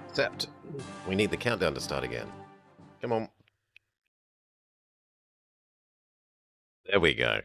Except, we need the countdown to start again. Come on. There we go.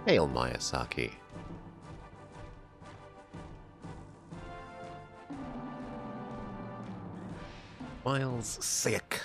Hail Miyazaki. Miles sick.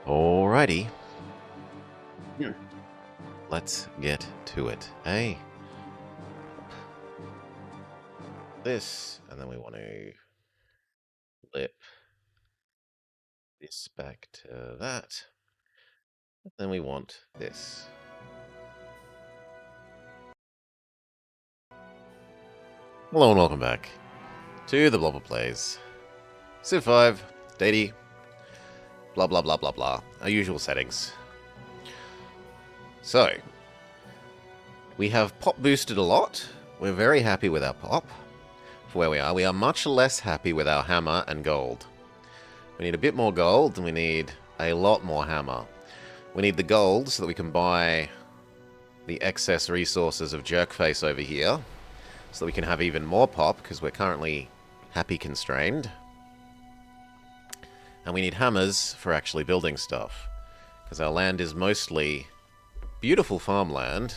Alrighty. Hmm. Let's get to it. Hey. This, and then we want to flip this back to that. And then we want this. Hello and welcome back to the Blobber Plays. Civ 5, Deity, blah blah blah blah blah. Our usual settings. So, we have pop boosted a lot. We're very happy with our pop. For where we are. We are much less happy with our hammer and gold. We need a bit more gold, and we need a lot more hammer. We need the gold so that we can buy the excess resources of Jerkface over here, so that we can have even more pop, because we're currently happy constrained. And we need hammers for actually building stuff, because our land is mostly beautiful farmland,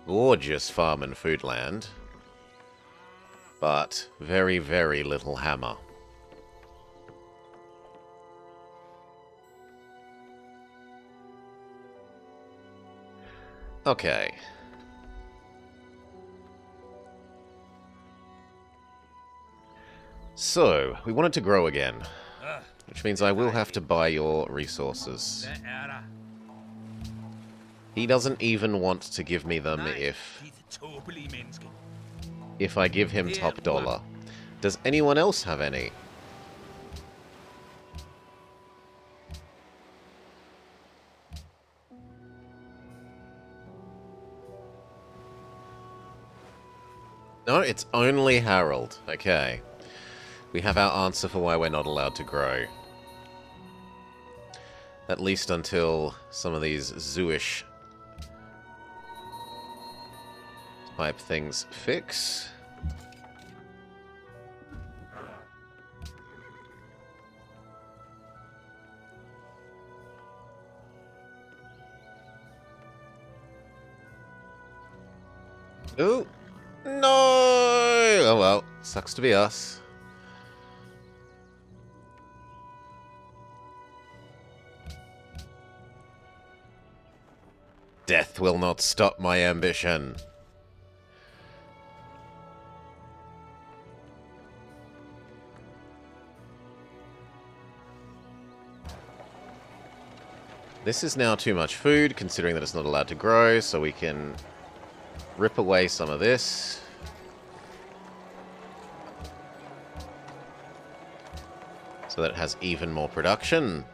gorgeous farm and food land, but very, very little hammer. Okay. So, we want it to grow again, which means I will have to buy your resources. He doesn't even want to give me them if I give him top dollar. Does anyone else have any? No, it's only Harold. Okay. We have our answer for why we're not allowed to grow. At least until some of these Zooish type things fix. Ooh! No! Oh well, sucks to be us. Death will not stop my ambition. This is now too much food, considering that it's not allowed to grow, so we can rip away some of this. So that it has even more production.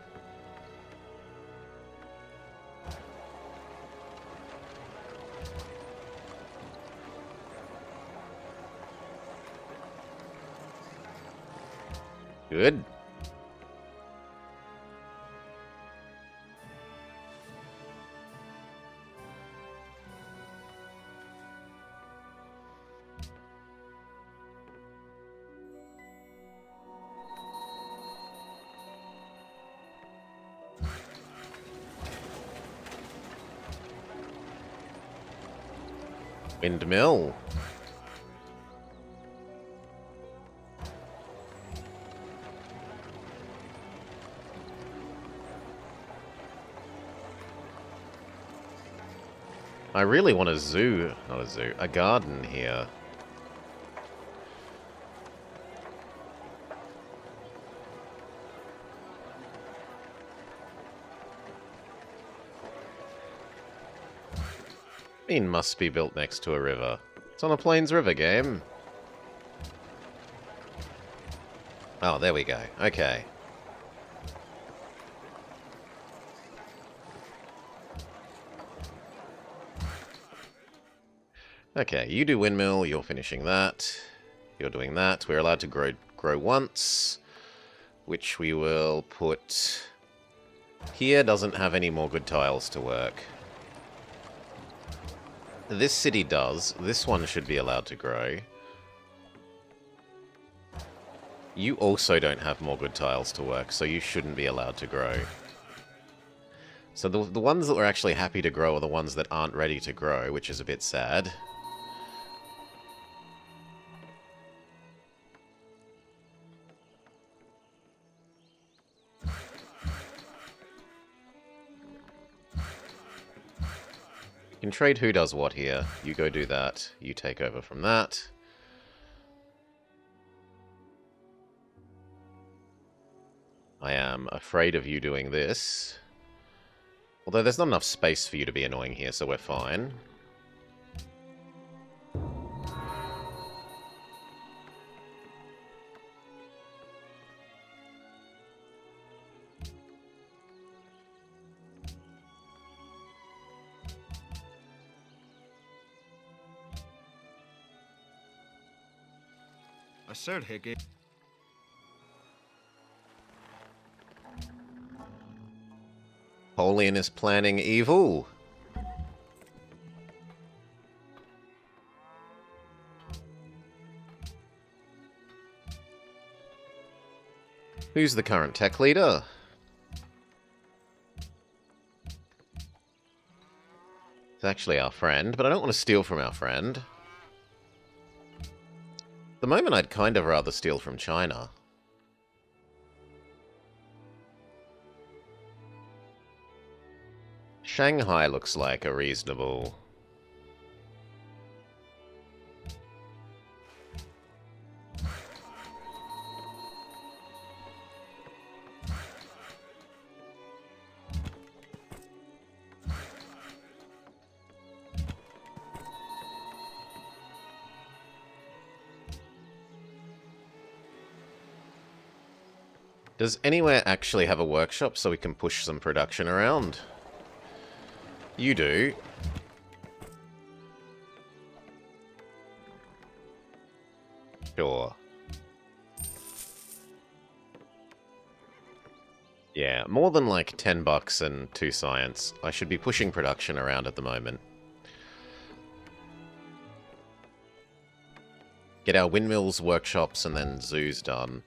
Good. Windmill. I really want a zoo, not a zoo, a garden here. Mean must be built next to a river. It's on a Plains River game. Oh, there we go. Okay. Okay, you do windmill, you're finishing that. You're doing that. We're allowed to grow once, which we will put here. Doesn't have any more good tiles to work. This city does. This one should be allowed to grow. You also don't have more good tiles to work, so you shouldn't be allowed to grow. So the ones that we're actually happy to grow are the ones that aren't ready to grow, which is a bit sad. can trade who does what here. You go do that. You take over from that. I am afraid of you doing this. Although there's not enough space for you to be annoying here, so we're fine. Assert Hickey. Polian is planning evil. Who's the current tech leader? It's actually our friend, but I don't want to steal from our friend. At the moment, I'd kind of rather steal from China. Shanghai looks like a reasonable... Does anywhere actually have a workshop so we can push some production around? You do. Sure. Yeah, more than like $10 and 2 science. I should be pushing production around at the moment. Get our windmills, workshops, and then zoos done.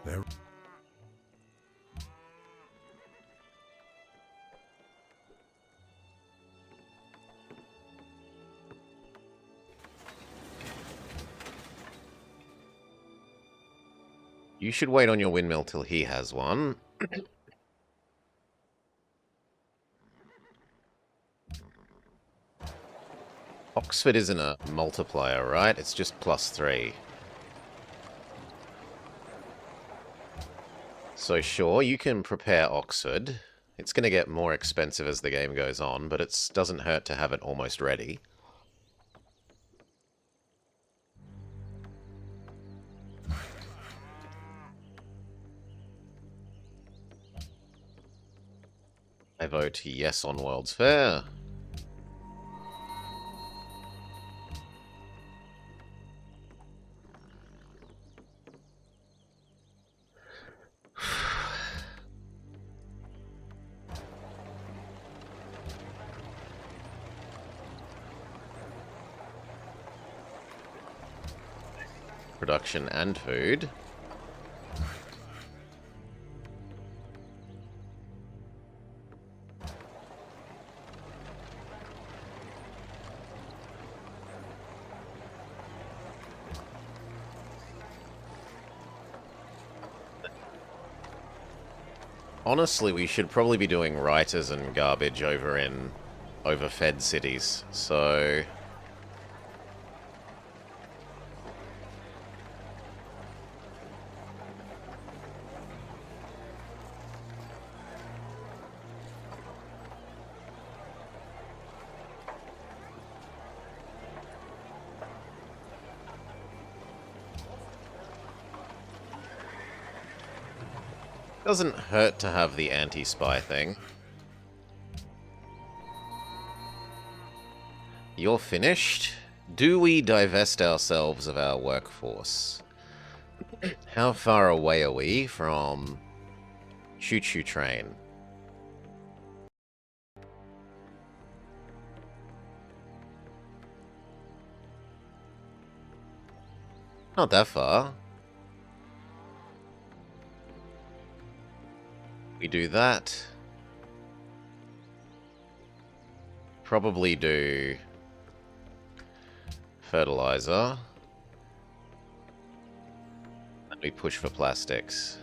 There. You should wait on your windmill till he has one. Oxford isn't a multiplier, right? It's just +3. So sure, you can prepare Oxford. It's going to get more expensive as the game goes on, but it doesn't hurt to have it almost ready. I vote yes on World's Fair. Production and food. Honestly, we should probably be doing writers and garbage over in overfed cities, so... Doesn't hurt to have the anti-spy thing. You're finished. Do we divest ourselves of our workforce? How far away are we from choo-choo train? Not that far. We do that. probably do fertilizer. And we push for plastics.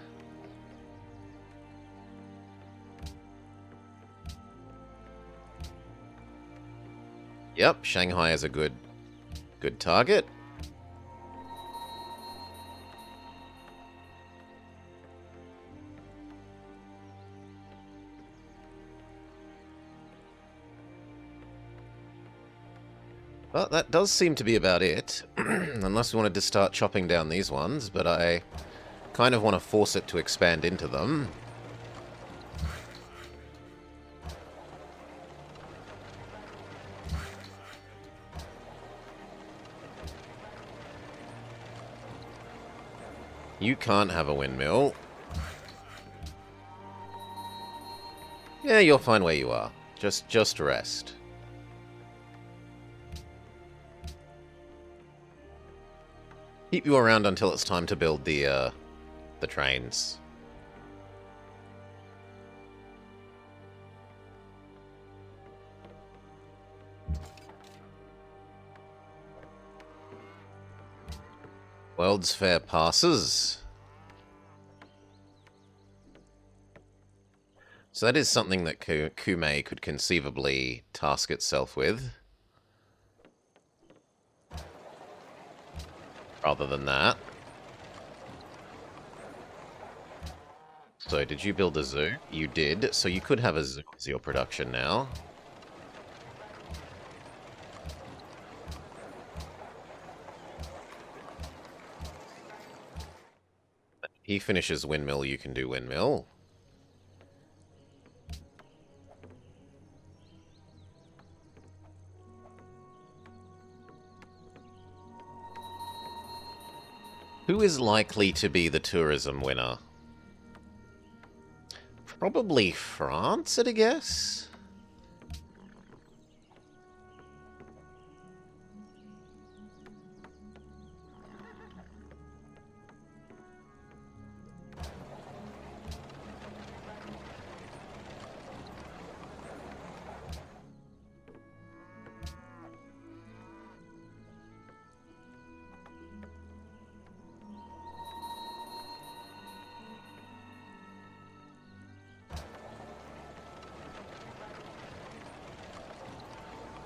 Yep, Shanghai is a good target. Well, that does seem to be about it. Unless we wanted to start chopping down these ones, but I kind of want to force it to expand into them. You can't have a windmill. Yeah, you're fine where you are. Just rest. Keep you around until it's time to build the trains. World's Fair passes. So that is something that Kume could conceivably task itself with. Rather than that. So, did you build a zoo? You did, so you could have a zoo as your production now. He finishes windmill, you can do windmill. Who is likely to be the tourism winner? Probably France, I'd guess.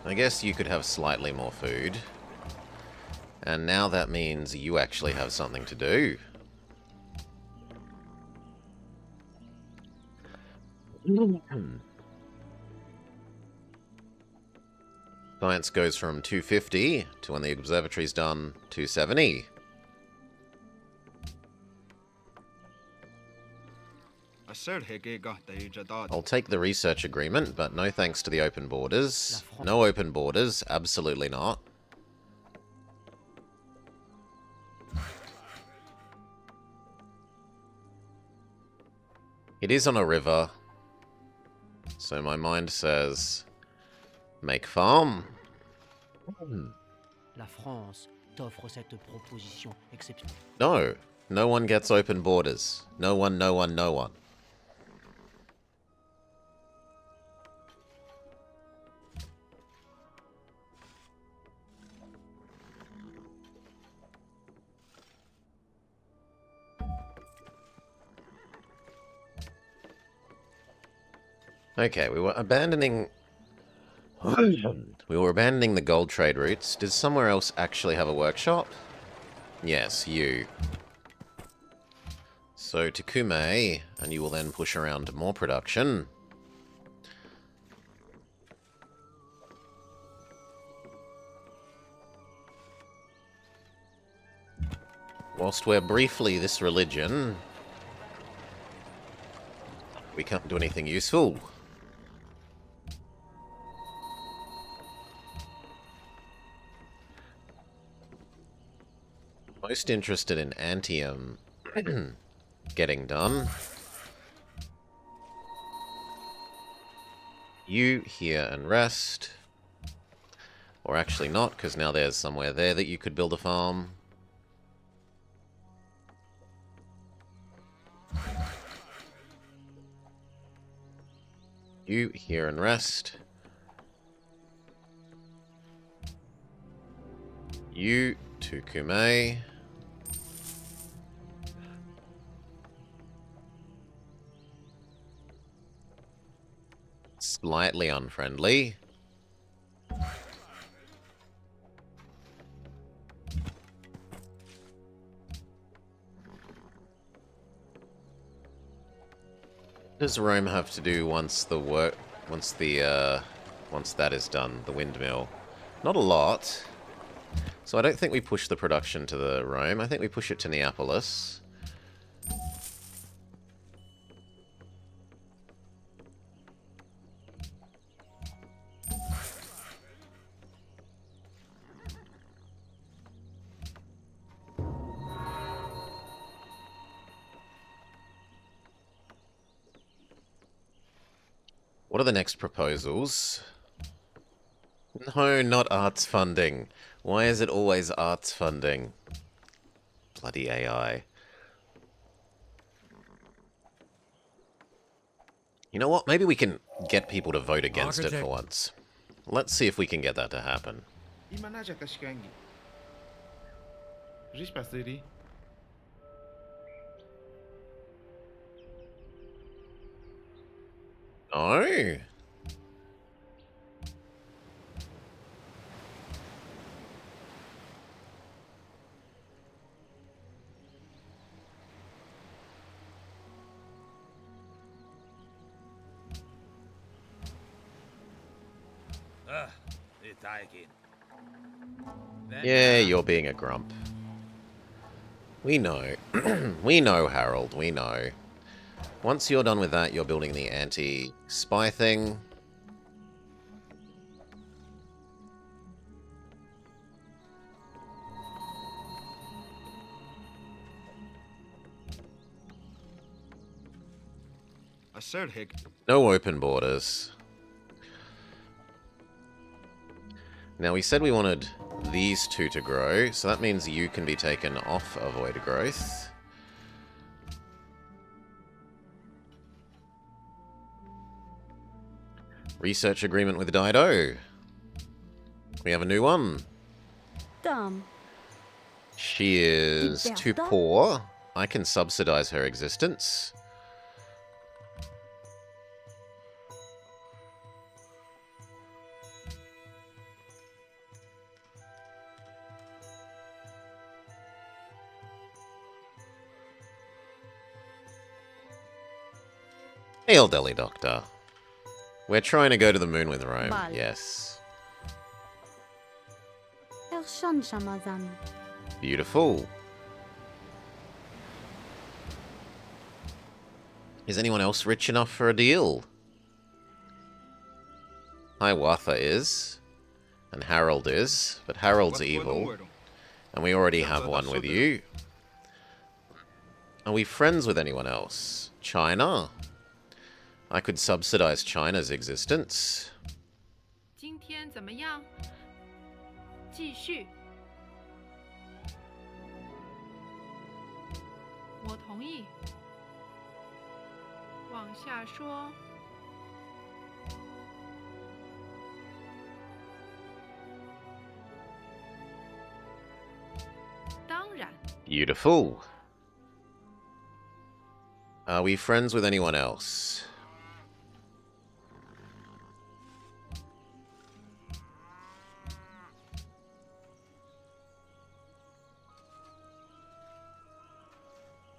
I guess you could have slightly more food. And now that means you actually have something to do. Science goes from 250 to, when the observatory's done, 270. I'll take the research agreement, but no thanks to the open borders. No open borders, absolutely not. It is on a river, so my mind says, make farm. La France t'offre cette proposition exceptionnelle. No, no one gets open borders. No one, no one, no one. Okay, we were abandoning the gold trade routes. Did somewhere else actually have a workshop? Yes, you. So to Kume, and you will then push around more production. Whilst we're briefly this religion, we can't do anything useful. Most interested in Antium getting done. You here and rest. Or actually not, because now there's somewhere there that you could build a farm. You here and rest. You to Kume. Slightly unfriendly. What does Rome have to do once that is done, the windmill? Not a lot. So I don't think we push the production to the Rome. I think we push it to Neapolis. What are the next proposals? No, not arts funding. Why is it always arts funding? Bloody AI. You know what? Maybe we can get people to vote against it for once. Let's see if we can get that to happen. Oh. Yeah, you're being a grump. We know. We know, Harold, we know. Once you're done with that, you're building the anti-spy thing. No open borders. Now, we said we wanted these two to grow, so that means you can be taken off avoid growth. Research agreement with Dido. We have a new one. Dumb. She is too poor. I can subsidize her existence. Hail, Delhi Doctor. We're trying to go to the moon with Rome, Vale. yes. Erşan Şamazan. Beautiful. Is anyone else rich enough for a deal? Hiawatha is, and Harold is, but Harold's evil, and we already have one with you. Are we friends with anyone else? China? I could subsidize China's existence. 今天怎么样？继续。我同意。往下说。当然。 Beautiful. Are we friends with anyone else?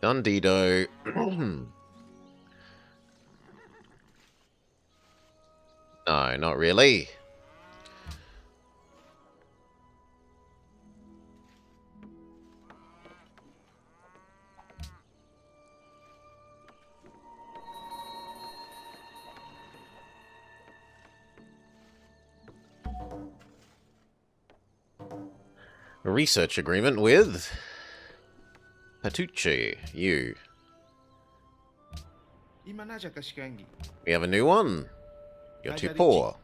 Dundido. No, not really. A research agreement with Patucci, you. We have a new one. You're too poor.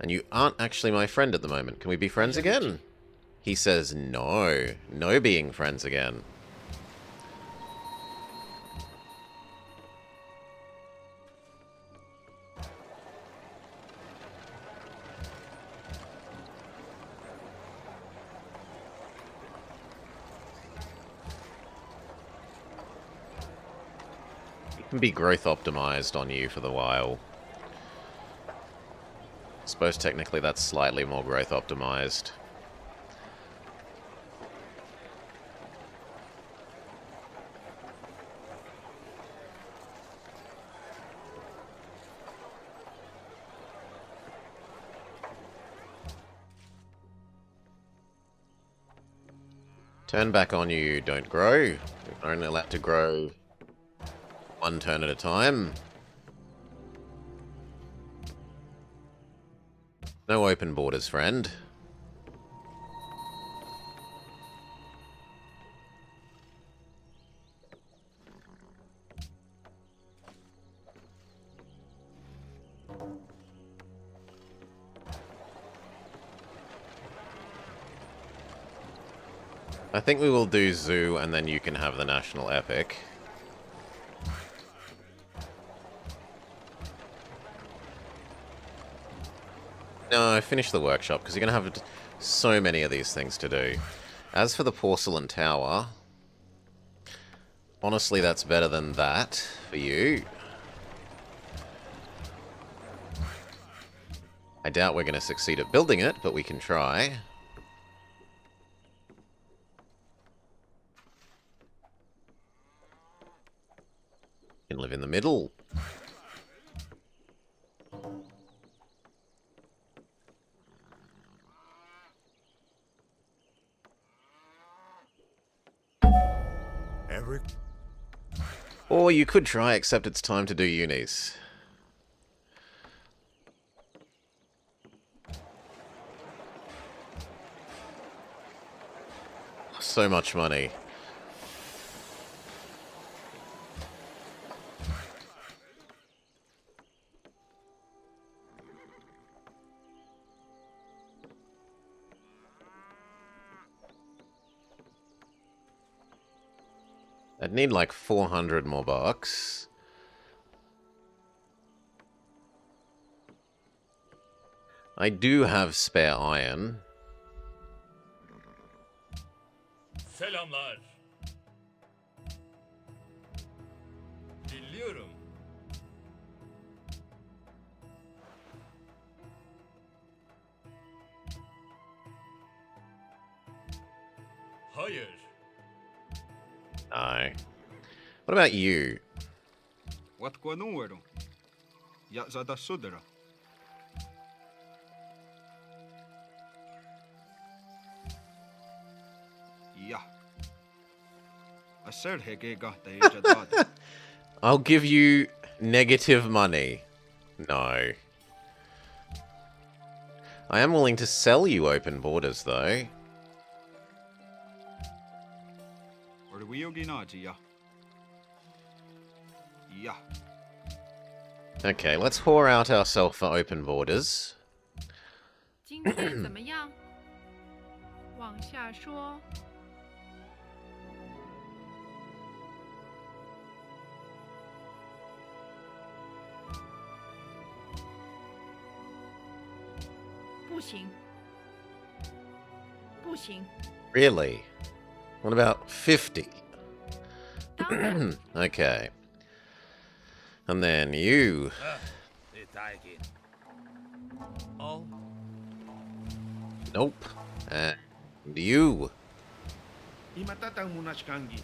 And you aren't actually my friend at the moment. Can we be friends again? He says no. No being friends again. Be growth optimized on you for the while. I suppose technically that's slightly more growth optimized. Turn back on you don't grow. You're only allowed to grow one turn at a time. No open borders, friend. I think we will do Zoo, and then you can have the National Epic. No, finish the workshop, because you're going to have so many of these things to do. As for the Porcelain Tower, honestly, that's better than that for you. I doubt we're going to succeed at building it, but we can try. You can live in the middle. Eric? Or you could try, except it's time to do unis. So much money. I'd need like 400 more bucks. I do have spare iron. Selamlar. Dinliyorum. Hayır. No. What about you? Watko número? Ja zada sudra. Ja. Asser hege gahta ejadad. I'll give you negative money. No. I am willing to sell you open borders, though. Or we oginaji ja. Ja. Okay, let's whore out ourselves for open borders. 今天怎么样？往下说。不行，不行， Really? What about 50? 当然 Okay. And then you. Al. Nope. And you. Imatatang munashkangi.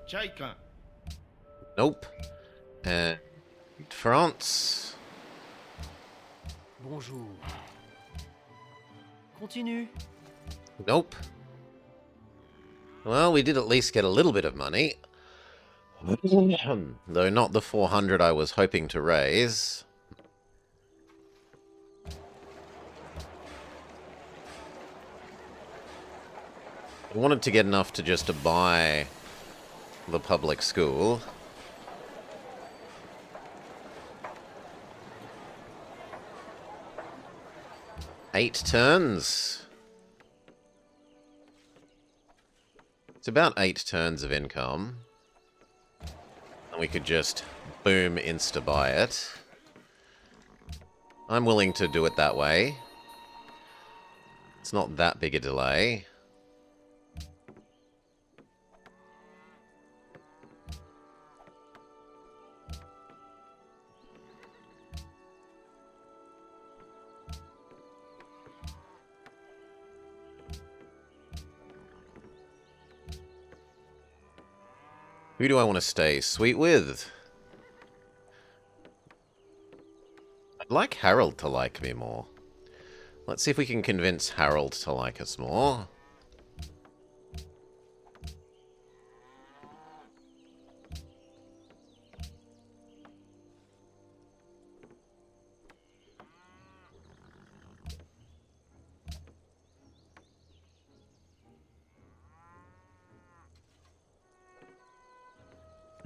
Chaika. Nope. And France. Bonjour. Continue. Nope. Well, we did at least get a little bit of money. Though not the 400 I was hoping to raise. I wanted to get enough to just to buy the public school. Eight turns. It's about 8 turns of income. And we could just boom insta-buy it. I'm willing to do it that way. It's not that big a delay. Who do I want to stay sweet with? I'd like Harold to like me more. Let's see if we can convince Harold to like us more.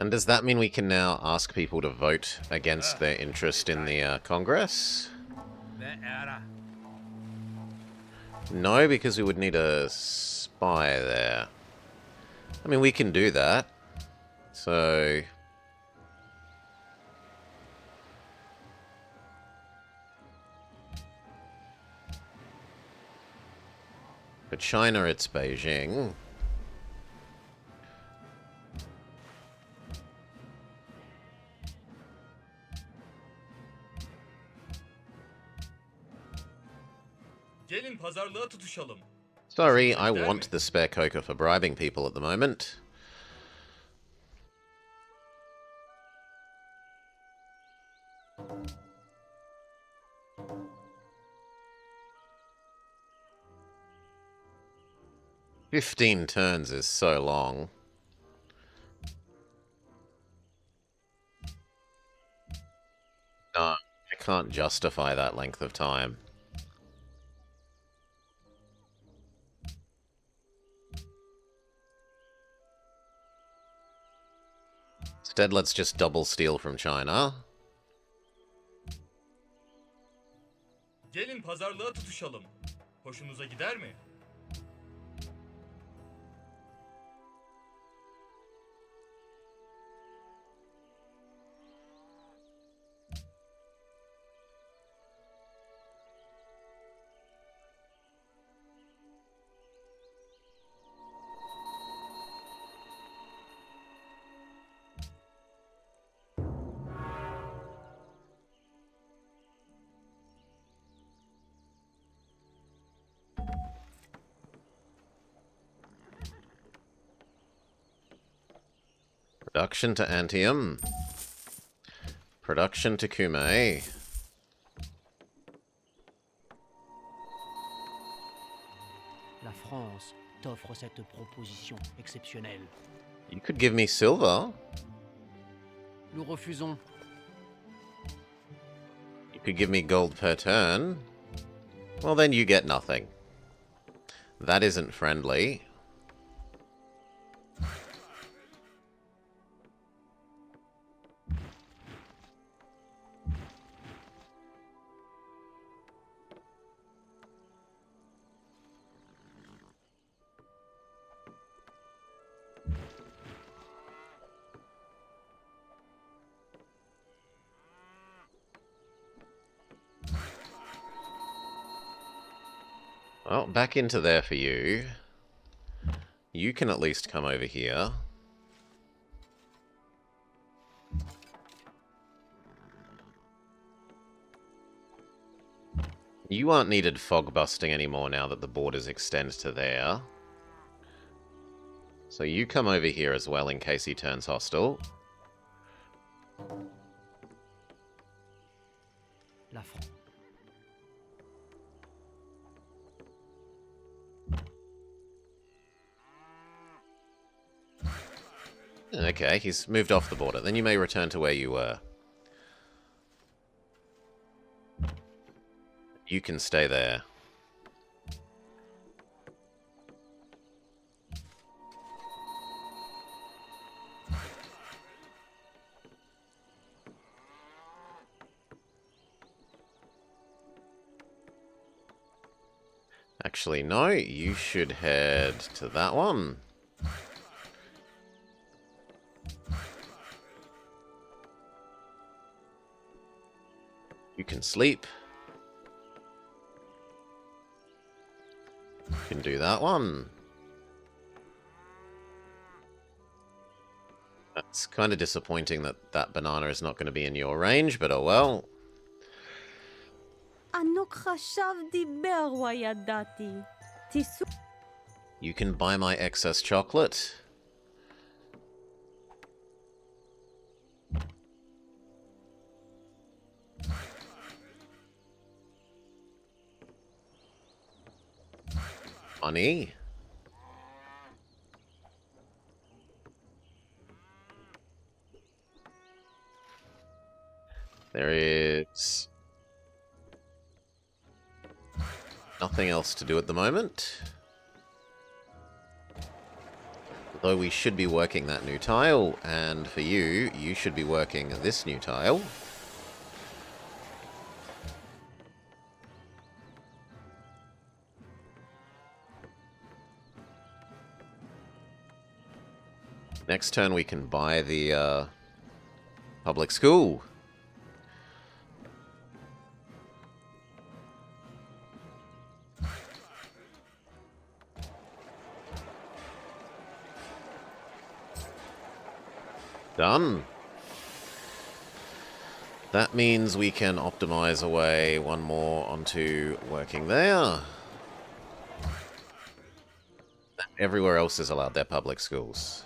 And does that mean we can now ask people to vote against their interest in the Congress? No, because we would need a spy there. I mean, we can do that. So... for China, it's Beijing. Gelin pazarlığa tutuşalım. Sorry, I want the spare coca for bribing people at the moment. "15 turns is so long. No, I can't justify that length of time. Instead, let's just double steal from China. Gelin pazarlığa tutuşalım. Hoşunuza gider mi? Production to Antium. Production to Kume. La France t'offre cette proposition exceptionnelle. You could give me silver. Nous refusons. You could give me gold per turn. Well, then you get nothing. That isn't friendly. Well, back into there for you. You can at least come over here. You aren't needed fog busting anymore now that the borders extend to there. So you come over here as well in case he turns hostile. La France. Okay, he's moved off the border. Then you may return to where you were. You can stay there. Actually, no, you should head to that one. You can sleep. You can do that one. That's kind of disappointing that that banana is not going to be in your range, but oh well. ענוג חשב דיבר וידעתי. תיסעו. You can buy my excess chocolate. money. There is nothing else to do at the moment. Although we should be working that new tile, and for you, you should be working this new tile. Next turn we can buy the public school. Done. That means we can optimize away one more onto working there. Everywhere else is allowed their public schools.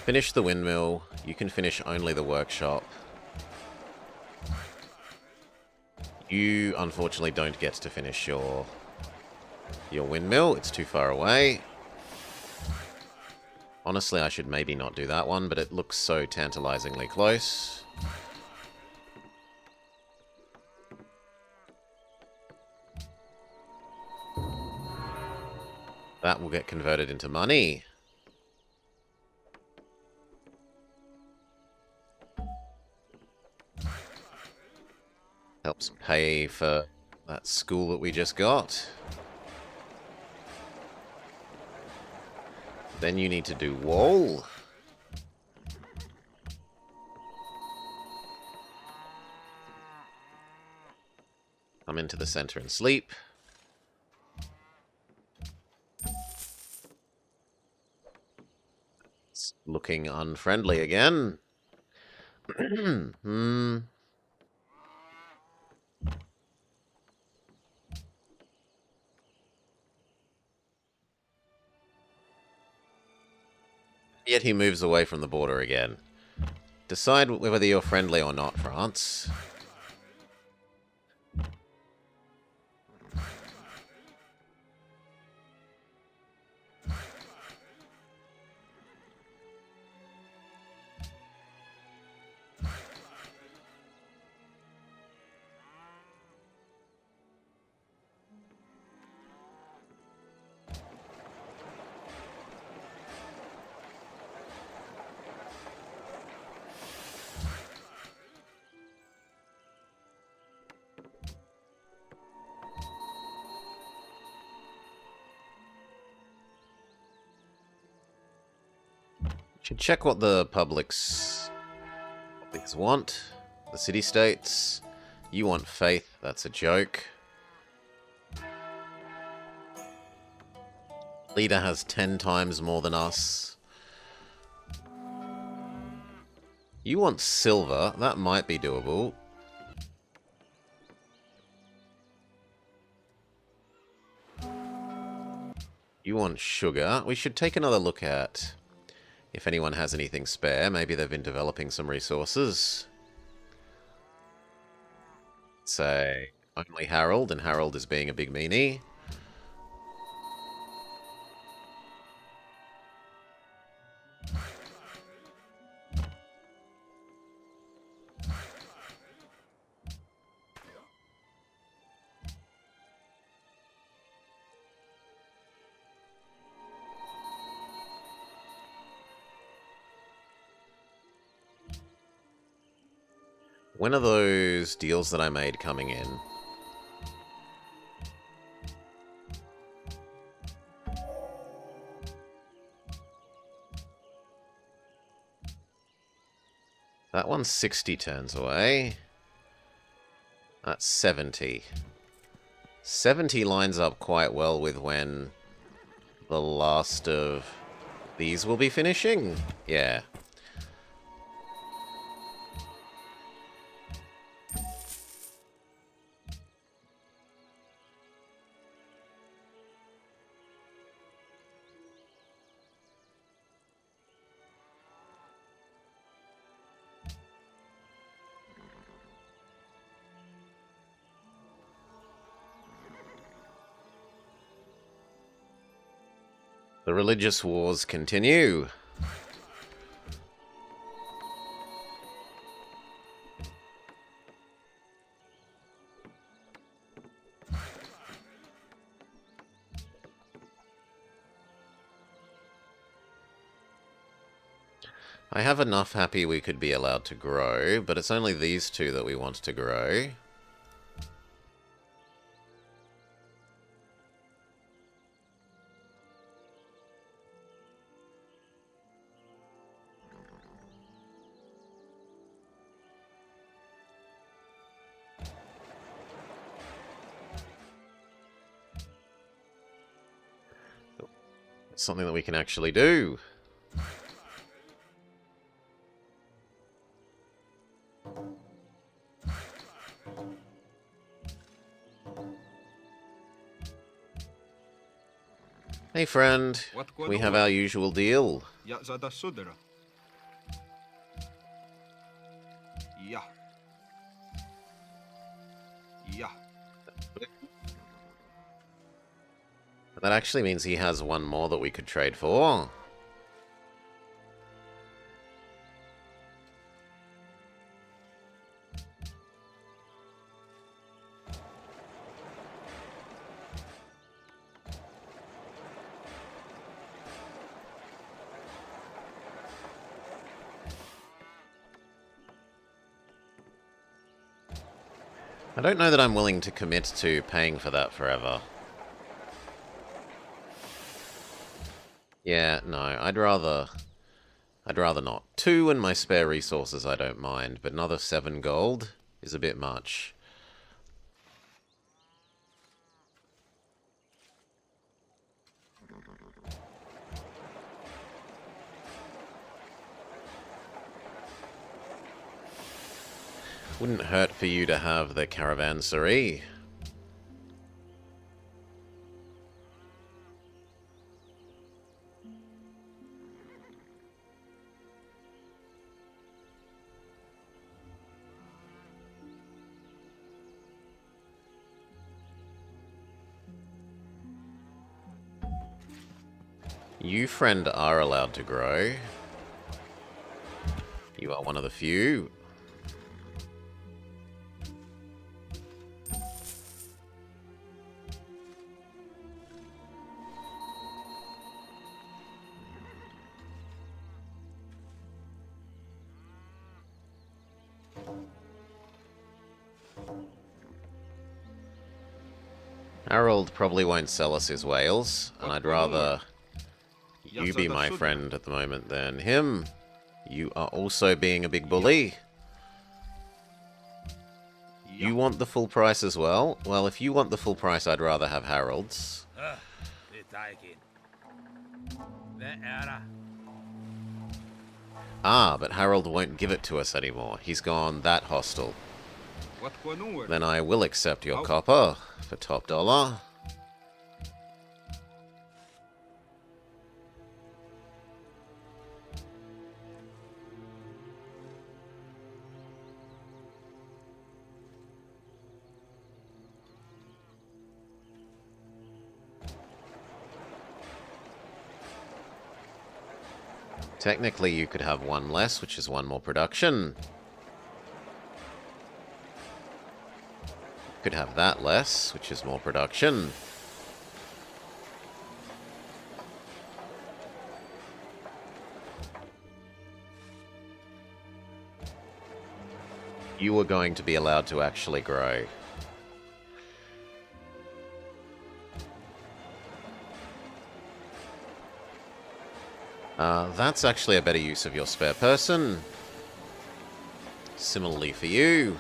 Finish the windmill. You can finish only the workshop. You, unfortunately, don't get to finish your windmill. It's too far away. Honestly, I should maybe not do that one, but it looks so tantalizingly close. That will get converted into money. Helps pay for that school that we just got. Then you need to do wall. Come into the center and sleep. It's looking unfriendly again. Yet he moves away from the border again. Decide whether you're friendly or not, France. Should check what the publics want. The city-states. You want faith. That's a joke. Leader has 10 times more than us. You want silver. That might be doable. You want sugar. We should take another look at if anyone has anything spare. Maybe they've been developing some resources. Say, only Harold, and Harold is being a big meanie. When are those deals that I made coming in? That one's 60 turns away. That's 70. 70 lines up quite well with when the last of these will be finishing. Yeah. The religious wars continue. I have enough happy we could be allowed to grow, but it's only these two that we want to grow. It's something that we can actually do. Hey friend, we have our usual deal. Ja zada sudra. Ja. Ja. That actually means he has one more that we could trade for. I don't know that I'm willing to commit to paying for that forever. Yeah, no, I'd rather not. 2 and my spare resources I don't mind, but another 7 gold is a bit much. Wouldn't hurt for you to have the caravanserai. You, friend, are allowed to grow. You are one of the few. Harold probably won't sell us his whales, and I'd rather you be my friend at the moment than him. You are also being a big bully. You want the full price as well? Well, if you want the full price, I'd rather have Harold's. Ah, but Harold won't give it to us anymore. He's gone that hostile. Then I will accept your copper for top dollar. Technically, you could have 1 less, which is 1 more production. Could have that less, which is more production. You are going to be allowed to actually grow. That's actually a better use of your spare person. Similarly for you.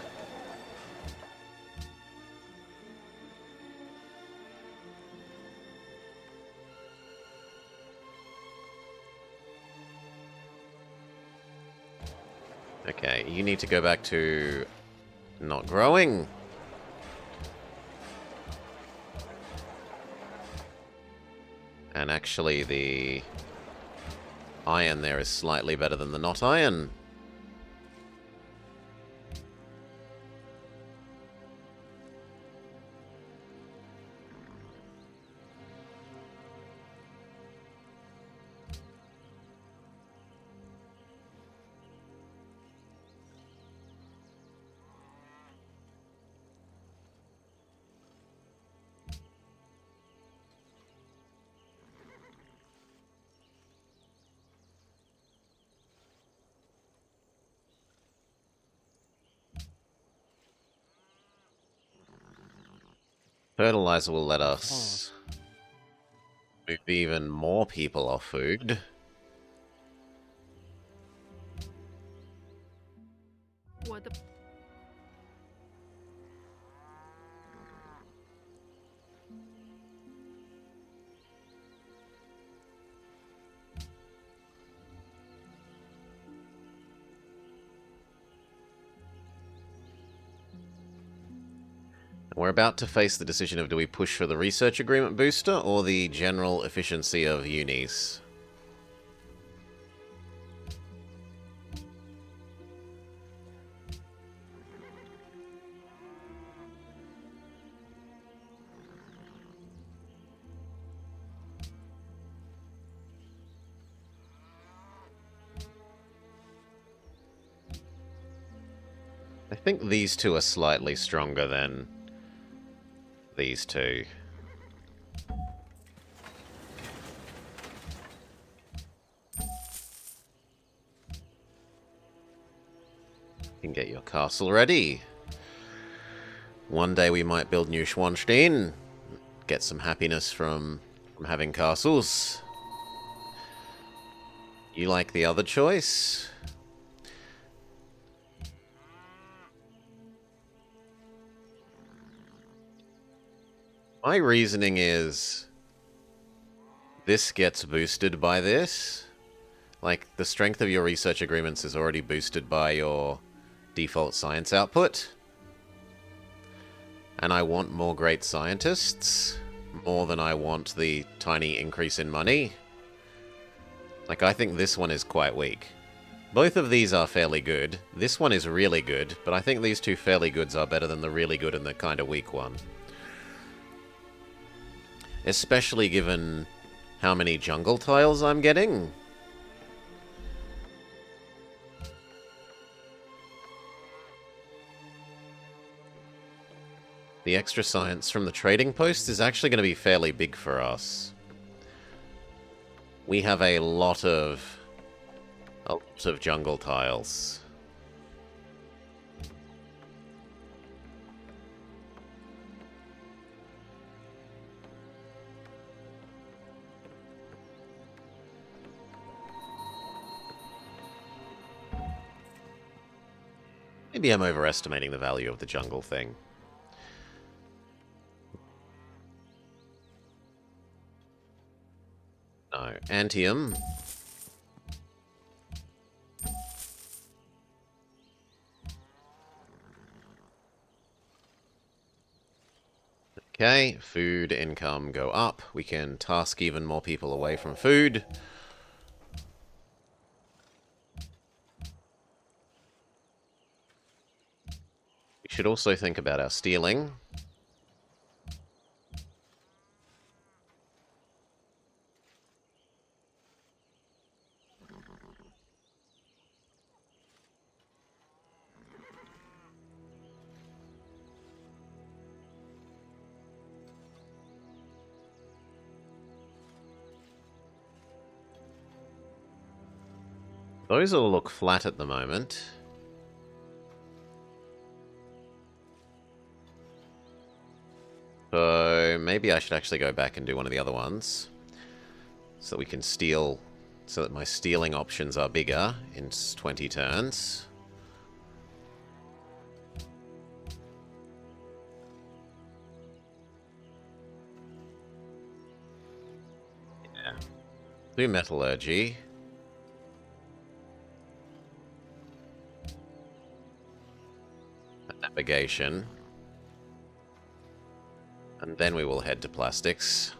Okay, you need to go back to not growing. And actually the iron there is slightly better than the not iron. Fertilizer will let us move even more people off food.我的 We're about to face the decision of do we push for the research agreement booster or the general efficiency of unis. I think these two are slightly stronger than these two. You can get your castle ready. One day we might build New Schwanstein. Get some happiness from having castles. You like the other choice? My reasoning is this gets boosted by this. Like, the strength of your research agreements is already boosted by your default science output. And I want more great scientists, more than I want the tiny increase in money. Like, I think this one is quite weak. Both of these are fairly good. This one is really good, but I think these two fairly goods are better than the really good and the kind of weak one. Especially given how many jungle tiles I'm getting. The extra science from the trading post is actually going to be fairly big for us. We have a lot of jungle tiles. Maybe I'm overestimating the value of the jungle thing. No. Antium. Okay, food income go up. We can task even more people away from food. We should also think about our stealing. Those all look flat at the moment. So maybe I should actually go back and do one of the other ones. So that we can steal, so that my stealing options are bigger in 20 turns. Yeah. Do metallurgy. Navigation. And then we will head to plastics.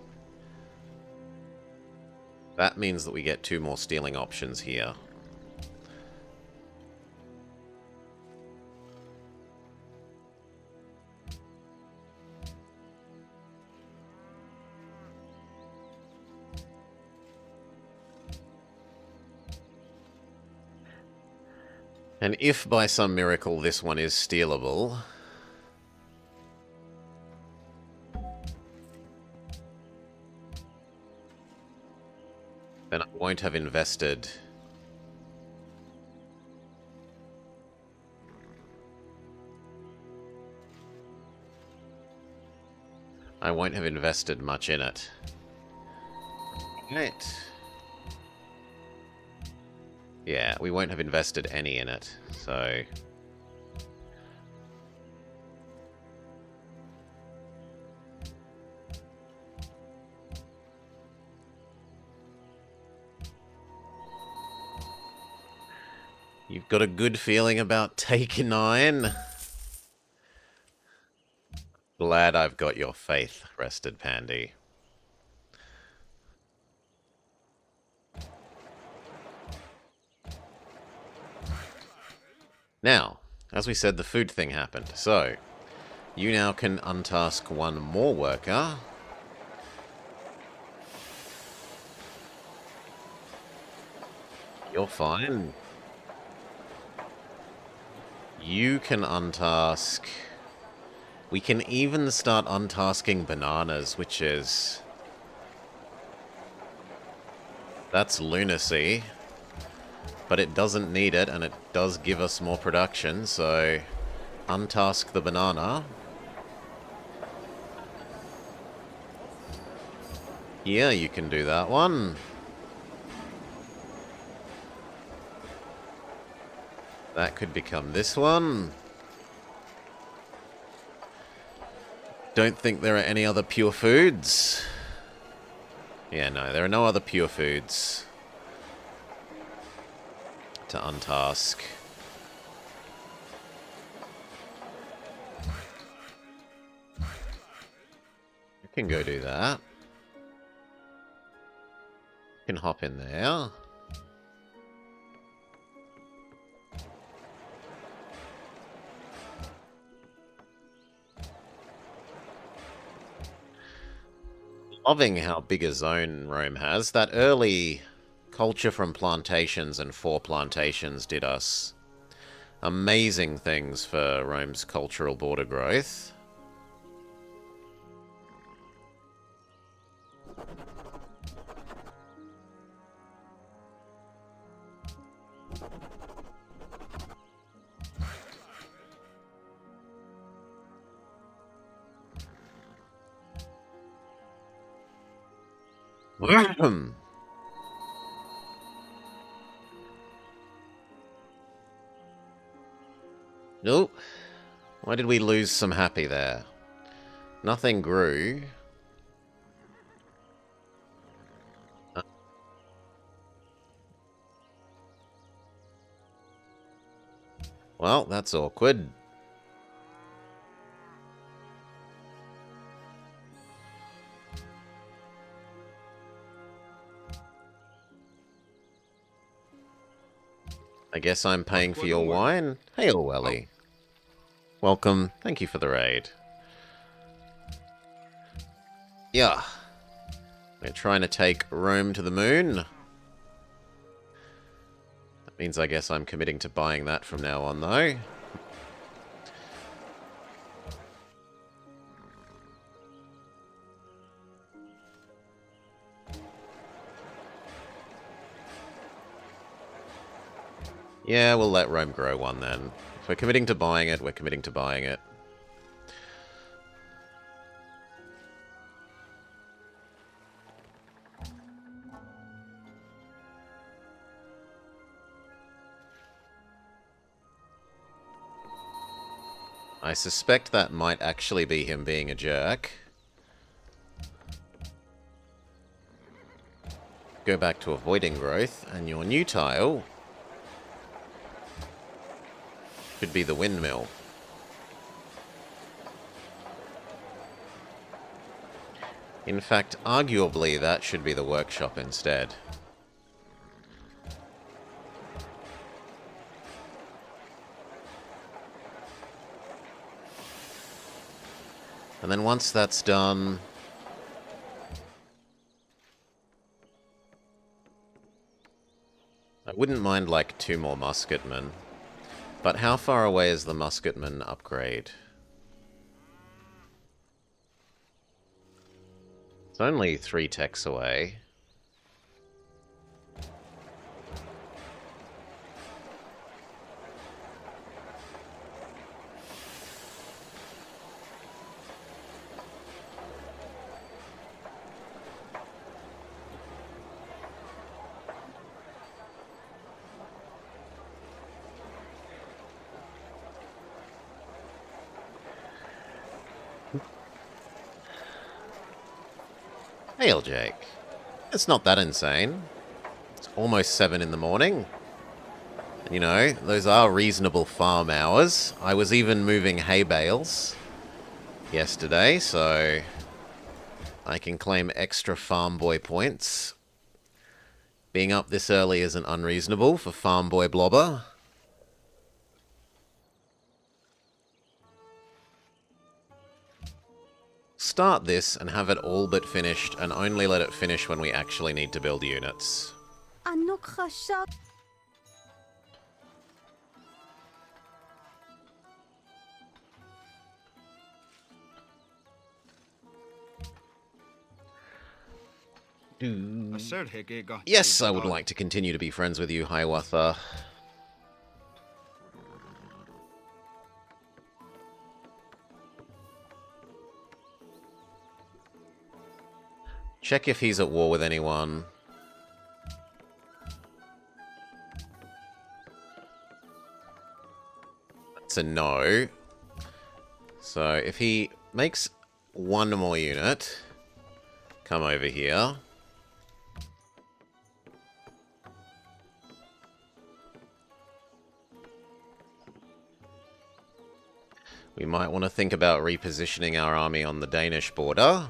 That means that we get 2 more stealing options here. And if by some miracle this one is stealable, then I won't have invested. I won't have invested much in it. Right. Yeah, we won't have invested any in it, so... You've got a good feeling about Take 9? Glad I've got your faith, Rested Pandy. Now, as we said, the food thing happened. So, you now can untask one more worker. You're fine. You can untask... We can even start untasking bananas, which is... That's lunacy. But it doesn't need it, and it does give us more production, so... Untask the banana. Yeah, you can do that one. That could become this one. Don't think there are any other pure foods. Yeah, no, there are no other pure foods to untask. You can go do that. You can hop in there. Loving how big a zone Rome has. That early culture from plantations and 4 plantations did us amazing things for Rome's cultural border growth. Nope. Why did we lose some happy there? Nothing grew. Well, that's awkward. I guess I'm paying for your wine. Hey, Orwelly. Welcome. Thank you for the raid. Yeah. We're trying to take Rome to the moon. That means I guess I'm committing to buying that from now on, though. Yeah, we'll let Rome grow one then. If we're committing to buying it, we're committing to buying it. I suspect that might actually be him being a jerk. Go back to avoiding growth, and your new tile could be the windmill. In fact, arguably that should be the workshop instead. And then once that's done... I wouldn't mind like 2 more musketmen. But how far away is the musketman upgrade? It's only 3 techs away. Hail, Jake. It's not that insane. It's almost 7 in the morning. And, you know, those are reasonable farm hours. I was even moving hay bales yesterday, so I can claim extra farm boy points. Being up this early isn't unreasonable for farm boy Blobber. Start this and have it all but finished, and only let it finish when we actually need to build units. אנו חשב... אשר הגה. Yes, I would like to continue to be friends with you, Hiawatha. Check if he's at war with anyone. That's a no. So if he makes one more unit, come over here. We might want to think about repositioning our army on the Danish border.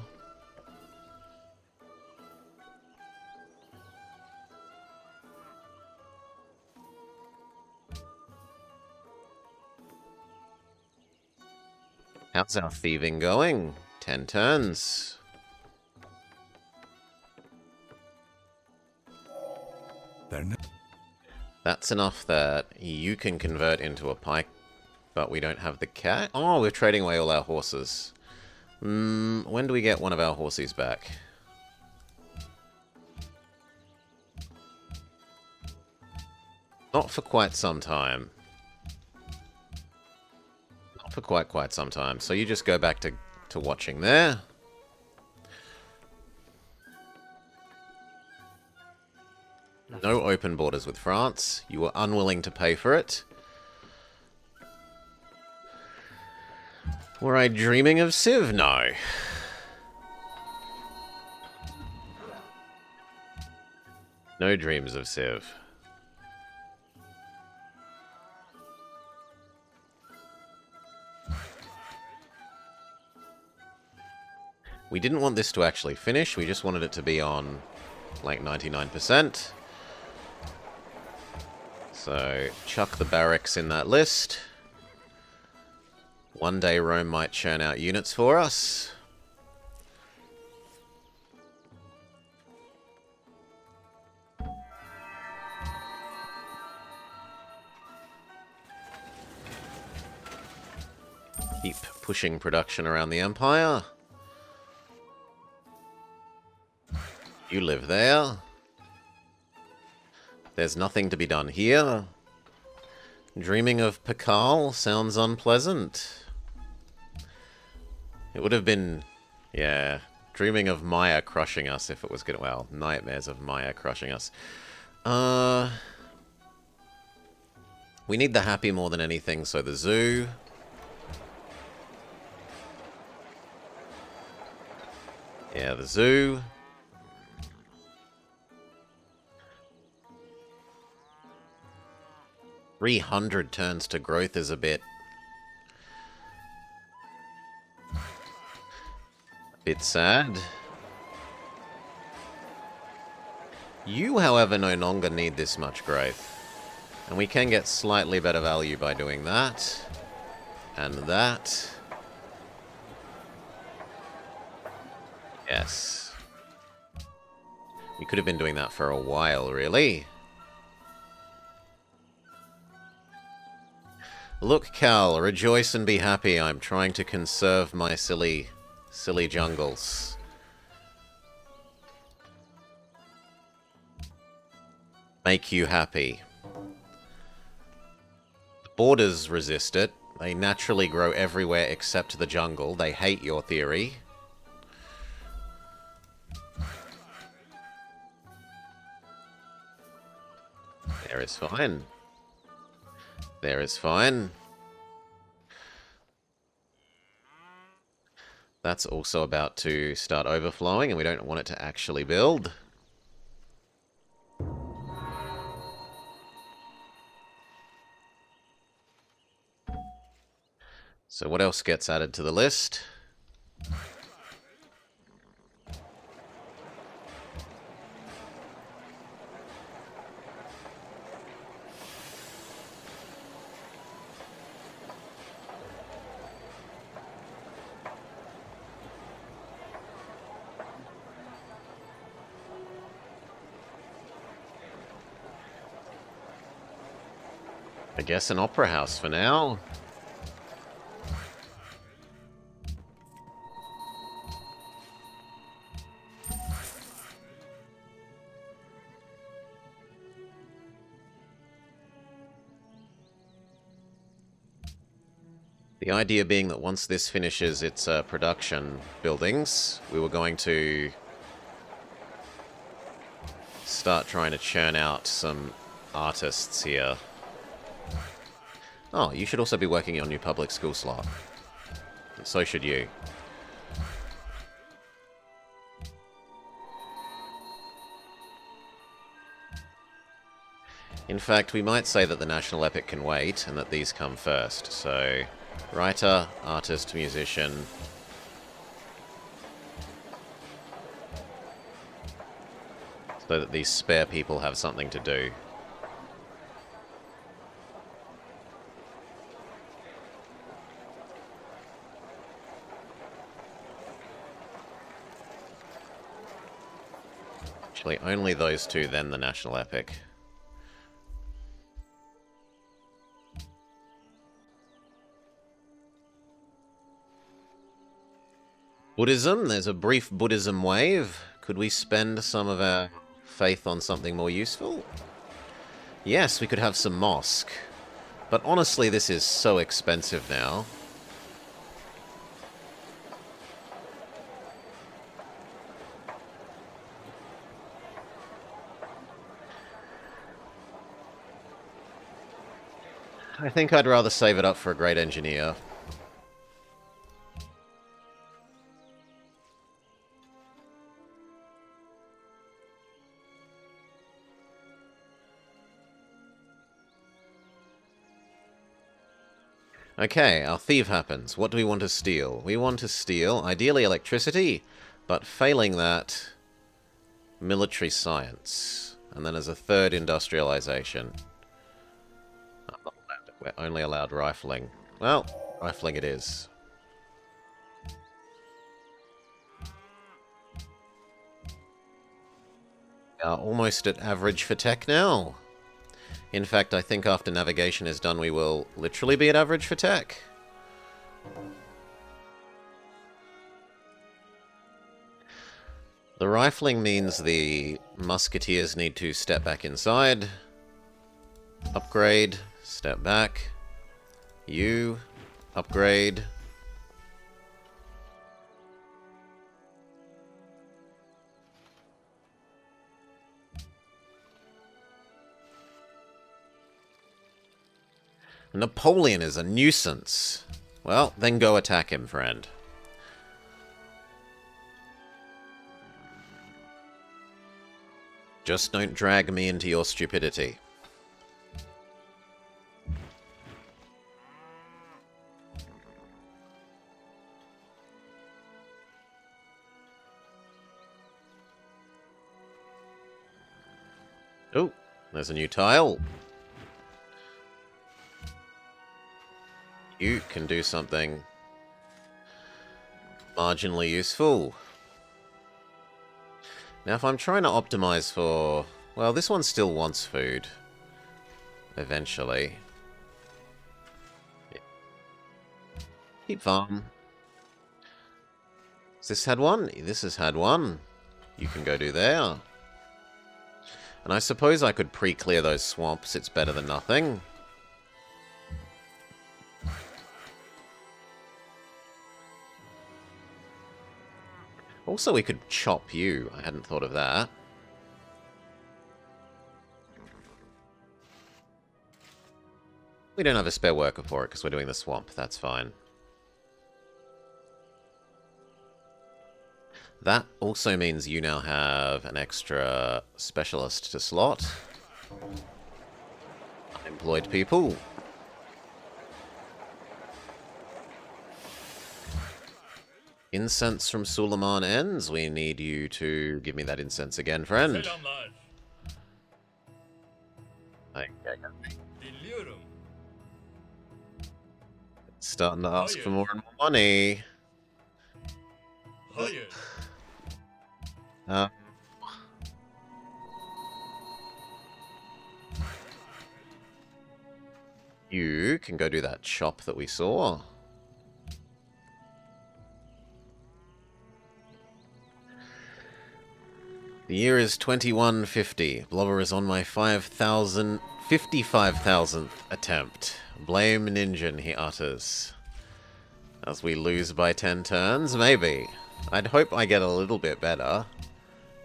How's our thieving going? 10 turns. That's enough that you can convert into a pike, but we don't have the cat. Oh, we're trading away all our horses. When do we get one of our horses back? Not for quite some time. For quite some time. So you just go back to watching there. No open borders with France. You were unwilling to pay for it. Were I dreaming of Civ? No. No dreams of Civ. We didn't want this to actually finish, we just wanted it to be on, like, 99%. So, chuck the barracks in that list. One day Rome might churn out units for us. Keep pushing production around the Empire. You live there. There's nothing to be done here. Dreaming of Pakal sounds unpleasant. It would have been, yeah, dreaming of Maya crushing us if it was good. Well, nightmares of Maya crushing us. We need the happy more than anything, so the zoo. Yeah, the zoo. 300 turns to growth is a bit sad. You, however, no longer need this much growth. And we can get slightly better value by doing that. And that. Yes. We could have been doing that for a while, really. Look, Cal, rejoice and be happy. I'm trying to conserve my silly jungles. Make you happy. The borders resist it. They naturally grow everywhere except the jungle. They hate your theory. There is fine. There is fine. That's also about to start overflowing, and we don't want it to actually build. So what else gets added to the list? I guess an opera house for now. The idea being that once this finishes its production buildings, we were going to start trying to churn out some artists here. Oh, you should also be working on your public school slot. And so should you. In fact, we might say that the National Epic can wait, and that these come first. So, writer, artist, musician. So that these spare people have something to do. Actually, only those two, then the National Epic. Buddhism? There's a brief Buddhism wave. Could we spend some of our faith on something more useful? Yes, we could have some mosque. But honestly, this is so expensive now. I think I'd rather save it up for a great engineer. Okay, our thief happens. What do we want to steal? We want to steal, ideally, electricity, but failing that, military science. And then as a third, industrialization. We're only allowed rifling. Well, rifling it is. We are almost at average for tech now. In fact, I think after navigation is done, we will literally be at average for tech. The rifling means the musketeers need to step back inside. Upgrade. Step back. You. Upgrade. Napoleon is a nuisance. Well, then go attack him, friend. Just don't drag me into your stupidity. Oh, there's a new tile. You can do something marginally useful. Now, if I'm trying to optimize for... Well, this one still wants food. Eventually. Yeah. Keep farm. Has this had one? This has had one. You can go do there. And I suppose I could pre-clear those swamps. It's better than nothing. Also, we could chop you. I hadn't thought of that. We don't have a spare worker for it because we're doing the swamp. That's fine. That also means you now have an extra specialist to slot. Unemployed people. Incense from Suleiman ends. We need you to give me that incense again, friend. Selamlar. Okay. Dinliyorum. Starting to ask for Hayır. more and more money. Hayır. Uh, you can go do that chop that we saw. The year is 2150. Blobber is on my 55,000th attempt. Blame Ninjin, he utters. As we lose by 10 turns, maybe. I'd hope I get a little bit better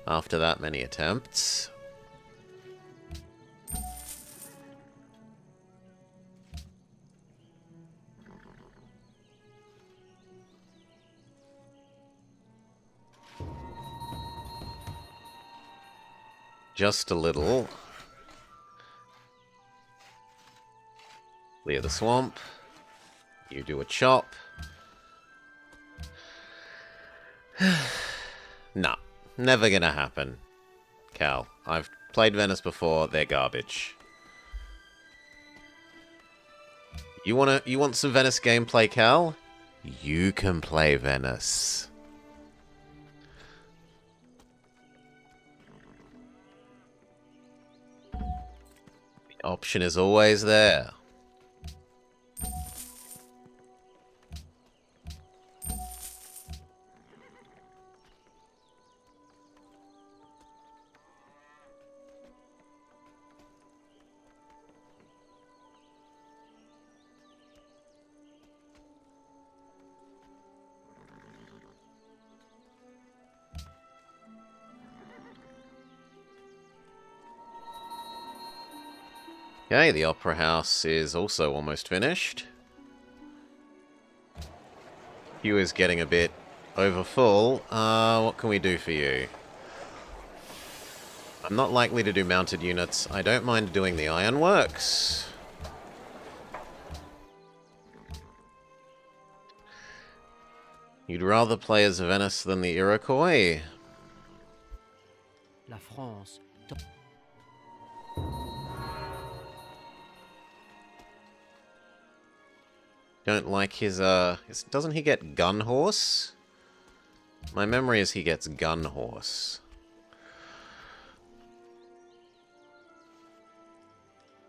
after that many attempts. Just a little. Clear the swamp. You do a chop. Nah, never gonna happen. Cal, I've played Venice before, they're garbage. You want some Venice gameplay, Cal? You can play Venice. The option is always there. Okay, the Opera House is also almost finished. Queue is getting a bit over full. What can we do for you? I'm not likely to do mounted units. I don't mind doing the ironworks. You'd rather play as Venice than the Iroquois? La France. Don't like his, doesn't he get Gun Horse? My memory is he gets Gun Horse.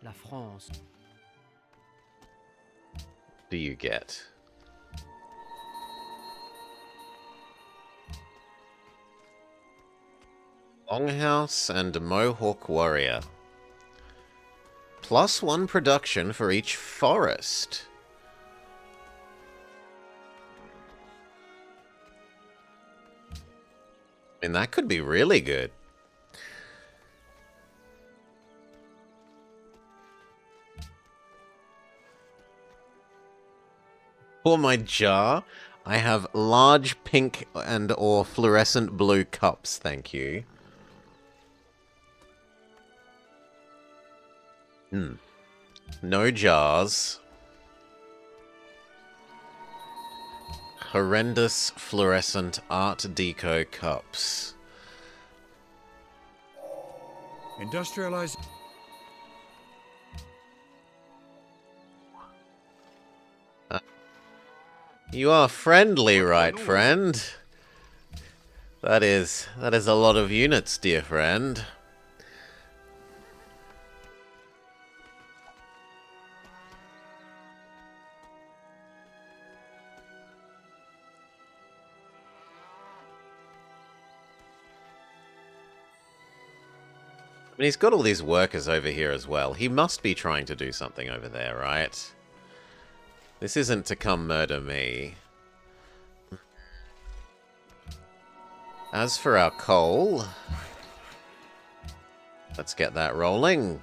La France. Do you get? Longhouse and Mohawk Warrior. +1 production for each forest. I mean, that could be really good. For my jar, I have large pink and or fluorescent blue cups, thank you. No jars. Horrendous fluorescent Art Deco cups. Industrialize. You are friendly, right, friend? That is a lot of units, dear friend. I mean, he's got all these workers over here as well. He must be trying to do something over there, right? This isn't to come murder me. As for our coal, let's get that rolling.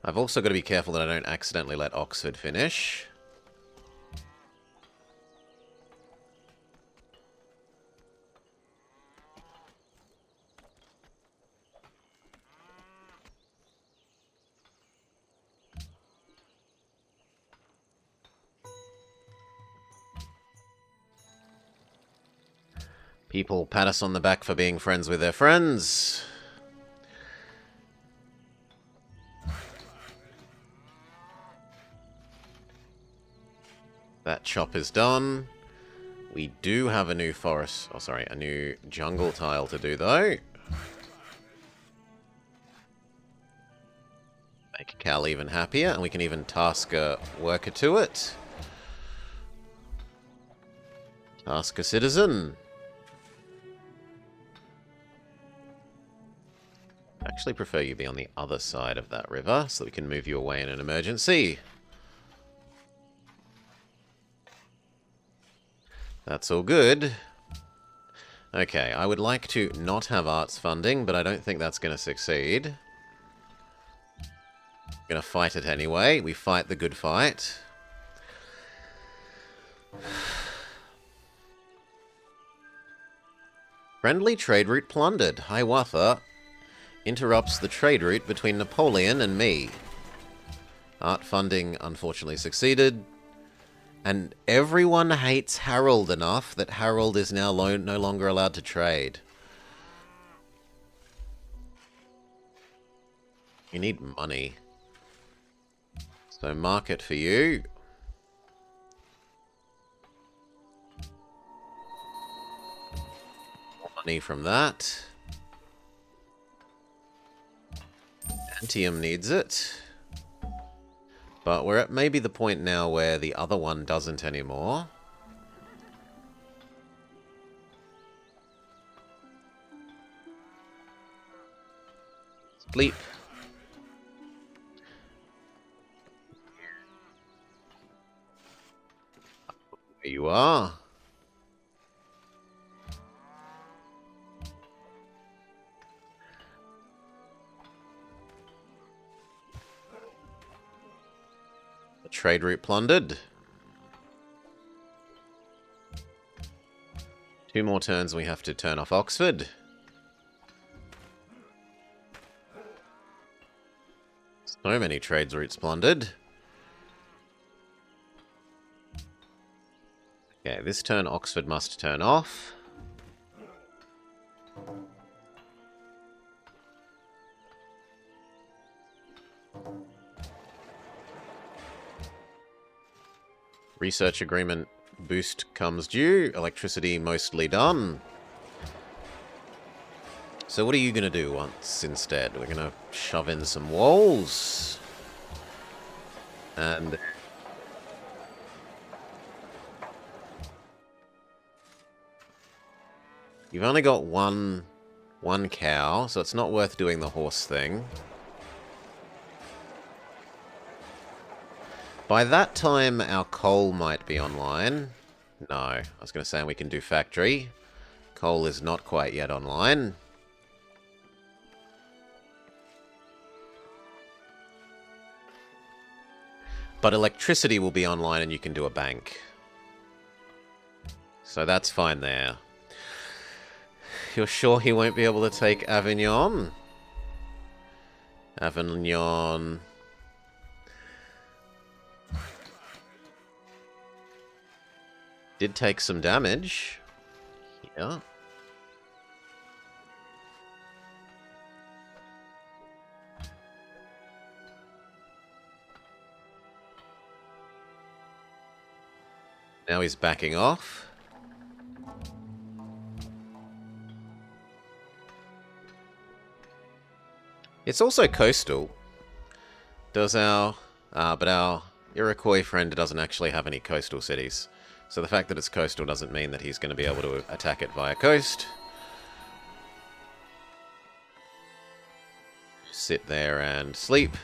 I've also got to be careful that I don't accidentally let Oxford finish. People pat us on the back for being friends with their friends. That chop is done. We do have a new forest... Oh, sorry, a new jungle tile to do, though. Make Cal even happier, and we can even task a worker to it. Task a citizen. I actually prefer you be on the other side of that river, so that we can move you away in an emergency. That's all good. Okay, I would like to not have arts funding, but I don't think that's going to succeed. Gonna fight it anyway. We fight the good fight. Friendly trade route plundered. Hiawatha interrupts the trade route between Napoleon and me. Art funding unfortunately succeeded. And everyone hates Harold enough that Harold is now no longer allowed to trade. You need money. So market for you. More money from that. Antium needs it. But we're at maybe the point now where the other one doesn't anymore. Sleep. There you are. The trade route plundered. 2 more turns we have to turn off Oxford. So many trades routes plundered. Okay, this turn Oxford must turn off. Research agreement boost comes due. Electricity mostly done. So what are you going to do once instead? We're going to shove in some walls. And... you've only got one cow, so it's not worth doing the horse thing. By that time, our coal might be online. No, I was going to say we can do factory. Coal is not quite yet online. But electricity will be online and you can do a bank. So that's fine there. You're sure he won't be able to take Avignon? Avignon... did take some damage. Yeah. Now he's backing off. It's also coastal. Does our... but our Iroquois friend doesn't actually have any coastal cities. So the fact that it's coastal doesn't mean that he's going to be able to attack it via coast. Sit there and sleep.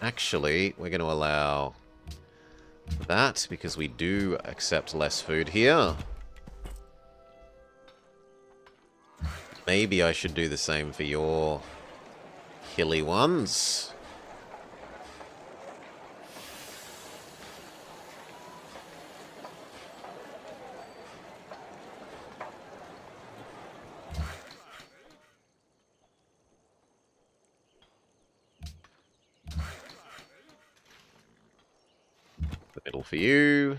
Actually, we're going to allow that, because we do accept less food here. Maybe I should do the same for your hilly ones. The middle for you.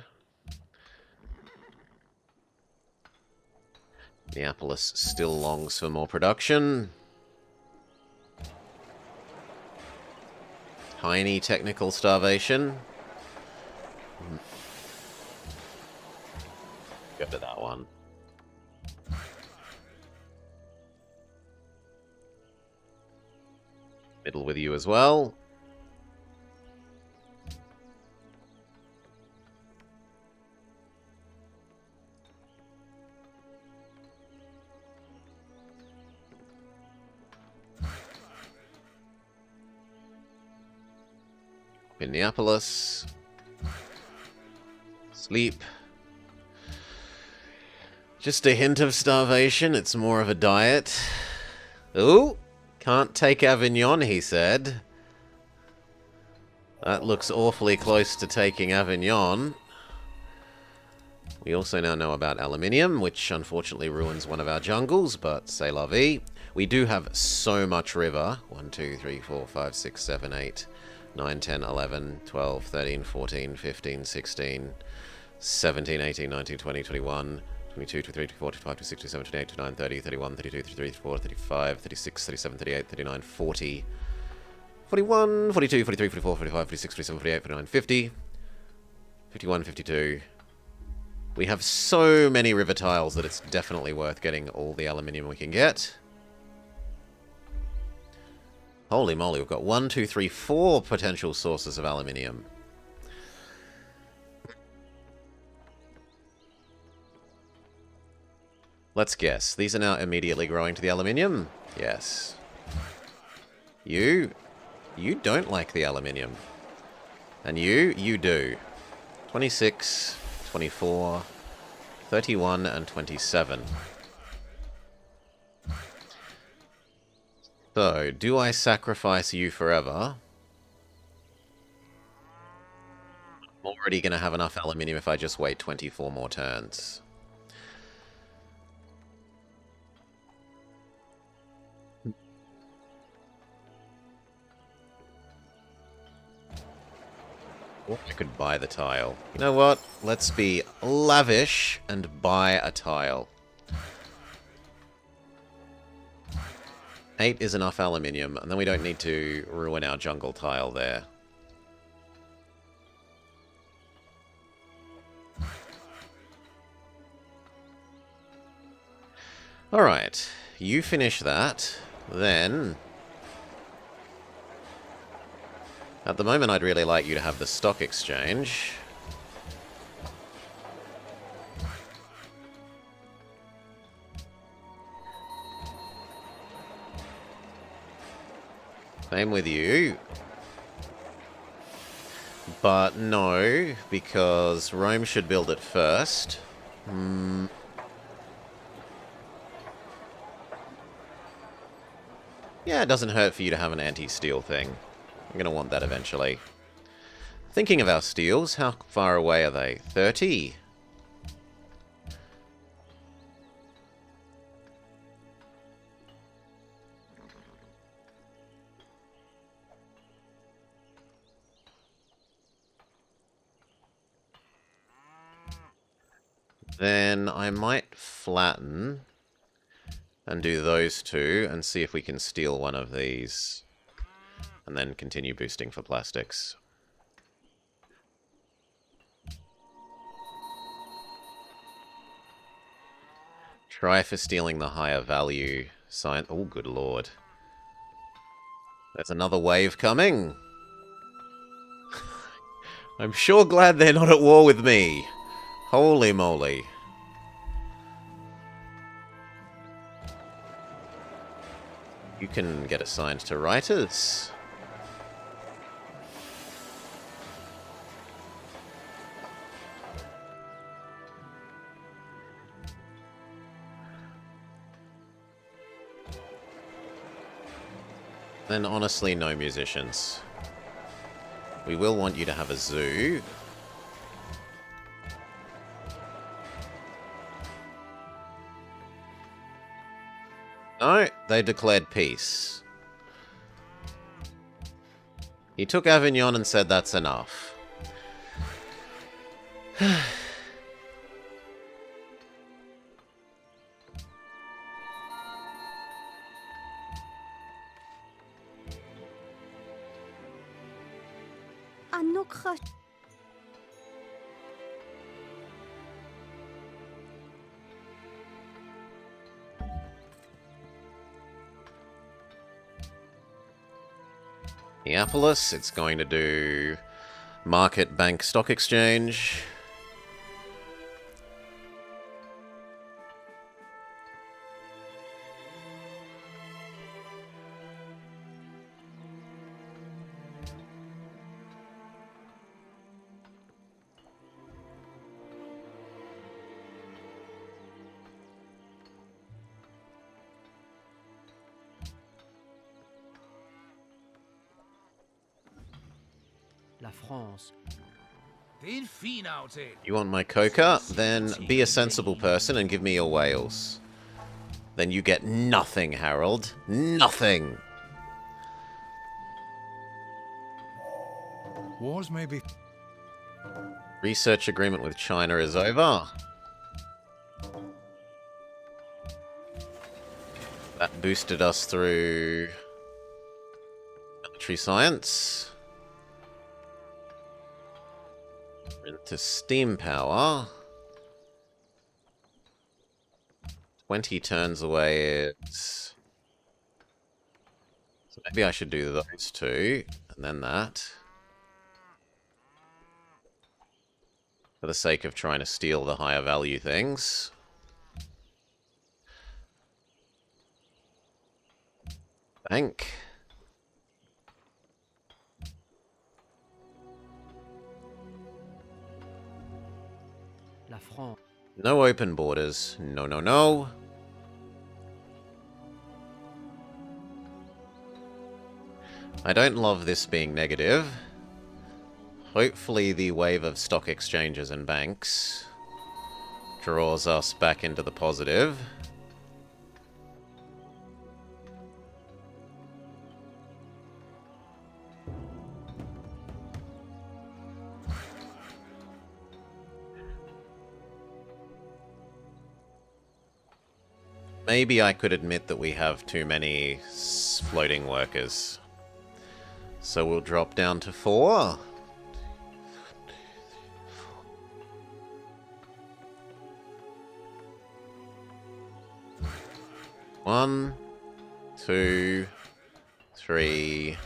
Neapolis still longs for more production. Tiny technical starvation. Go to that one. Middle with you as well. Minneapolis. Sleep. Just a hint of starvation. It's more of a diet. Ooh, can't take Avignon, he said. That looks awfully close to taking Avignon. We also now know about aluminium, which unfortunately ruins one of our jungles, but c'est la vie. We do have so much river. 1, 2, 3, 4, 5, 6, 7, 8, 9, 10, 11, 12, 13, 14, 15, 16, 17, 18, 19, 20, 21, 22, 23, 24, 25, 26, 27, 28, 29, 30, 31, 32, 33, 34, 35, 36, 37, 38, 39, 40, 41, 42, 43, 44, 45, 46, 47, 48, 49, 50, 51, 52. We have so many river tiles that it's definitely worth getting all the aluminium we can get. Holy moly, we've got 1, 2, 3, 4 potential sources of aluminium. Let's guess. These are now immediately growing to the aluminium? Yes. You don't like the aluminium. And you do. 26, 24, 31, and 27. So, do I sacrifice you forever? I'm already going to have enough aluminium if I just wait 24 more turns. Or I could buy the tile. You know what? Let's be lavish and buy a tile. 8 is enough aluminium, and then we don't need to ruin our jungle tile there. Alright, you finish that, then... At the moment, I'd really like you to have the stock exchange. Same with you. But no, because Rome should build it first. Yeah, it doesn't hurt for you to have an anti-steel thing. I'm going to want that eventually. Thinking of our steels, how far away are they? 30? Then I might flatten and do those two and see if we can steal one of these. And then continue boosting for plastics. Try for stealing the higher value sign. Oh, good lord. There's another wave coming. I'm sure glad they're not at war with me. Holy moly. You can get assigned to writers. Then honestly, no musicians. We will want you to have a zoo. No, they declared peace. He took Avignon and said that's enough. הנוקחה Neapolis, it's going to do Market Bank Stock Exchange. La France. You want my coca? Then be a sensible person and give me your whales. Then you get nothing, Harold. Nothing! Wars may be... Research agreement with China is over. That boosted us through military science. Into steam power. 20 turns away is... So maybe I should do those two, and then that. For the sake of trying to steal the higher value things. Bank. La France. No open borders. No, no, no. I don't love this being negative. Hopefully the wave of stock exchanges and banks draws us back into the positive. Maybe I could admit that we have too many floating workers. So we'll drop down to 4. One, 2, 3.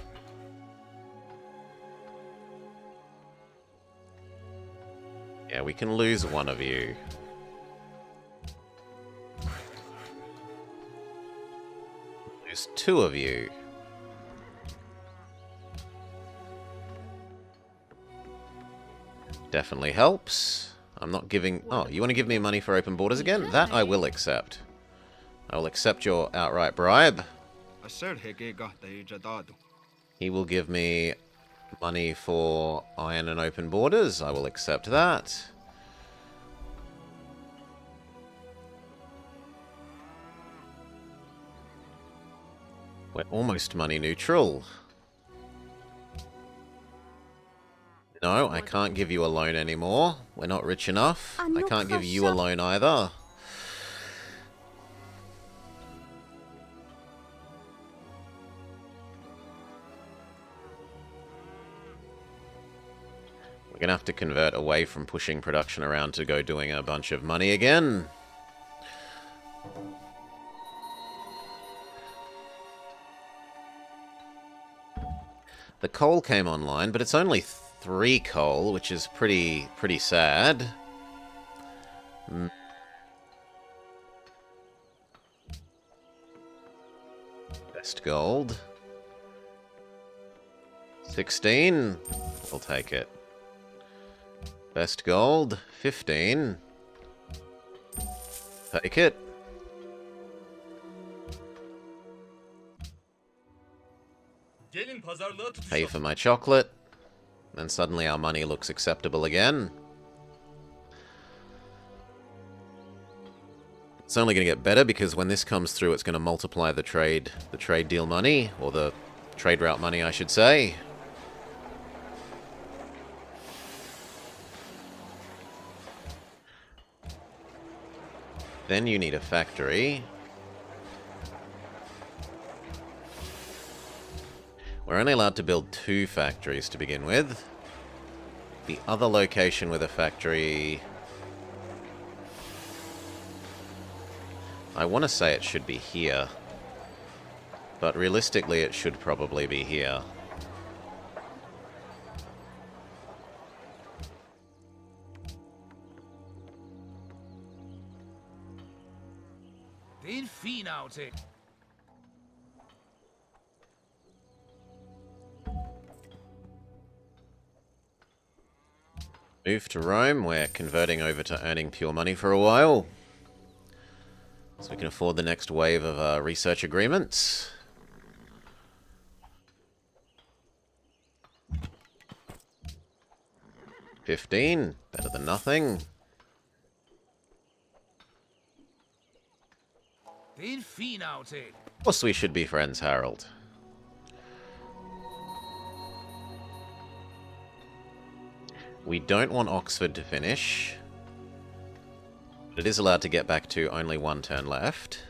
Yeah, we can lose one of you. Lose 2 of you. Definitely helps. I'm not giving... Oh, you want to give me money for open borders again? That I will accept. I will accept your outright bribe. He will give me money for iron and open borders. I will accept that. We're almost money neutral. No, I can't give you a loan anymore. We're not rich enough. I can't give you a loan either. We're gonna have to convert away from pushing production around to go doing a bunch of money again. The coal came online, but it's only 3 coal, which is pretty sad. Best gold. 16. We'll take it. Best gold. 15. Take it. Gelin pazarlığa Pay tutuşalım. for my chocolate. Then suddenly our money looks acceptable again. It's only going to get better because when this comes through, it's going to multiply the trade deal money, or the trade route money, I should say. Then you need a factory. We're only allowed to build 2 factories to begin with. The other location with a factory... I want to say it should be here. But realistically, it should probably be here. Move to Rome. We're converting over to earning pure money for a while, so we can afford the next wave of research agreements. $15, better than nothing. Of course we should be friends, Harold. We don't want Oxford to finish. But it is allowed to get back to only 1 turn left.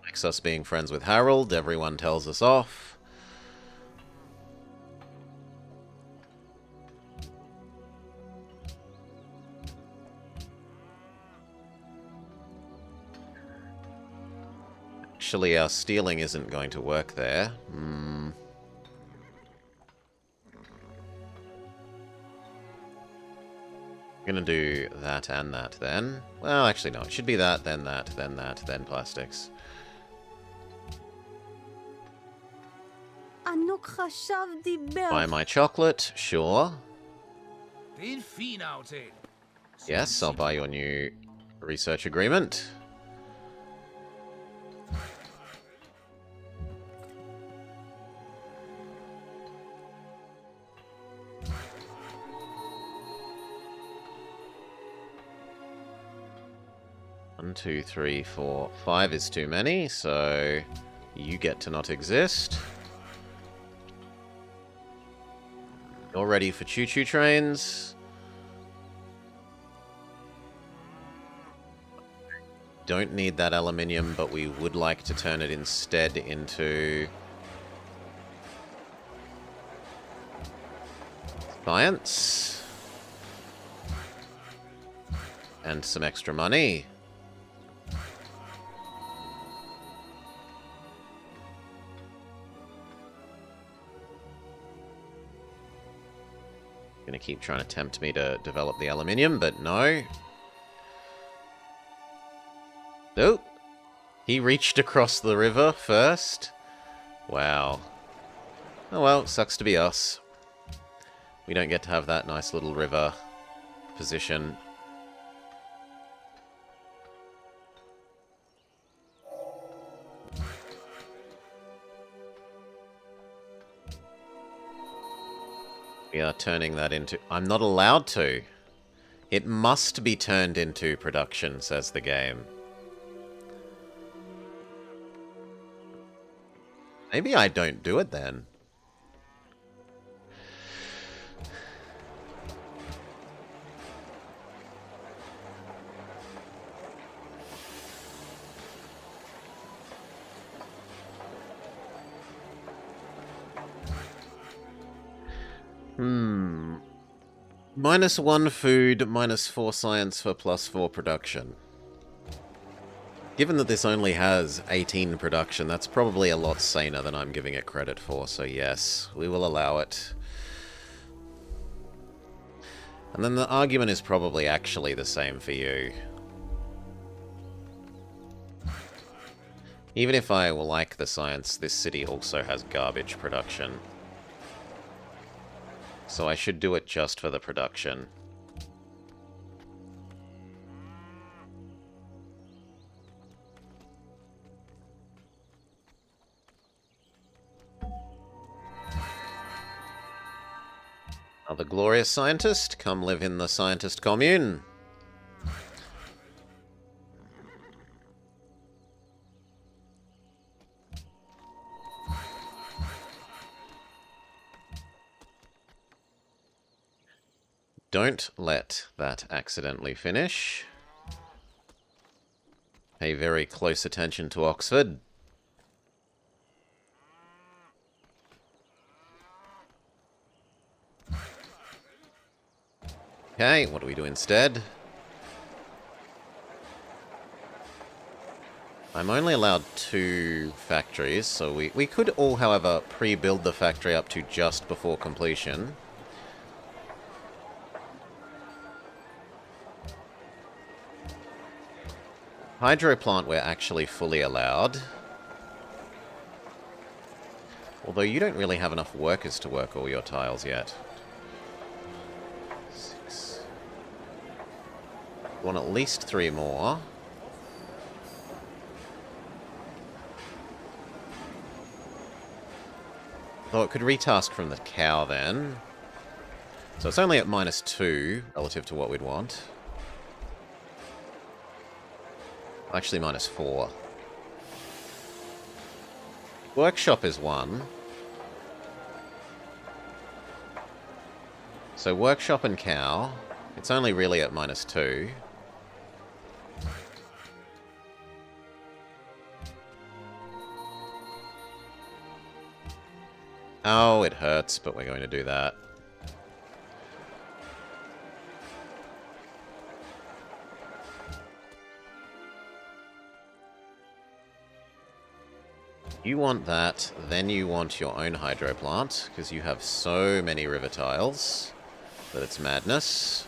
Likes us being friends with Harold, everyone tells us off. Actually, our stealing isn't going to work there. I'm gonna do that and that then. Well, actually no, it should be that, then plastics. אנו חשב דיבר. Buy my chocolate, sure. Yes, I'll buy your new research agreement. One, 2, 3, 4, 5 is too many, so you get to not exist. You're ready for choo-choo trains. Don't need that aluminium, but we would like to turn it instead into science. And some extra money. Gonna keep trying to tempt me to develop the aluminium, but no. Nope. He reached across the river first. Wow. Oh well, sucks to be us. We don't get to have that nice little river position. We are turning that into... I'm not allowed to. It must be turned into production, says the game. Maybe I don't do it then. -1 food, -4 science for +4 production. Given that this only has 18 production, that's probably a lot saner than I'm giving it credit for, so yes, we will allow it. And then the argument is probably actually the same for you. Even if I will like the science, this city also has garbage production. So I should do it just for the production. Another glorious scientist, come live in the scientist commune. Don't let that accidentally finish. Pay very close attention to Oxford. Okay, what do we do instead? I'm only allowed 2 factories, so we could all, however, pre-build the factory up to just before completion. Hydro plant we're actually fully allowed. Although you don't really have enough workers to work all your tiles yet. 6. Want at least 3 more. Though it could retask from the cow then. So it's only at -2 relative to what we'd want. Actually, -4. Workshop is 1. So workshop and cow. It's only really at -2. Oh, it hurts, but we're going to do that. You want that, then you want your own hydro plant, because you have so many river tiles that it's madness.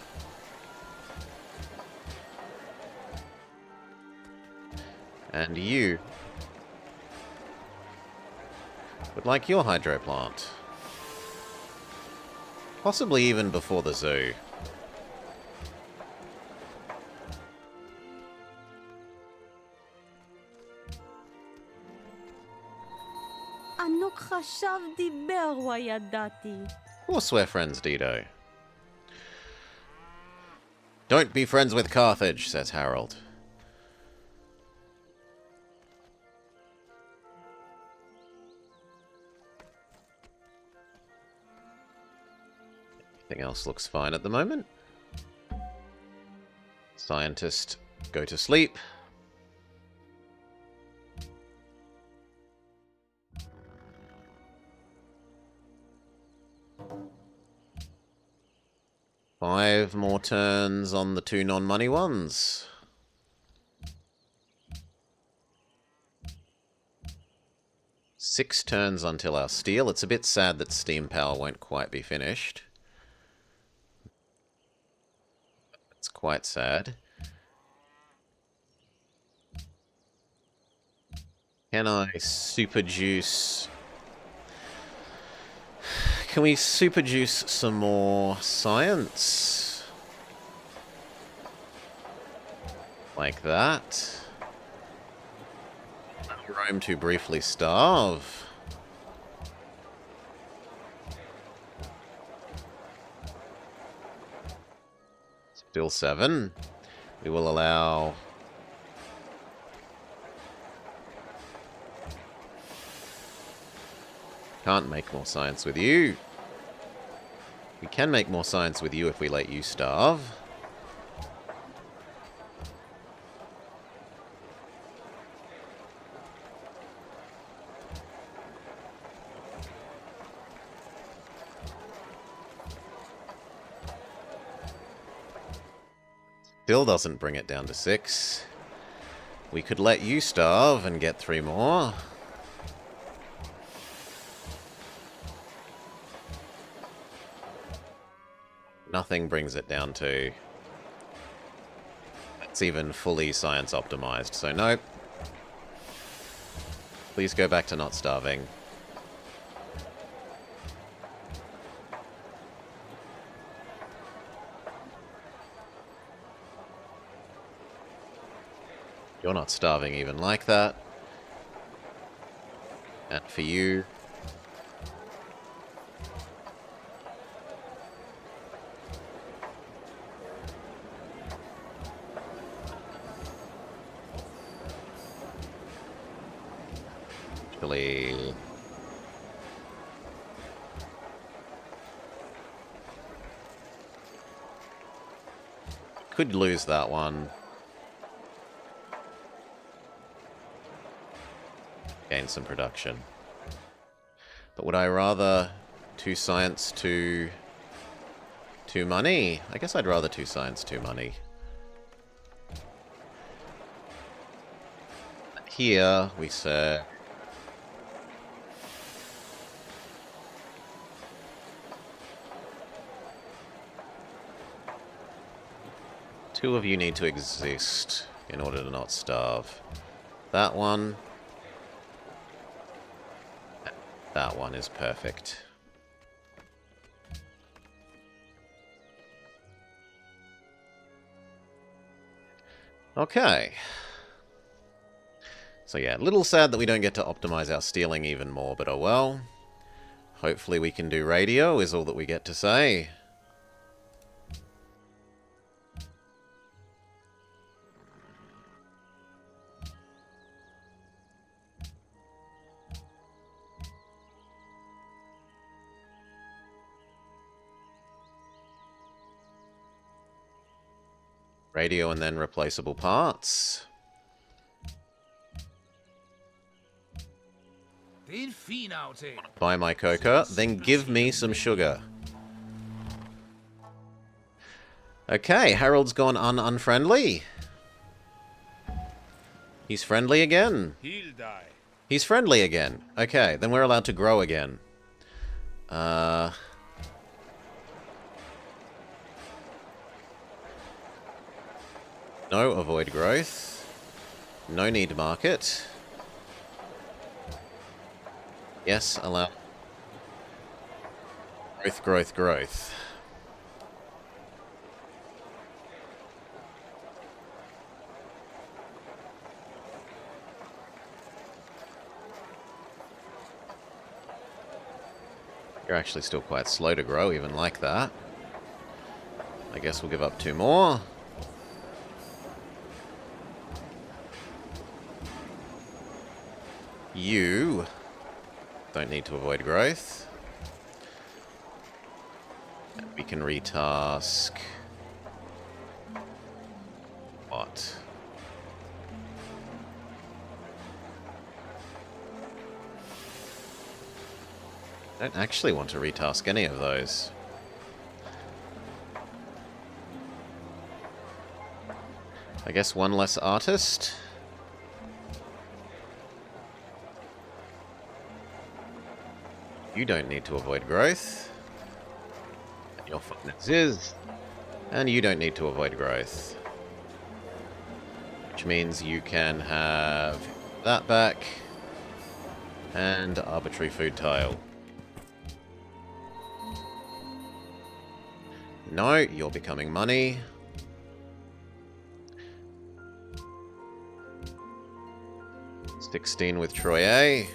And you would like your hydro plant. Possibly even before the zoo. ענוק חשב דיבר וידעתי. Of course we're friends, Dido. Don't be friends with Carthage, says Harold. Everything else looks fine at the moment. Scientist, go to sleep. Five more turns on the 2 non-money ones. Six turns until our steel. It's a bit sad that steam power won't quite be finished. It's quite sad. Can I super juice? Can we super juice some more science? Like that. Rome to briefly starve. Still 7. We will allow... Can't make more science with you. We can make more science with you if we let you starve. Still doesn't bring it down to 6. We could let you starve and get 3 more. Nothing brings it down to... It's even fully science optimized, so nope. Please go back to not starving. You're not starving even like that. And for you... actually... Could lose that one. Gain some production. But would I rather 2 science, 2 money? I guess I'd rather 2 science, 2 money. Here we say... Two of you need to exist in order to not starve. That one. That one is perfect. Okay. So yeah, a little sad that we don't get to optimize our stealing even more, but oh well. Hopefully we can do radio, is all that we get to say. Radio and then replaceable parts. Buy my cocoa, then give me some sugar. Okay, Harold's gone unfriendly. He's friendly again. He'll die. He's friendly again. Okay, then we're allowed to grow again. No, avoid growth. No need market. Yes, allow. Growth, growth, growth. You're actually still quite slow to grow, even like that. I guess we'll give up 2 more. You don't need to avoid growth. We can retask. What? I don't actually want to retask any of those. I guess 1 less artist. You don't need to avoid growth. Your finance is. And you don't need to avoid growth. Which means you can have that back. And arbitrary food tile. No, you're becoming money. $16 with Troy A.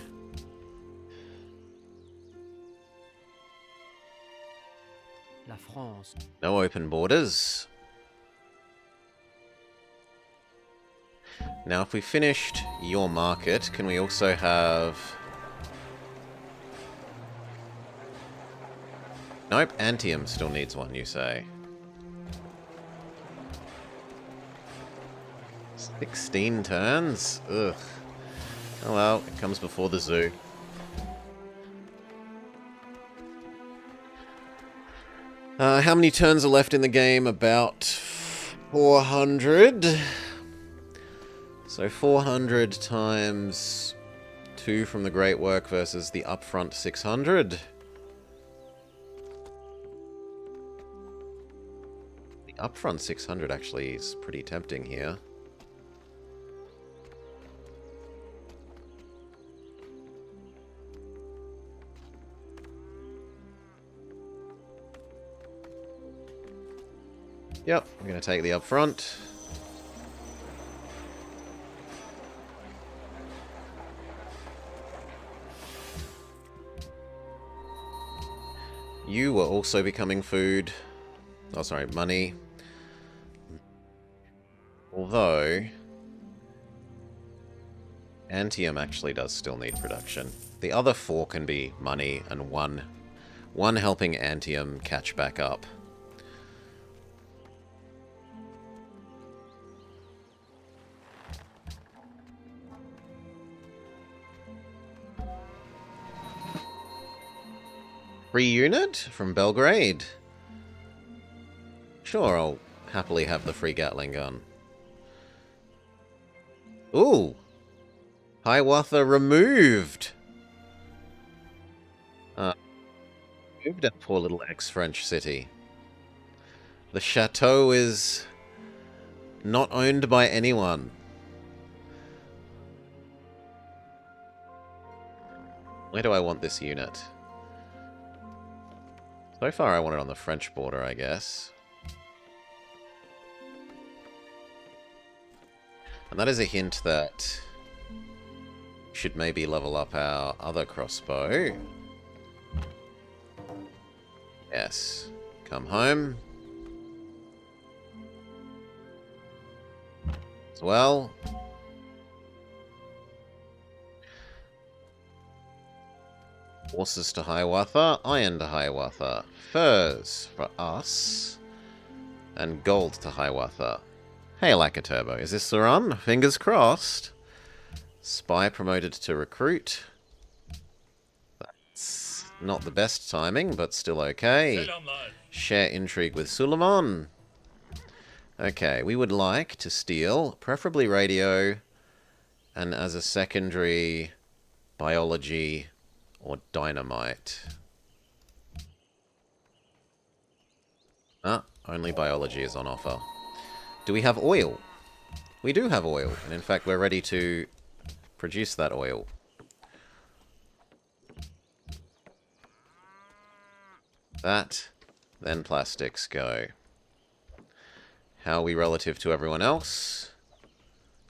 La France. No open borders. Now, if we finished your market, can we also have... Nope, Antium still needs one, you say. 16 turns? Ugh. Oh well, it comes before the zoo. How many turns are left in the game? About 400. So 400 times 2 from the Great Work versus the upfront 600. The upfront 600 actually is pretty tempting here. Yep, I'm going to take the upfront. You are also becoming food. Oh, sorry, money. Although... Antium actually does still need production. The other 4 can be money, and one helping Antium catch back up. Free unit from Belgrade. Sure, I'll happily have the free Gatling gun. Ooh! Hiawatha removed! Moved that poor little ex-French city. The chateau is not owned by anyone. Where do I want this unit? So far I want it on the French border, I guess. And that is a hint that we should maybe level up our other crossbow. Yes. Come home. As well. Horses to Hiawatha, iron to Hiawatha, furs for us, and gold to Hiawatha. Hey, Lakaturbo, is this the run? Fingers crossed. Spy promoted to recruit. That's not the best timing, but still okay. Selamlar. Share intrigue with Suleiman. Okay, we would like to steal, preferably radio, and as a secondary, biology or dynamite. Ah, only biology is on offer. Do we have oil? We do have oil, and in fact we're ready to produce that oil. That, then plastics go. How are we relative to everyone else?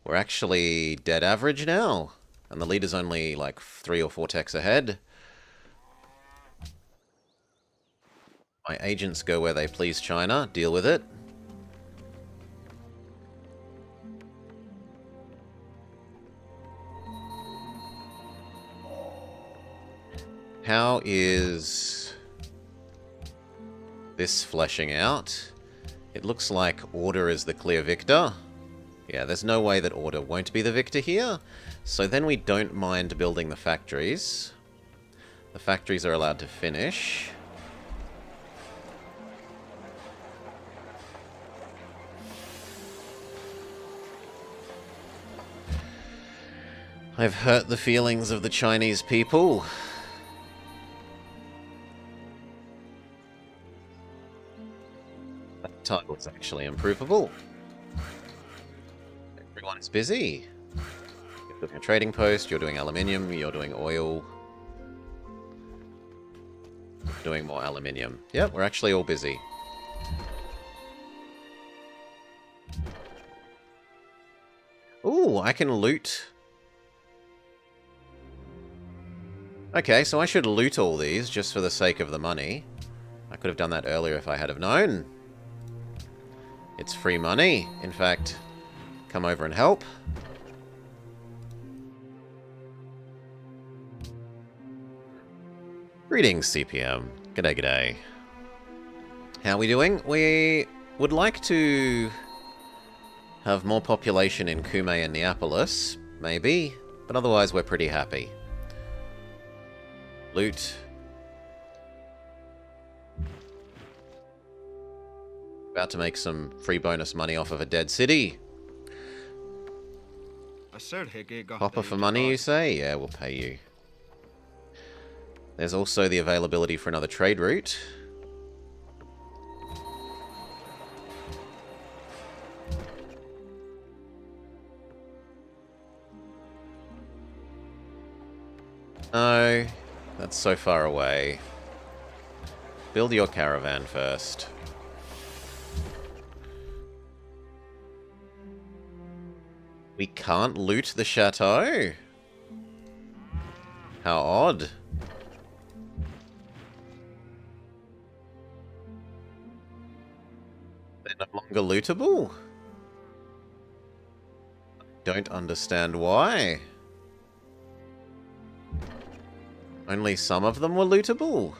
We're actually dead average now, and the leader's only like 3 or 4 techs ahead. My agents go where they please, China. Deal with it. How is this fleshing out? It looks like Order is the clear victor. Yeah, there's no way that Order won't be the victor here. So then we don't mind building the factories. The factories are allowed to finish. I've hurt the feelings of the Chinese people. That title is actually improvable. Everyone is busy. You're doing a trading post, you're doing aluminium, you're doing oil. Doing more aluminium. Yep, we're actually all busy. Ooh, I can loot. Okay, so I should loot all these just for the sake of the money. I could have done that earlier if I had have known. It's free money. In fact, come over and help. Greetings, CPM. G'day, g'day. How are we doing? We would like to have more population in Kume and Neapolis, maybe, but otherwise we're pretty happy. Loot. About to make some free bonus money off of a dead city. Copper for money, you say? Yeah, we'll pay you. There's also the availability for another trade route. No, that's so far away. Build your caravan first. We can't loot the chateau? How odd. They're no longer lootable? Don't understand why. Only some of them were lootable?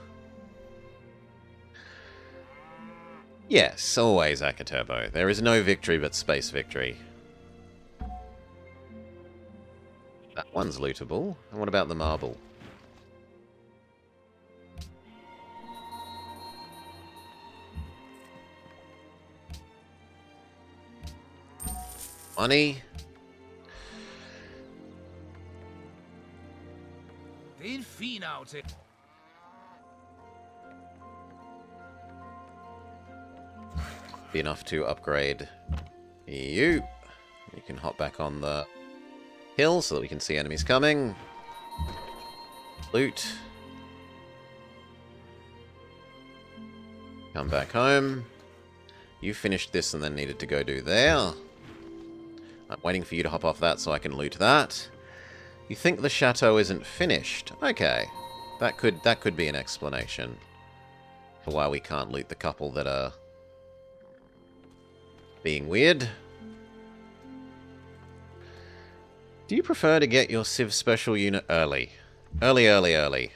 Yes, always Akaturbo. There is no victory but space victory. That one's lootable. And what about the marble? Money. Be enough to upgrade you. You can hop back on the hill so that we can see enemies coming. Loot. Come back home. You finished this and then needed to go do there. I'm waiting for you to hop off that so I can loot that. You think the chateau isn't finished? Okay. That could be an explanation for why we can't loot the couple that are being weird. Do you prefer to get your Civ special unit early? Early.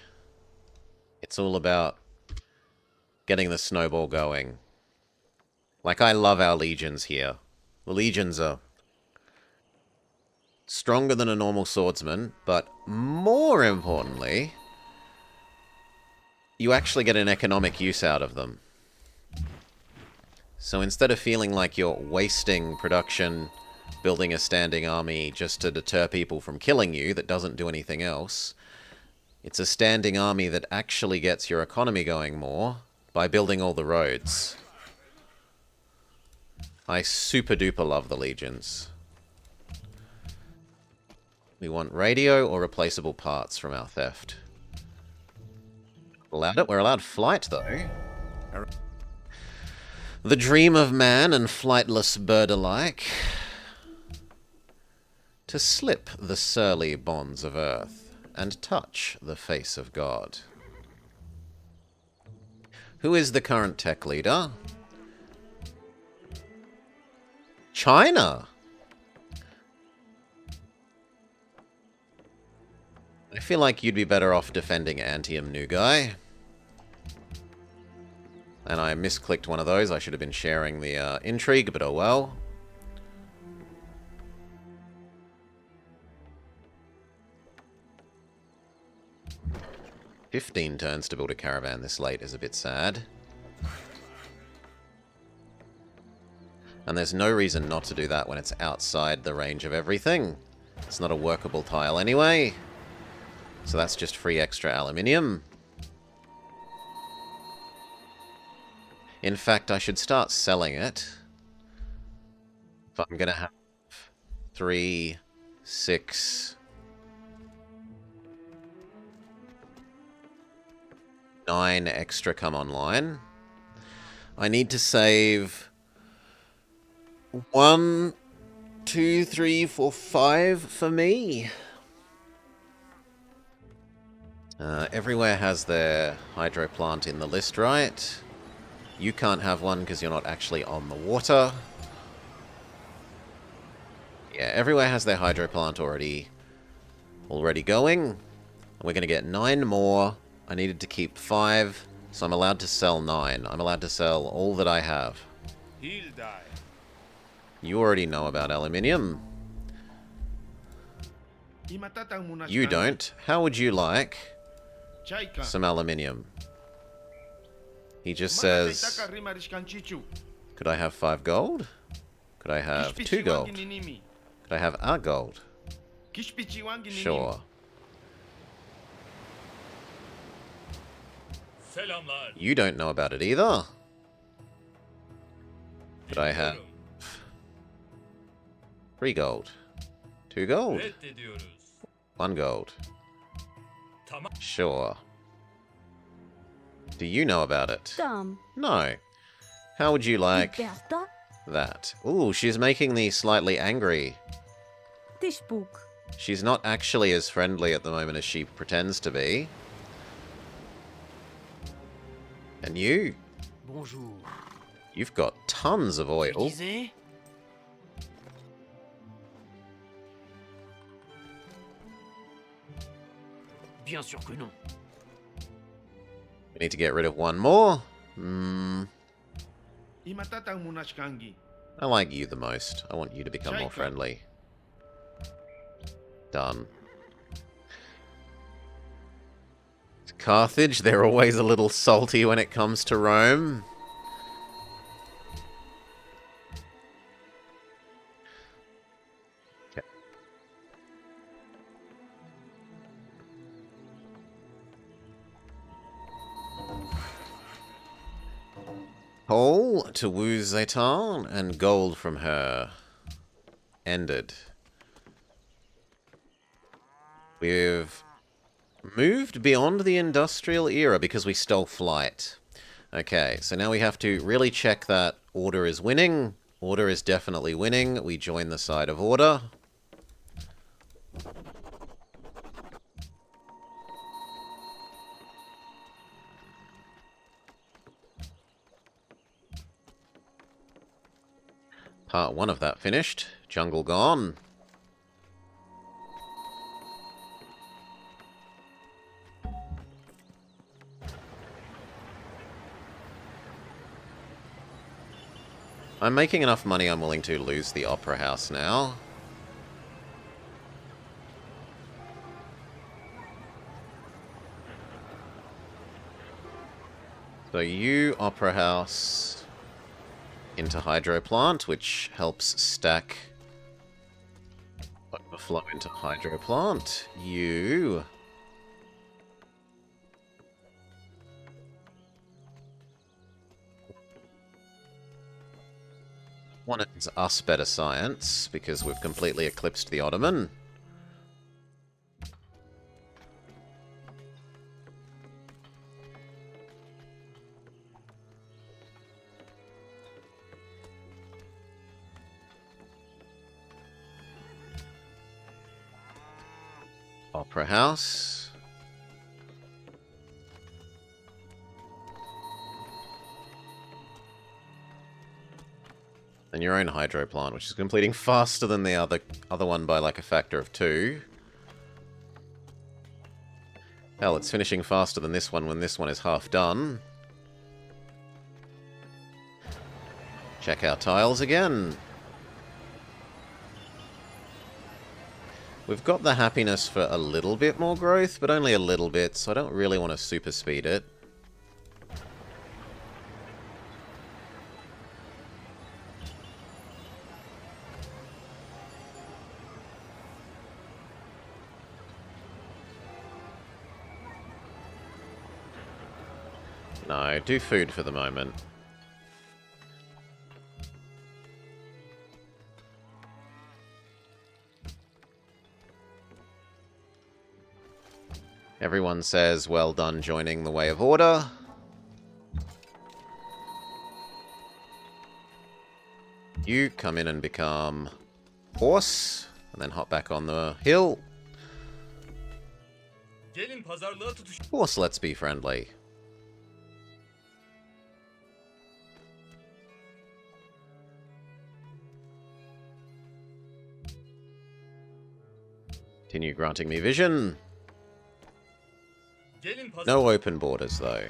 It's all about getting the snowball going. Like, I love our legions here. The legions are stronger than a normal swordsman, but more importantly, you actually get an economic use out of them. So instead of feeling like you're wasting production building a standing army just to deter people from killing you that doesn't do anything else, it's a standing army that actually gets your economy going more by building all the roads. I super duper love the legions. We want radio or replaceable parts from our theft. Allowed it? We're allowed flight, though. The dream of man and flightless bird alike. To slip the surly bonds of earth and touch the face of God. Who is the current tech leader? China! I feel like you'd be better off defending Antium, new guy. And I misclicked one of those. I should have been sharing the intrigue, but oh well. "15 turns to build a caravan this late is a bit sad. And there's no reason not to do that when it's outside the range of everything. It's not a workable tile anyway. So that's just free extra aluminium. In fact, I should start selling it. If I'm gonna have 3, 6, 9 extra come online. I need to save 1, 2, 3, 4, 5 for me. Everywhere has their hydro plant in the list, right? You can't have one because you're not actually on the water. Yeah, everywhere has their hydro plant already going. We're going to get 9 more. I needed to keep 5, so I'm allowed to sell 9. I'm allowed to sell all that I have. He'll die. You already know about aluminium. Imatatang muna You siya. don't. How would you like Chaika. some aluminium? He just Mana says, sa itaka rimaris kan chichu. could I have 5 gold? Could I have 2 Kispisiwang gold? gininimi. Could I have a gold? Kispisiwang gininimi. Sure. Selamlar. You don't know about it either. Could I have Dinliyorum. 3 gold? 2 gold? Reddediyoruz. 1 gold? Tamam. Sure. Do you know about it? Tam. No. How would you like Berta. that? Ooh, she's making me slightly angry. Tishpuk. She's not actually as friendly at the moment as she pretends to be. And you? Bonjour. You've got tons of Tu oil. disais? Bien sûr que non. We need to get rid of one more. Imatatang muna Shkangi. I like you the most. I want you to become more Jacob. friendly. Done. Carthage, they're always a little salty when it comes to Rome. Okay. Coal to Wu Zetian and gold from her. Ended. We've moved beyond the industrial era because we stole flight. Okay, so now we have to really check that order is winning. Order is definitely winning. We join the side of order. Part 1 of that finished. Jungle gone. I'm making enough money I'm willing to lose the Opera House now. So you, Opera House, into Hydro Plant, which helps stack overflow into Hydro Plant. You... One is us better science, because we've completely eclipsed the Ottoman. Opera House. And your own hydro plant, which is completing faster than the other one by like a factor of 2. Hell, it's finishing faster than this one when this one is half done. Check our tiles again. We've got the happiness for a little bit more growth, but only a little bit, so I don't really want to super speed it. No, do food for the moment. Everyone says, well done joining the Way of Order. You come in and become horse, and then hop back on the hill. Gelin pazarlığa tutuş. Horse, let's be friendly. Continue granting me vision. Gelin pazar. No open borders, though.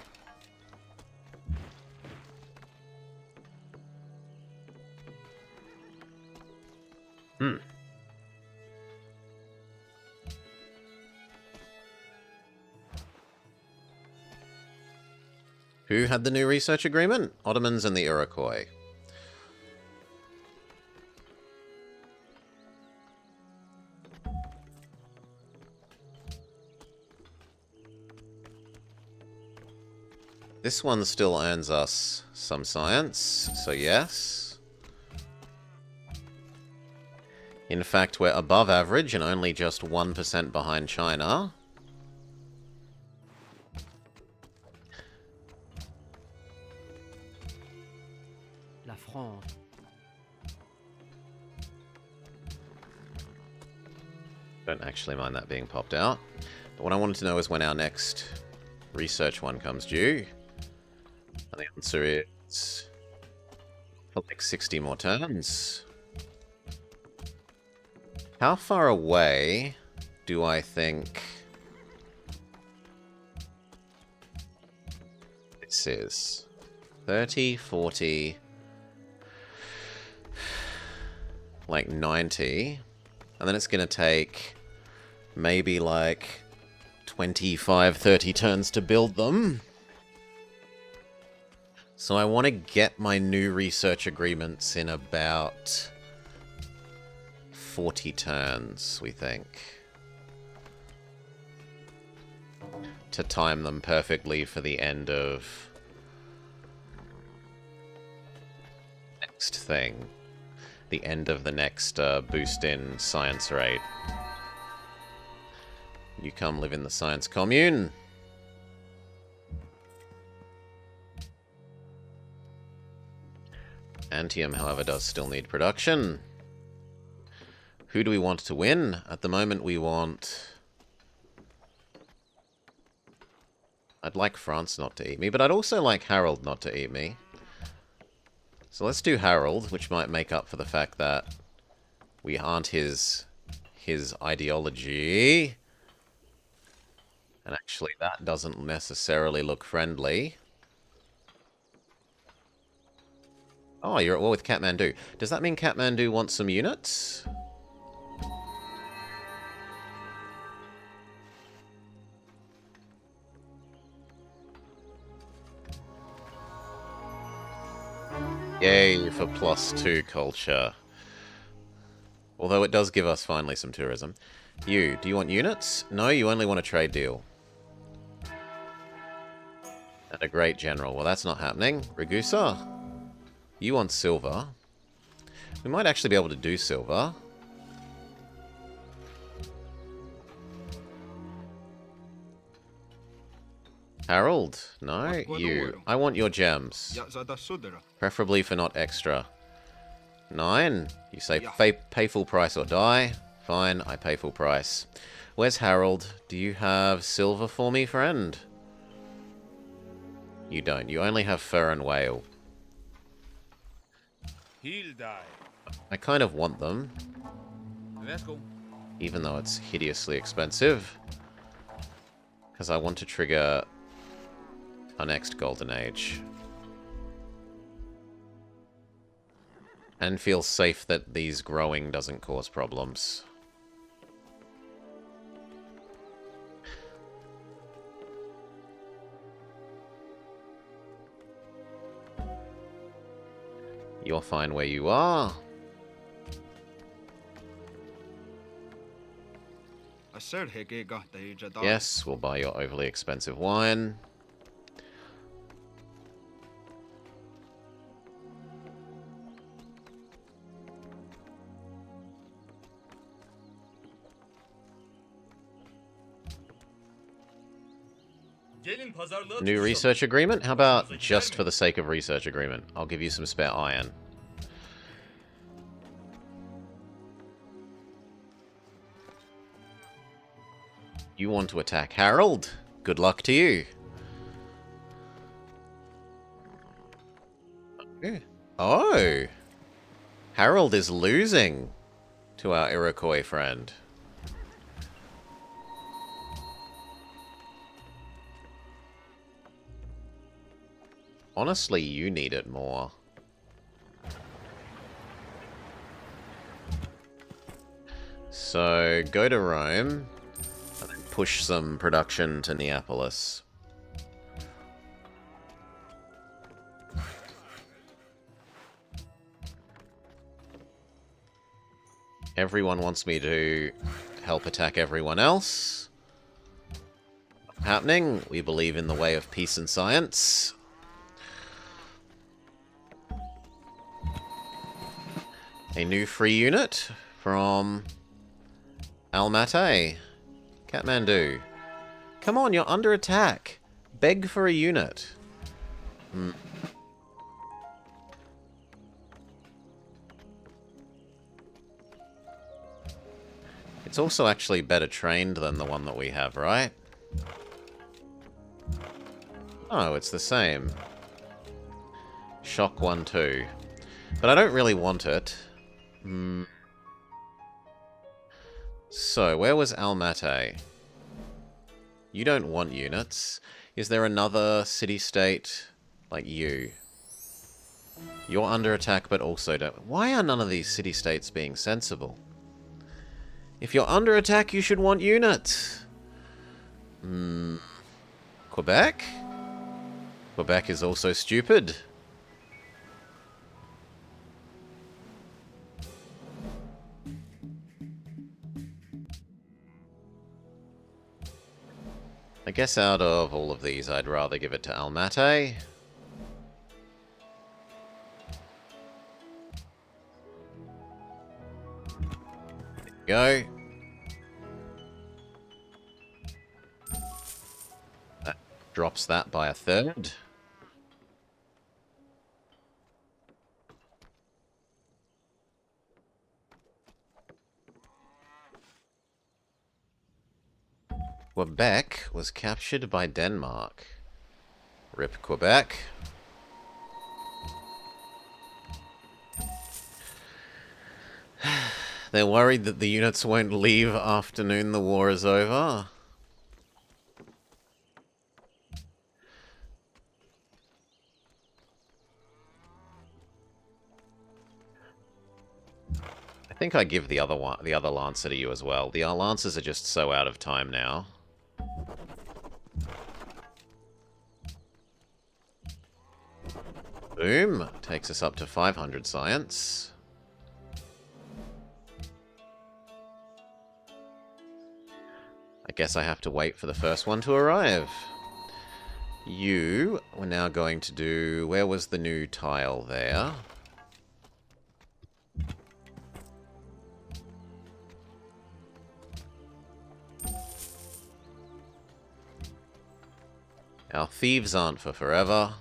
Who had the new research agreement? Ottomans and the Iroquois. This one still earns us some science, so yes. In fact, we're above average and only just 1% behind China. La France. Don't actually mind that being popped out. But what I wanted to know is when our next research one comes due. And the answer is for like 60 more turns. How far away do I think this is. 30, 40... like 90. And then it's going to take maybe like 25, 30 turns to build them. So I want to get my new research agreements in about 40 turns, we think. To time them perfectly for the end of next thing. The end of the next boost in science rate. You come live in the science commune. Antium, however, does still need production. Who do we want to win? At the moment, we want... I'd like France not to eat me, but I'd also like Harold not to eat me. So let's do Harold, which might make up for the fact that we aren't his ideology. And actually, that doesn't necessarily look friendly. Oh, you're at war with Kathmandu. Does that mean Kathmandu wants some units? Yay for +2 culture. Although it does give us finally some tourism. You, do you want units? No, you only want a trade deal. And a great general. Well, that's not happening. Ragusa, you want silver. We might actually be able to do silver. Harold, no, you. I want your gems. Preferably for not extra. 9. You say pay full price or die. Fine, I pay full price. Where's Harold? Do you have silver for me, friend? You don't. You only have fur and whale. He'll die. I kind of want them. Let's go. Even though it's hideously expensive. Because I want to trigger our next golden age. And feel safe that these growing doesn't cause problems. You're fine where you are. Yes, we'll buy your overly expensive wine. New research agreement? How about just for the sake of research agreement? I'll give you some spare iron. You want to attack Harold? Good luck to you. Oh! Harold is losing to our Iroquois friend. Honestly, you need it more. So, go to Rome, and then push some production to Neapolis. Everyone wants me to help attack everyone else. Happening. We believe in the way of peace and science. A new free unit from Almaty. Kathmandu. Come on, you're under attack. Beg for a unit. It's also actually better trained than the one that we have, right? Oh, it's the same. Shock 1-2. But I don't really want it. So, where was Almaty? You don't want units. Is there another city-state Like you. You're under attack, but also don't... Why are none of these city-states being sensible? If you're under attack, you should want units. Quebec? Quebec is also stupid. I guess out of all of these, I'd rather give it to Almaty. Go. That drops that by a third. Quebec was captured by Denmark. Rip Quebec. They're worried that the units won't leave afternoon the war is over. I think I give the other Lancer to you as well. The Lancers are just so out of time now. Boom. Takes us up to 500 science. I guess I have to wait for the first one to arrive. You, we're now going to do... Where was the new tile there? Our thieves aren't for forever.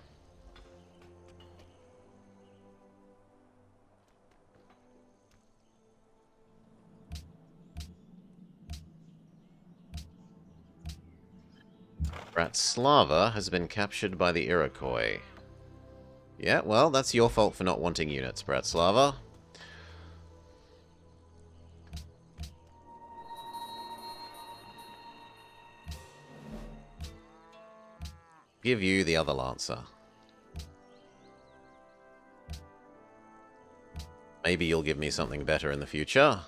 Bratislava has been captured by the Iroquois. Yeah, well, that's your fault for not wanting units, Bratislava. Give you the other Lancer. Maybe you'll give me something better in the future.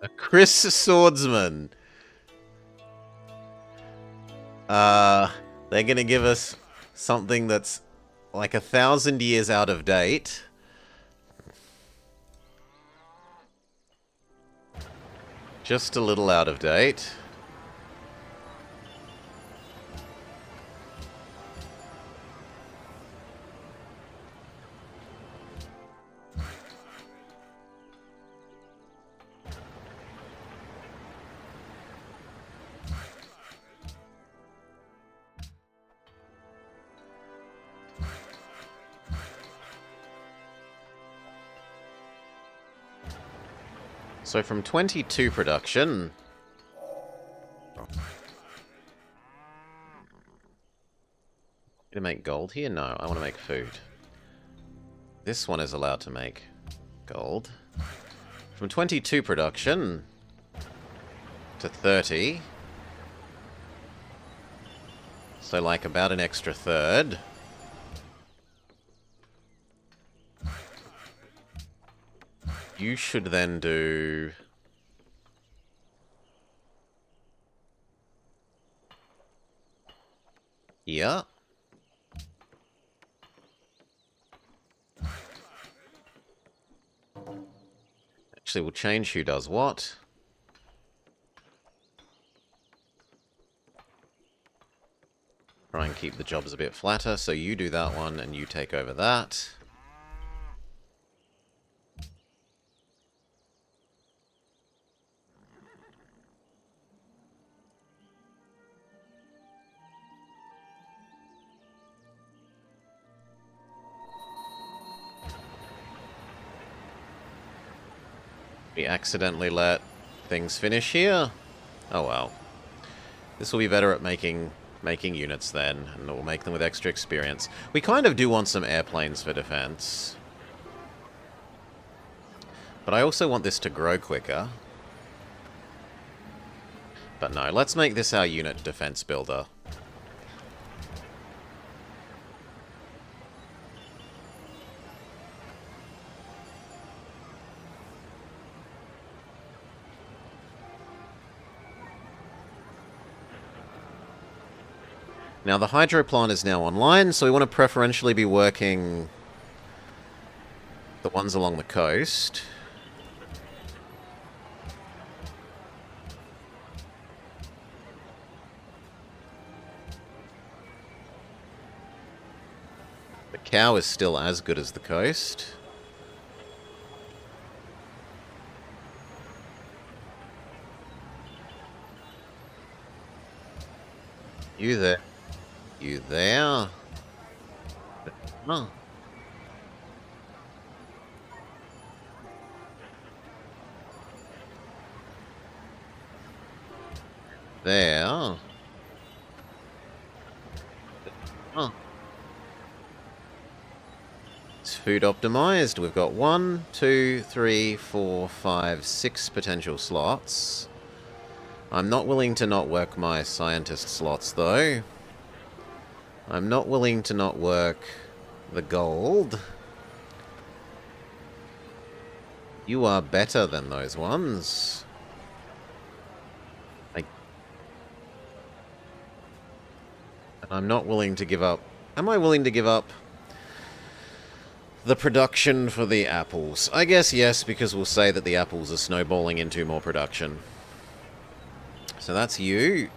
A Chris Swordsman. They're gonna give us something that's like 1,000 years out of date. Just a little out of date. So from 22 production... To make gold here? No, I want to make food. This one is allowed to make gold. From 22 production to 30. So like about an extra third. You should then do... Yeah. Actually, we'll change who does what. Try and keep the jobs a bit flatter, so you do that one and you take over that. We accidentally let things finish here. Oh well. This will be better at making units then, and we'll make them with extra experience. We kind of do want some airplanes for defense. But I also want this to grow quicker. But no, let's make this our unit defense builder. Now the hydro plant is now online, so we want to preferentially be working the ones along the coast. The cow is still as good as the coast. You there. You there. Huh. There. Huh. It's food optimized. We've got 1, 2, 3, 4, 5, 6 potential slots. I'm not willing to not work my scientist slots, though. I'm not willing to not work the gold. You are better than those ones. I'm not willing to give up... Am I willing to give up the production for the apples? I guess yes, because we'll say that the apples are snowballing into more production. So that's you.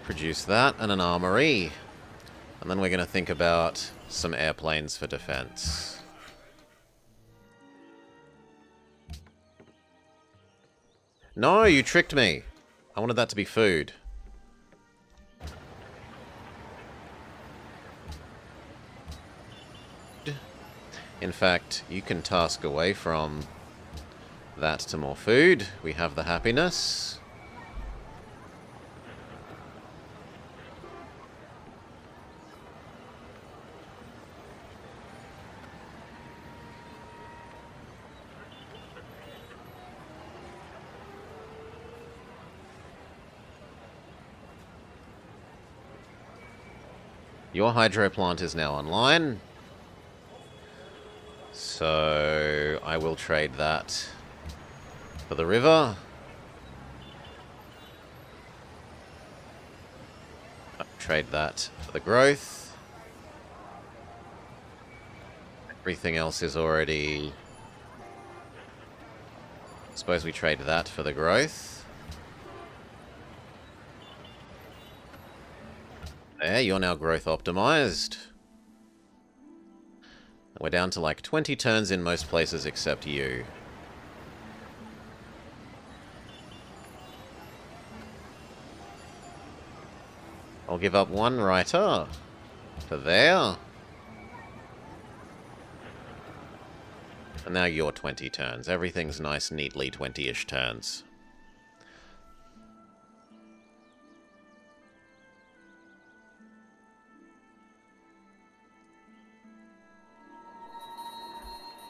Produce that and an armory. And then we're going to think about some airplanes for defense. No, you tricked me. I wanted that to be food. In fact, you can task away from that to more food. We have the happiness. Your hydro plant is now online. So I will trade that for the river. I'll trade that for the growth. Everything else is already... I suppose we trade that for the growth. There, you're now growth optimized. We're down to like 20 turns in most places except you. I'll give up 1 writer for there. And now you're 20 turns. Everything's nice, neatly 20-ish turns.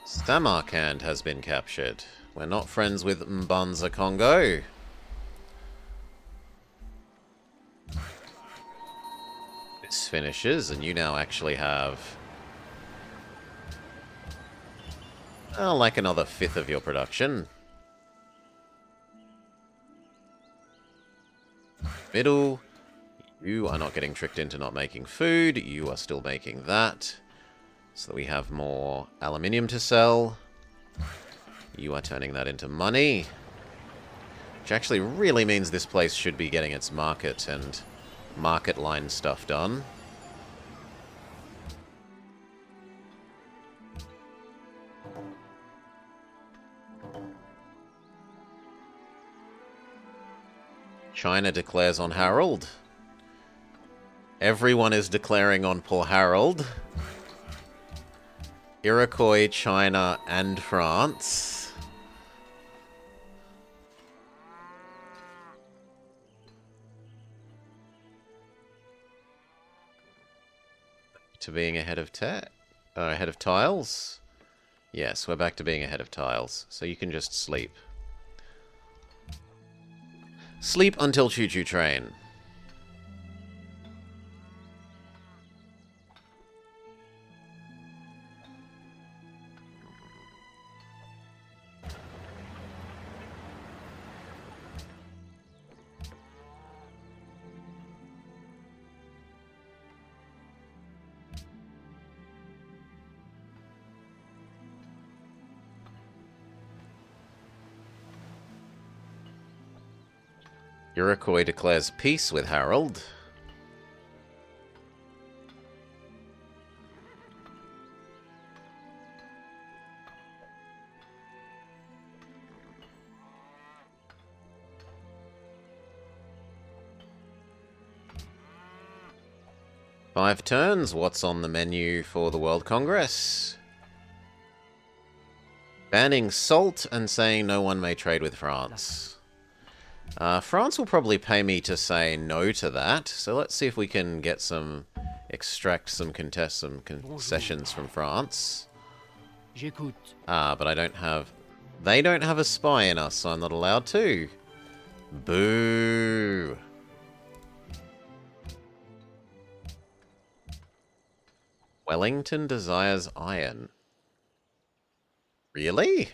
Samarkand has been captured. We're not friends with Mbanza Congo. This finishes, and you now actually have... like another 1/5 of your production. Middle. You are not getting tricked into not making food. You are still making that. So that we have more aluminium to sell. You are turning that into money. Which actually really means this place should be getting its market and market line stuff done. China declares on Harold. Everyone is declaring on poor Harold. Iroquois, China, and France. To being ahead of ahead of tiles? Yes, we're back to being ahead of tiles. So you can just sleep. Sleep until choo-choo train. Iroquois declares peace with Harold. Five turns. What's on the menu for the World Congress? Banning salt and saying no one may trade with France. France will probably pay me to say no to that, so let's see if we can get extract some concessions from France. J'écoute. But I don't have... They don't have a spy in us, so I'm not allowed to. Boo! Wellington desires iron. Really?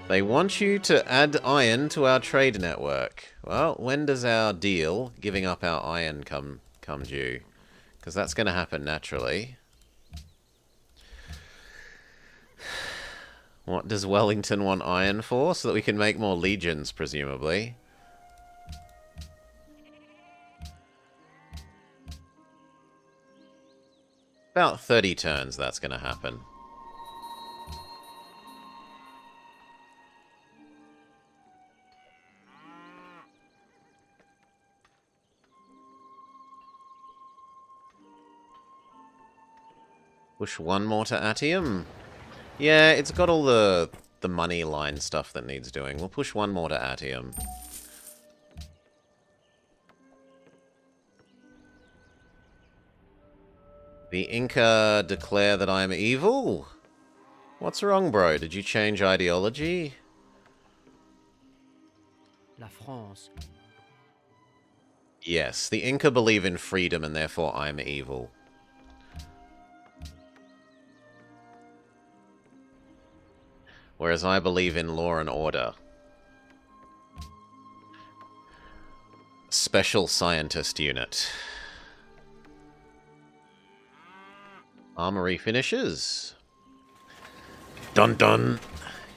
They want you to add iron to our trade network. Well, when does our deal, giving up our iron, come due? Because that's going to happen naturally. What does Wellington want iron for? So that we can make more legions, presumably. About 30 turns that's going to happen. Push one more to Atium. Yeah, it's got all the money line stuff that needs doing. We'll push one more to Atium. The Inca declare that I'm evil? What's wrong, bro? Did you change ideology? La France. Yes, the Inca believe in freedom and therefore I'm evil. Whereas I believe in law and order. Special Scientist Unit. Armory finishes. Dun dun.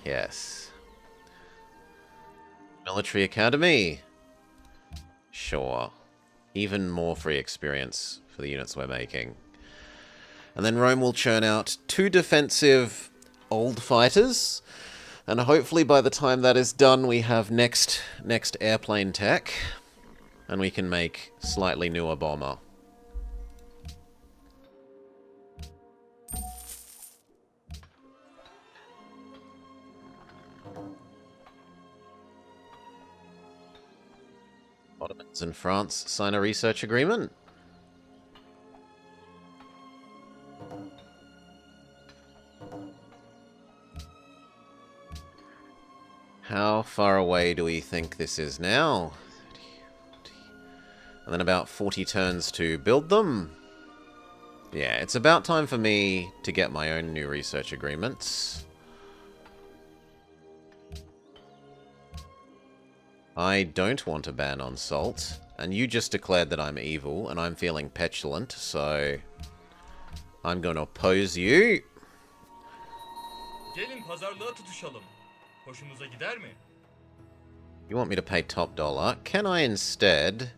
Yes. Military Academy. Sure. Even more free experience for the units we're making. And then Rome will churn out 2 defensive old fighters. And hopefully by the time that is done, we have next airplane tech. And we can make slightly newer bomber. Ottomans and France sign a research agreement. How far away do we think this is now? 30, 40. And then about 40 turns to build them. Yeah, it's about time for me to get my own new research agreements. I don't want a ban on salt, and you just declared that I'm evil, and I'm feeling petulant, so I'm going to oppose you. Gelin pazarlığa tutuşalım. Hoşunuza gider mi? You want me to pay top dollar? Can I instead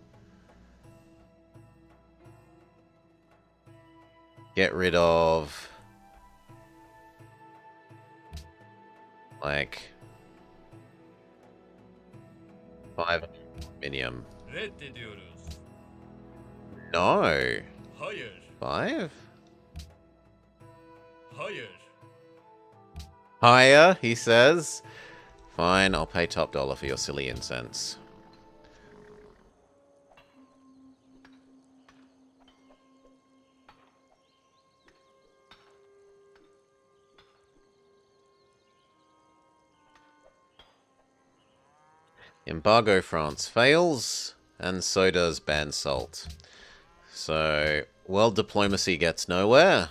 get rid of like 5 aluminium? Reddediyoruz. No. Hayır. 5? Hayır. Higher, he says. Fine, I'll pay top dollar for your silly incense. Embargo France fails, and so does ban salt. So, world diplomacy gets nowhere.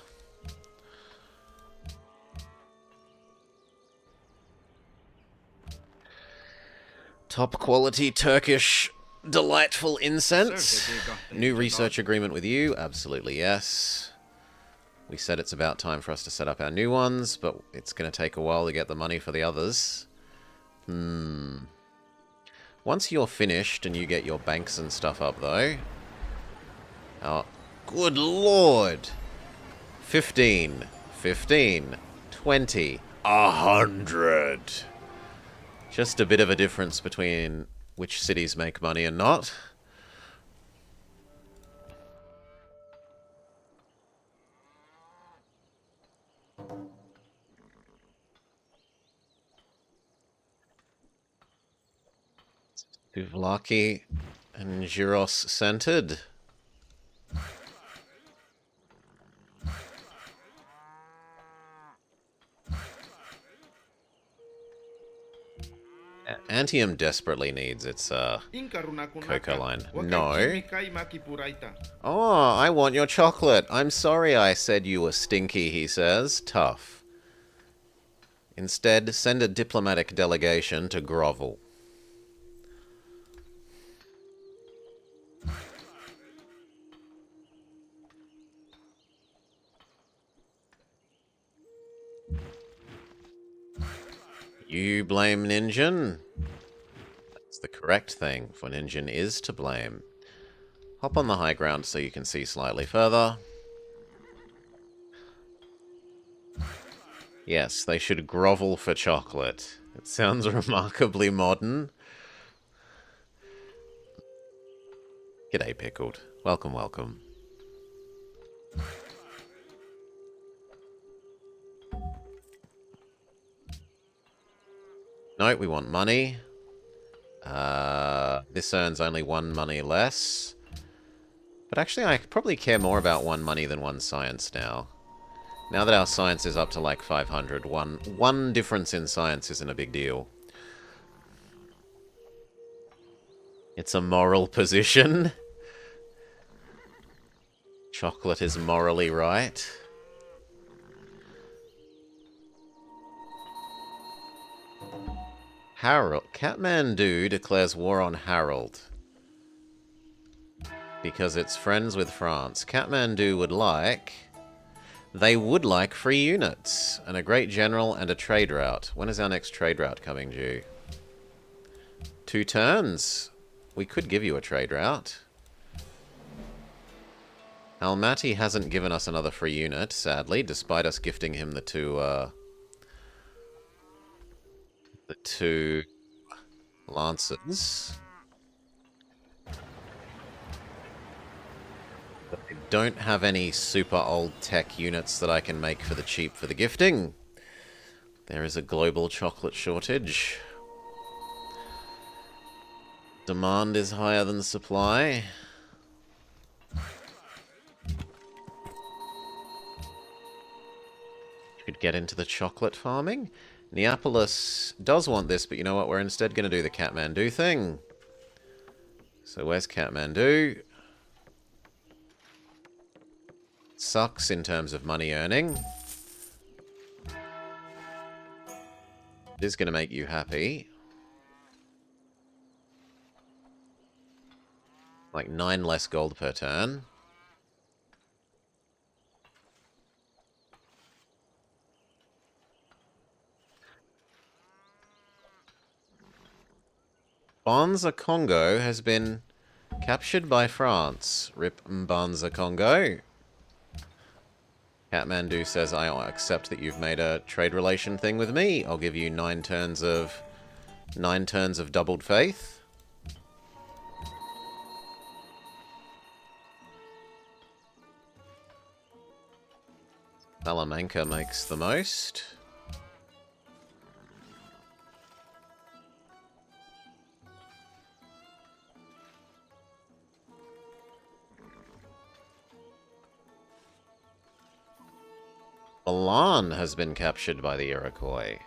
Top quality Turkish delightful incense. New research agreement with you? Absolutely yes. We said it's about time for us to set up our new ones, but it's going to take a while to get the money for the others. Once you're finished and you get your banks and stuff up, though... Oh, good lord! 15, 15, 20, 100. Just a bit of a difference between which cities make money and not. Souvlaki and Gyros centered. Antium desperately needs its cocoa line. No. Oh, I want your chocolate. I'm sorry I said you were stinky, he says. Tough. Instead, send a diplomatic delegation to grovel. You blame Ninjin? That's the correct thing, for Ninjin is to blame. Hop on the high ground so you can see slightly further. Yes, they should grovel for chocolate. It sounds remarkably modern. G'day, Pickled. Welcome, welcome. No, we want money. This earns only 1 money less. But actually, I probably care more about 1 money than 1 science now. Now that our science is up to like 500, one difference in science isn't a big deal. It's a moral position. Chocolate is morally right. Harold. Kathmandu declares war on Harold. Because it's friends with France. Kathmandu would like... They would like free units, and a great general and a trade route. When is our next trade route coming due? 2 turns? We could give you a trade route. Almaty hasn't given us another free unit, sadly, despite us gifting him the two Lancers. But I don't have any super old tech units that I can make for the cheap for the gifting. There is a global chocolate shortage. Demand is higher than supply. Could get into the chocolate farming. Neapolis does want this, but you know what? We're instead going to do the Kathmandu thing. So where's Kathmandu? Sucks in terms of money earning. It is going to make you happy. Like 9 less gold per turn. Mbanza Congo has been captured by France. Rip Mbanza Congo. Kathmandu says, I accept that you've made a trade relation thing with me. I'll give you 9 turns of doubled faith. Salamanca makes the most. Milan has been captured by the Iroquois.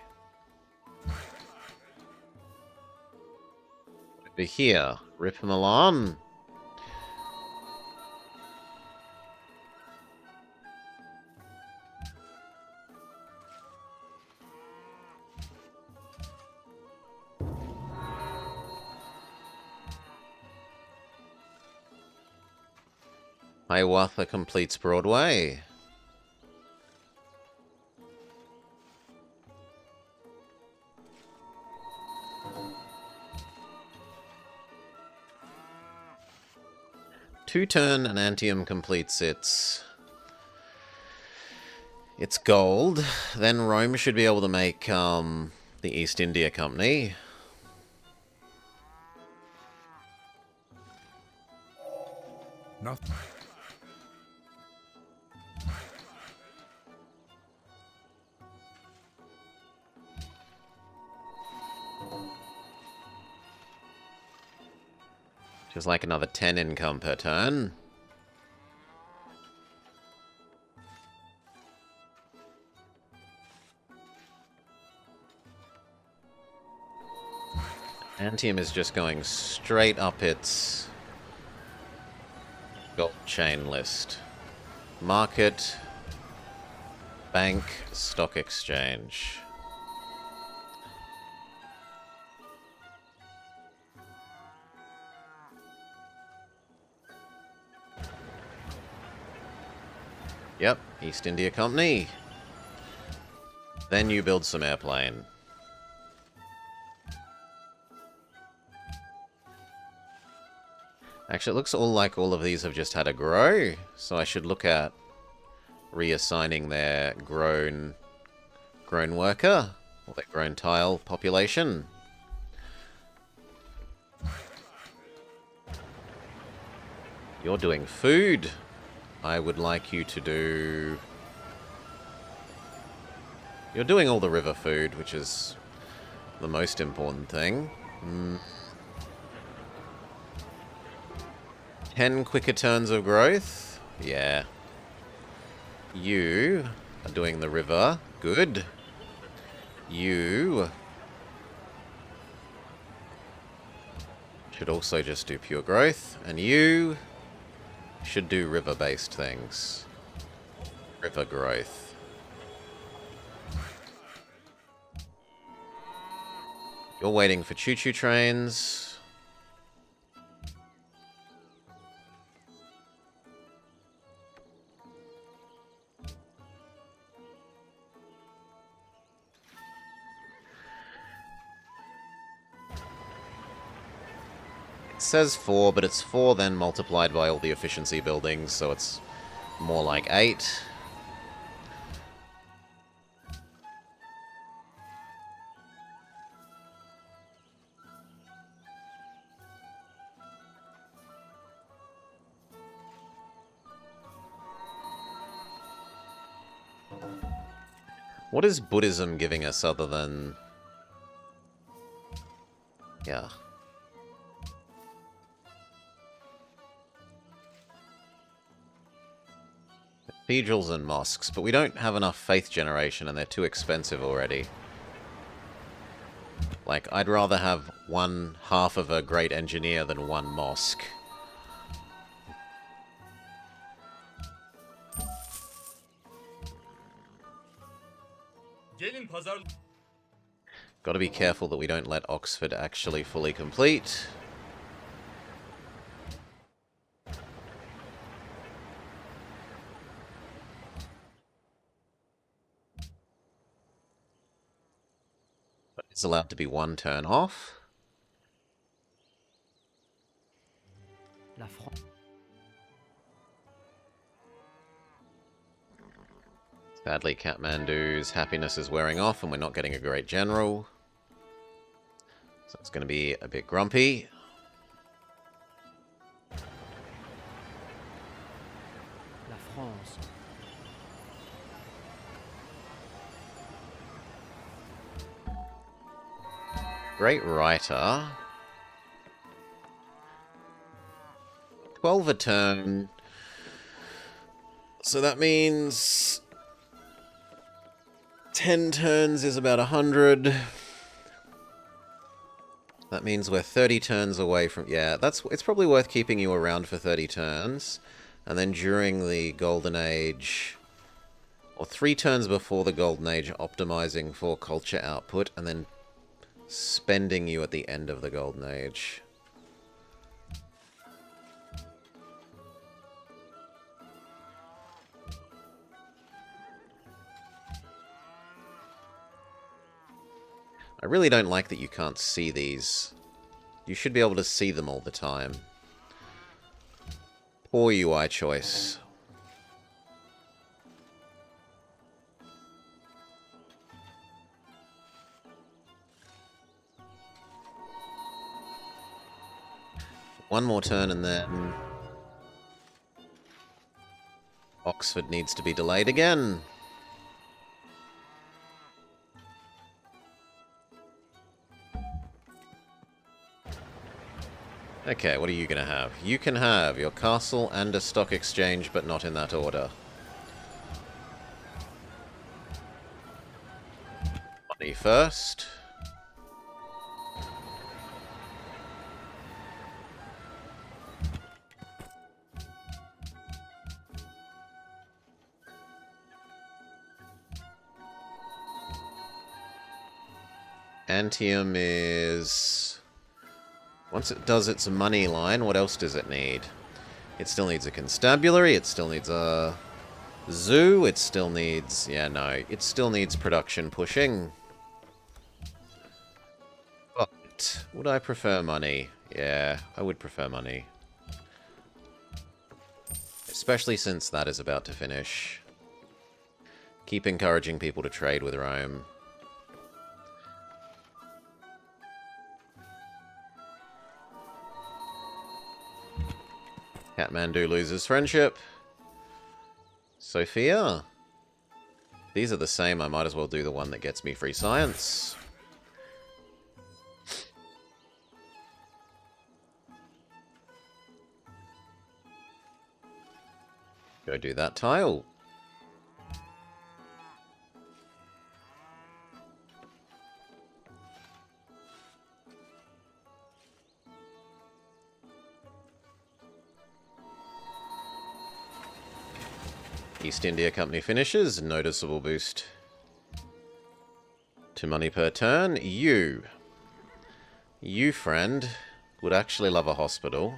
Over here. Rip Milan. Hiawatha completes Broadway. Two-turn and Antium completes its gold. Then Rome should be able to make the East India Company. Nothing. Just like another 10 income per turn. Antium is just going straight up its gold chain list. Market, bank, stock exchange. Yep, East India Company. Then you build some airplane. Actually, it looks all like all of these have just had a grow, so I should look at reassigning their grown worker, or their grown tile population. You're doing food. I would like you to do... You're doing all the river food, which is the most important thing. 10 quicker turns of growth? Yeah. You are doing the river. Good. You should also just do pure growth. And you should do river-based things. River growth. You're waiting for choo-choo trains. It says 4, but it's 4 then multiplied by all the efficiency buildings, so it's more like 8. What is Buddhism giving us other than... Yeah. Cathedrals and mosques, but we don't have enough faith generation and they're too expensive already. Like, I'd rather have one half of a great engineer than one mosque. Gelin pazar... Gotta be careful that we don't let Oxford actually fully complete. But it's allowed to be one turn off. La France. Sadly, Kathmandu's happiness is wearing off and we're not getting a great general. So it's going to be a bit grumpy. La France. Great writer. 12 a turn. So that means 10 turns is about 100. That means we're 30 turns away from... Yeah, it's probably worth keeping you around for 30 turns. And then during the Golden Age... Or 3 turns before the Golden Age, optimizing for culture output, and then spending you at the end of the Golden Age. I really don't like that you can't see these. You should be able to see them all the time. Poor UI choice. One more turn and then... Oxford needs to be delayed again. Okay, what are you going to have? You can have your castle and a stock exchange, but not in that order. Money first. Antium is... Once it does its money line, what else does it need? It still needs a constabulary, it still needs a zoo, it still needs... Yeah, no, it still needs production pushing. But would I prefer money? Yeah, I would prefer money. Especially since that is about to finish. Keep encouraging people to trade with Rome. Kathmandu loses friendship. Sophia. These are the same. I might as well do the one that gets me free science. Go do that tile. East India Company finishes. Noticeable boost to money per turn. You, friend, would actually love a hospital.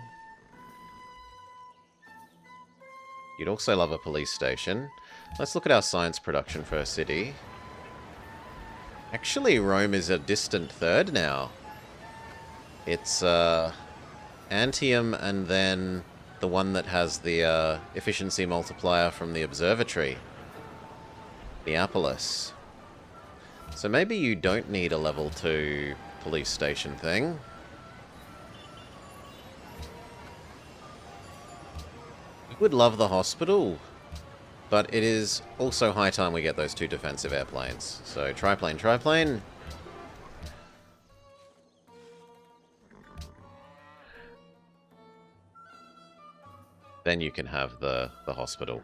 You'd also love a police station. Let's look at our science production for a city. Actually, Rome is a distant third now. It's Antium and then the one that has the efficiency multiplier from the observatory. Neapolis. So maybe you don't need a level 2 police station thing. We would love the hospital, but it is also high time we get those 2 defensive airplanes. So triplane, triplane. Then you can have the hospital.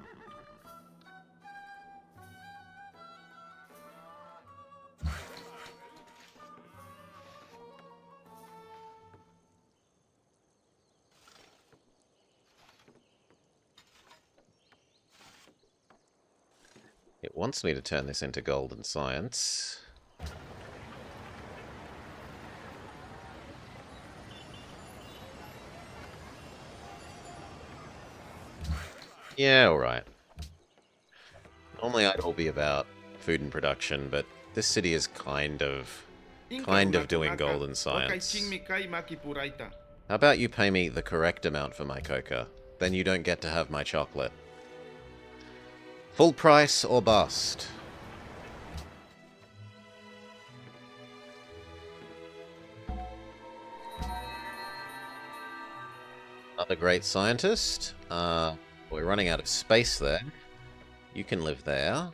It wants me to turn this into golden science. Yeah, alright. Normally I'd all be about food and production, but this city is kind of doing golden science. How about you pay me the correct amount for my coca? Then you don't get to have my chocolate. Full price or bust. Another great scientist. We're running out of space there. You can live there.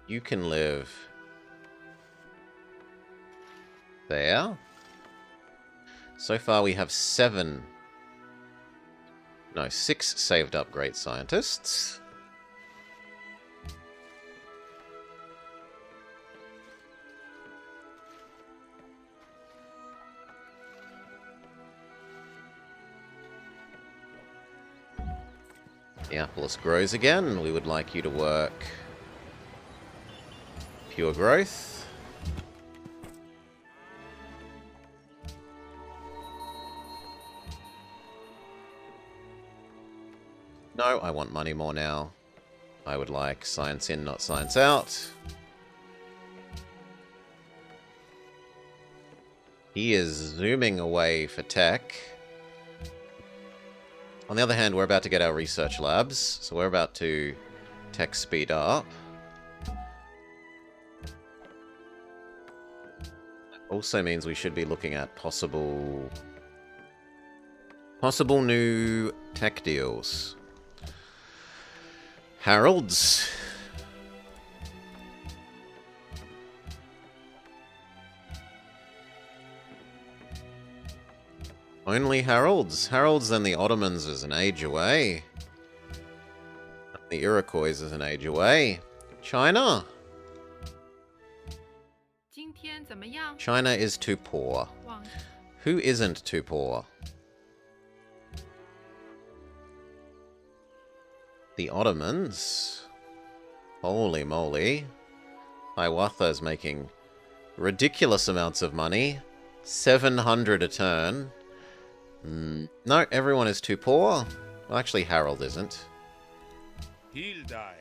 You can live there. So far we have 6 saved up great scientists. Neapolis grows again. We would like you to work pure growth. No, I want money more now. I would like science in, not science out. He is zooming away for tech. On the other hand, we're about to get our research labs, so we're about to tech speed up. Also means we should be looking at possible new tech deals. Harold's. Only Harold's. Harold's and the Ottomans is an age away. The Iroquois is an age away. China. 今天怎么样？ China is too poor. 往 Who isn't too poor? The Ottomans. Holy moly. Hiawatha's making ridiculous amounts of money. 700 a turn. No, everyone is too poor. Well, actually, Harold isn't. He'll die.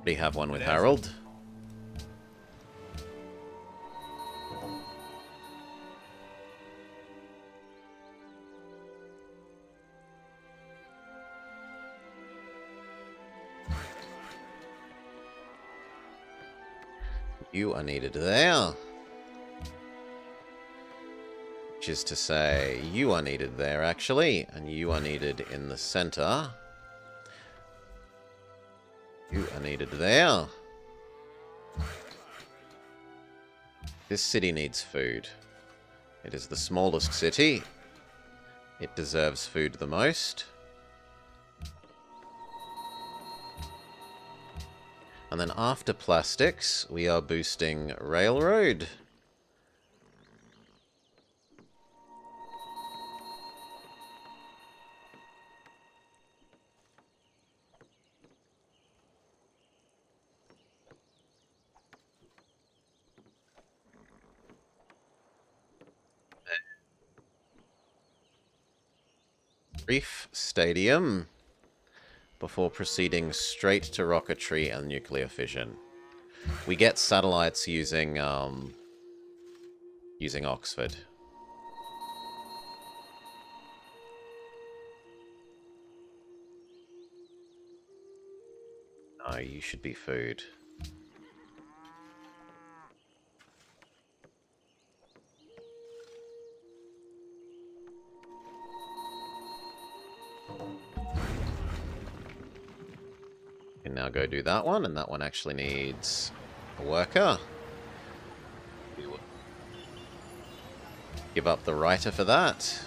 We have one with Harold. You are needed there. Which is to say, you are needed there, actually. And you are needed in the center. You are needed there. This city needs food. It is the smallest city. It deserves food the most. And then after plastics, we are boosting railroad. Brief stadium before proceeding straight to rocketry and nuclear fission. We get satellites using Oxford. No, you should be food. Can now go do that one, and that one actually needs a worker. We will give up the writer for that.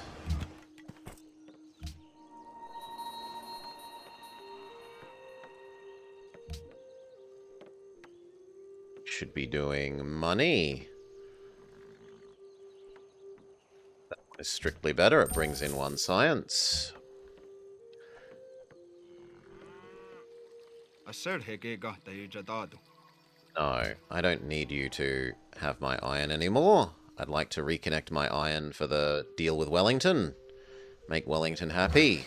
Should be doing money. That one is strictly better. It brings in one science. No, I don't need you to have my iron anymore. I'd like to reconnect my iron for the deal with Wellington. Make Wellington happy.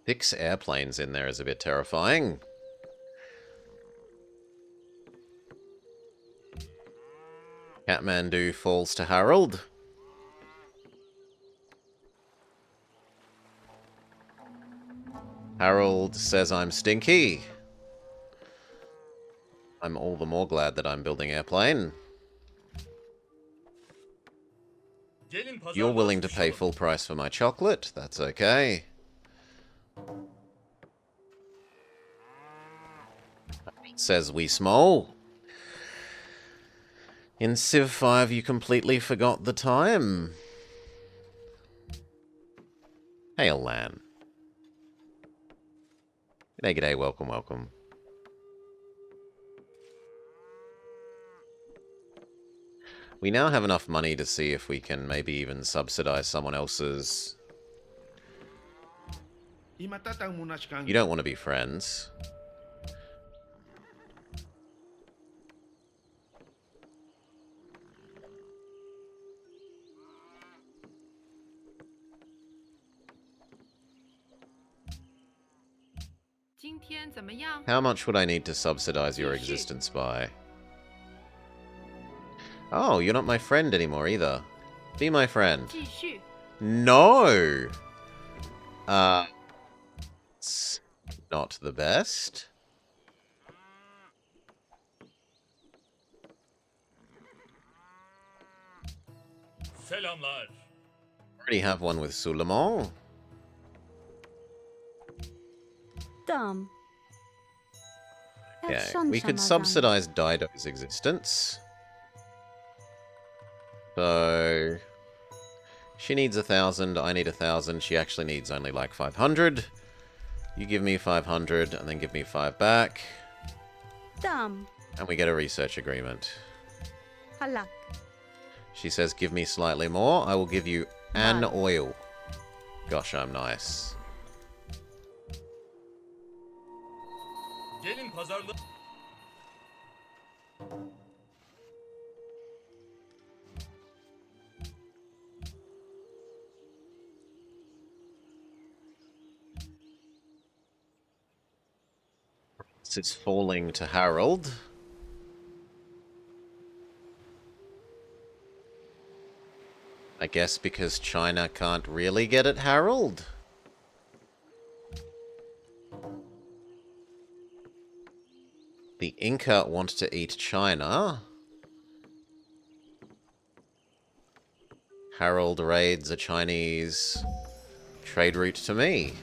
Six airplanes in there is a bit terrifying. Kathmandu falls to Harold. Harold says I'm stinky. I'm all the more glad that I'm building airplane. Gelin pazarlığa You're willing to pay tutuşalım. full price for my chocolate. That's okay. Says we small. In Civ 5, you completely forgot the time. Hail, Lan. G'day, g'day, welcome, welcome. We now have enough money to see if we can maybe even subsidize someone else's... You don't want to be friends. How much would I need to subsidize your existence by? Oh, you're not my friend anymore either. Be my friend. No! It's not the best. Selamlar. Already have one with Suleiman. Tamam. Yeah, Erşan we could Şamazan. subsidize Dido's existence. So... She needs 1,000, I need 1,000, she actually needs only like 500. You give me 500, and then give me 5 back. Tamam. And we get a research agreement. Halak. She says, give me slightly more, I will give you an oil. Gosh, I'm nice. Gelin pazarlık. It's falling to Harold. I guess because China can't really get at Harold. The Inca want to eat China. Harold raids a Chinese trade route to me.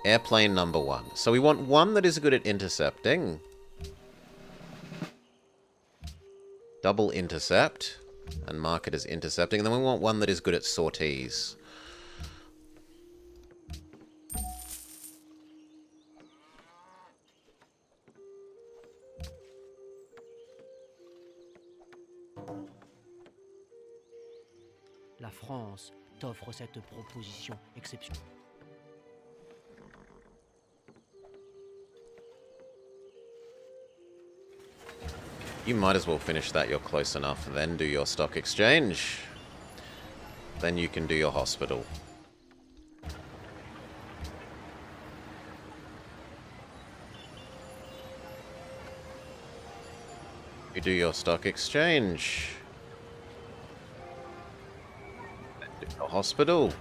Airplane number 1. So we want one that is good at intercepting. Double intercept. And mark it as intercepting. And then we want one that is good at sorties. La France t'offre cette proposition exceptionnelle. You might as well finish that, you're close enough, then do your stock exchange. Then you can do your hospital. You do your stock exchange. Then do your hospital.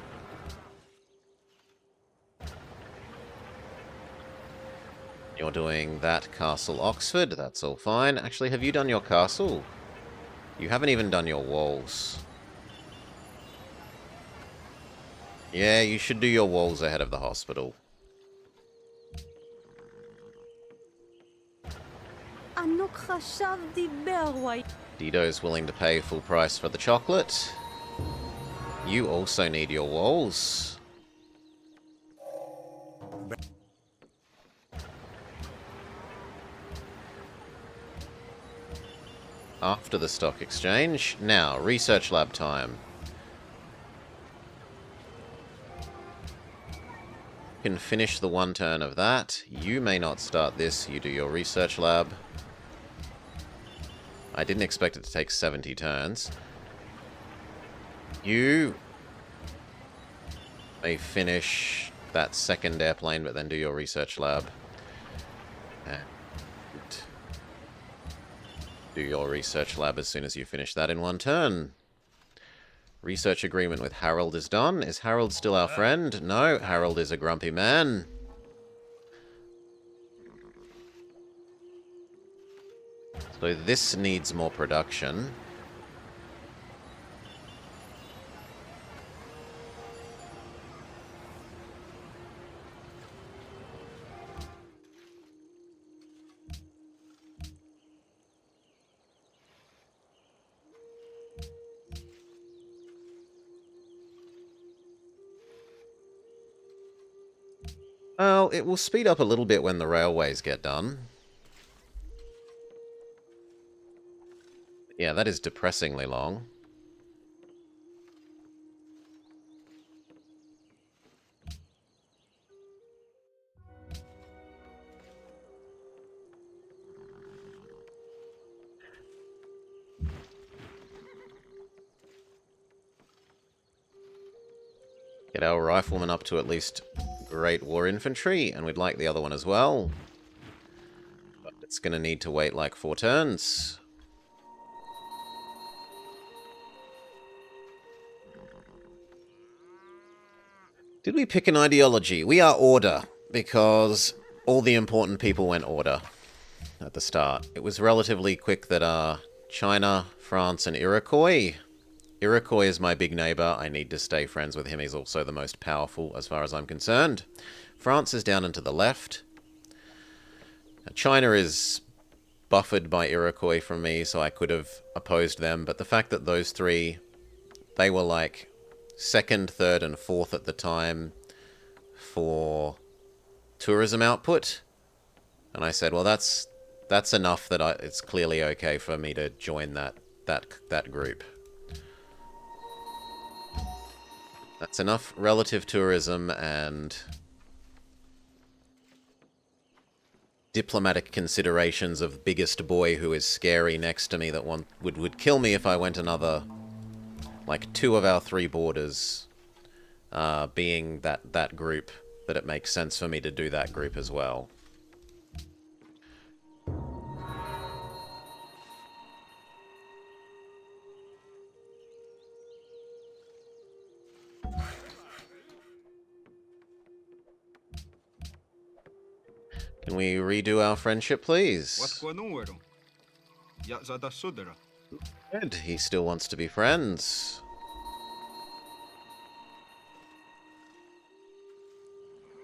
You're doing that Castle Oxford, that's all fine. Actually, have you done your castle? You haven't even done your walls. Yeah, you should do your walls ahead of the hospital. Dido's willing to pay full price for the chocolate. You also need your walls. After the stock exchange. Now, research lab time. You can finish the one turn of that. You may not start this. You do your research lab. I didn't expect it to take 70 turns. You may finish that second airplane, but then do your research lab. And do your research lab as soon as you finish that in one turn. Research agreement with Harold is done. Is Harold still our friend? No, Harold is a grumpy man. So this needs more production. Well, it will speed up a little bit when the railways get done. Yeah, that is depressingly long. Get our riflemen up to at least Great War Infantry, and we'd like the other one as well. But it's going to need to wait like 4 turns. Did we pick an ideology? We are Order, because all the important people went Order at the start. It was relatively quick that China, France, and Iroquois. Iroquois is my big neighbor. I need to stay friends with him. He's also the most powerful as far as I'm concerned. France is down and to the left. China is buffered by Iroquois from me, so I could have opposed them. But the fact that those three, they were like 2nd, 3rd, and 4th at the time for tourism output. And I said, well, that's enough that it's clearly okay for me to join that group. That's enough relative tourism and diplomatic considerations of biggest boy who is scary next to me that would kill me if I went another, like 2 of our 3 borders being that group, that it makes sense for me to do that group as well. Can we redo our friendship, please? Good. He still wants to be friends.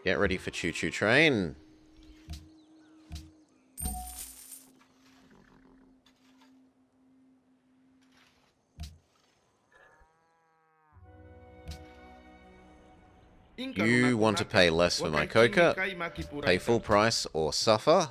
Get ready for Choo Choo Train. You want to pay less for my coca? Pay full price or suffer?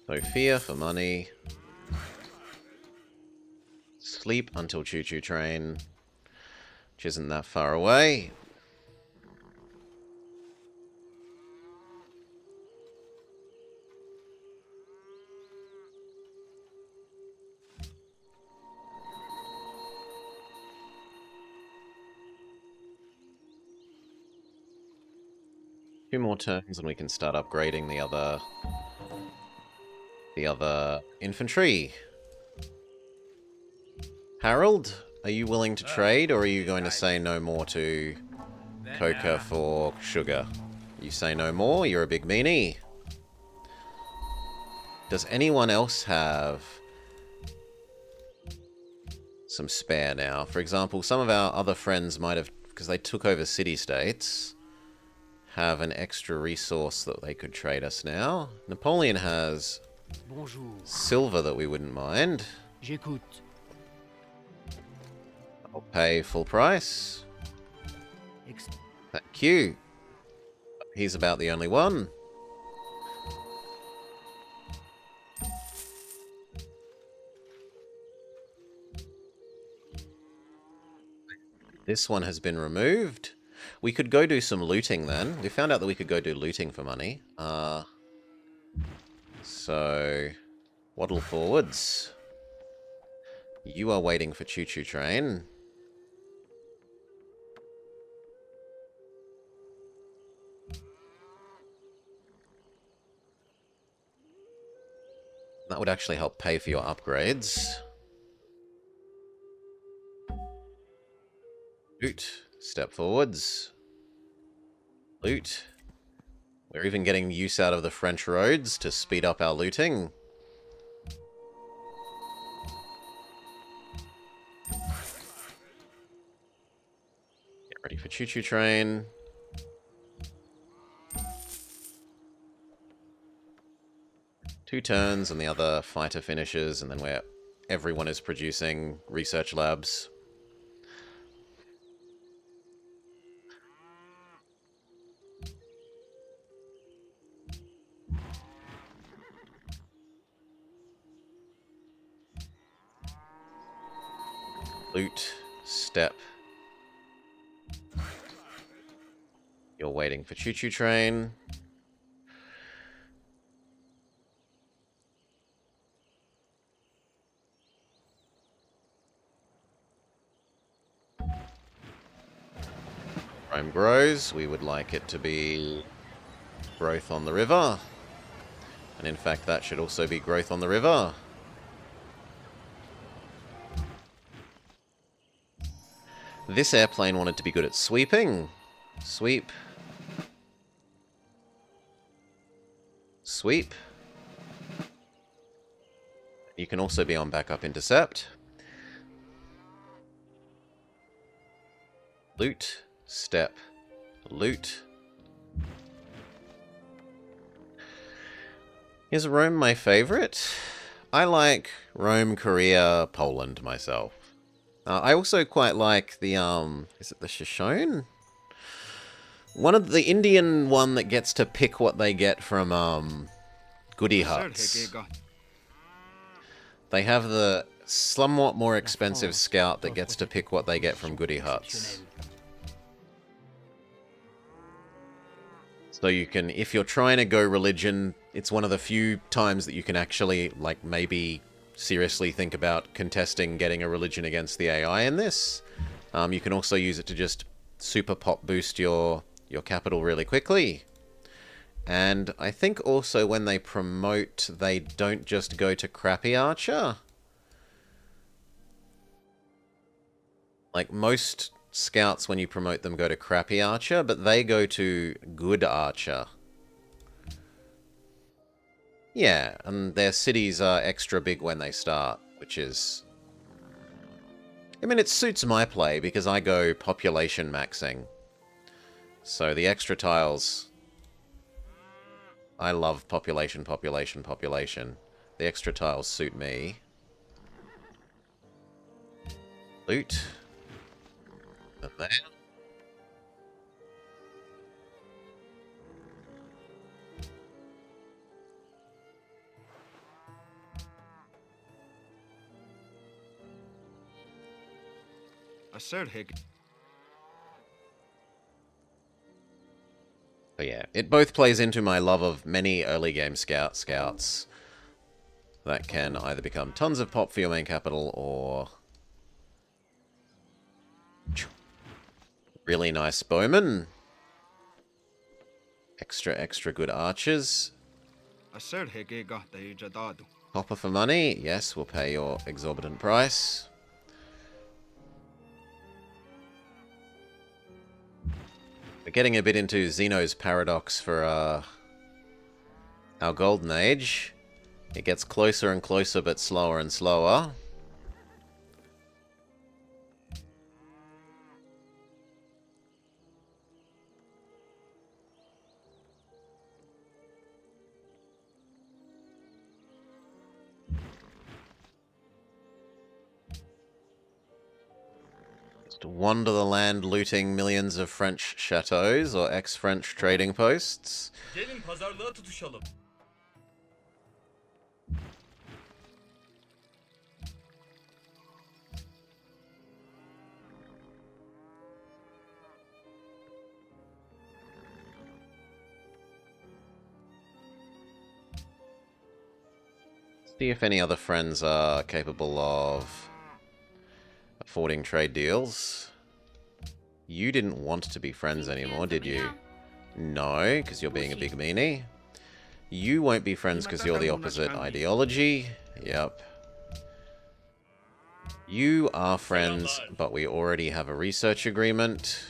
Sophia for money. Sleep until Choo Choo Train, which isn't that far away. Two more turns and we can start upgrading the other infantry. Harold, are you willing to trade, or are you going to say no more to coca for sugar? You say no more, you're a big meanie. Does anyone else have some spare now? For example, some of our other friends might have, because they took over city-states, have an extra resource that they could trade us now. Napoleon has silver that we wouldn't mind. J'écoute. I'll pay full price. Thank you. He's about the only one. This one has been removed. We could go do some looting then. We found out that we could go do looting for money. So, waddle forwards. You are waiting for Choo Choo Train. That would actually help pay for your upgrades. Loot. Step forwards. Loot. We're even getting use out of the French roads to speed up our looting. Get ready for choo-choo train. Two turns and the other fighter finishes, and then everyone is producing research labs. Loot, step. You're waiting for choo-choo train. Rome grows. We would like it to be growth on the river. And in fact, that should also be growth on the river. This airplane wanted to be good at sweeping. Sweep. Sweep. You can also be on backup intercept. Loot. Step. Loot. Is Rome my favorite? I like Rome, Korea, Poland myself. I also quite like the, is it the Shoshone? One of the Indian one that gets to pick what they get from, goodie huts. They have the somewhat more expensive scout that gets to pick what they get from goodie huts. So you can, if you're trying to go religion, it's one of the few times that you can actually, like, maybe seriously think about contesting getting a religion against the AI in this. You can also use it to just super pop boost your capital really quickly. And I think also when they promote, they don't just go to crappy archer. Like most scouts, when you promote them, go to crappy archer, but they go to good archer. Yeah, and their cities are extra big when they start, which is... I mean, it suits my play because I go population maxing. So the extra tiles... I love population, population, population. The extra tiles suit me. Loot. And there. But yeah, it both plays into my love of many early game scouts that can either become tons of pop for your main capital or really nice bowmen. Extra good archers. Copper for money. Yes, we'll pay your exorbitant price. We're getting a bit into Zeno's paradox for our golden age. It gets closer and closer, but slower and slower. Wander the land looting millions of French chateaux or ex-French trading posts. Gelin pazarlığa tutuşalım. See if any other friends are capable of affording trade deals. You didn't want to be friends anymore, did you? No, because you're being a big meanie. You won't be friends because you're the opposite ideology. Yep. You are friends, but we already have a research agreement.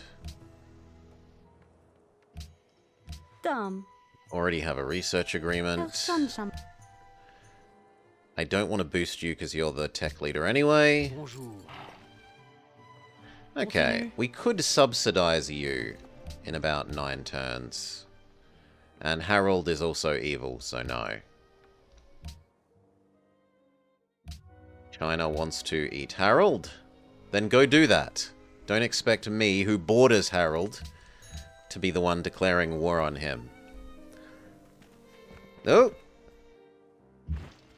Dumb. Already have a research agreement. I don't want to boost you because you're the tech leader anyway. Bonjour. Okay, we could subsidize you in about 9 turns. And Harold is also evil, so no. China wants to eat Harold? Then go do that. Don't expect me, who borders Harold, to be the one declaring war on him. Oh!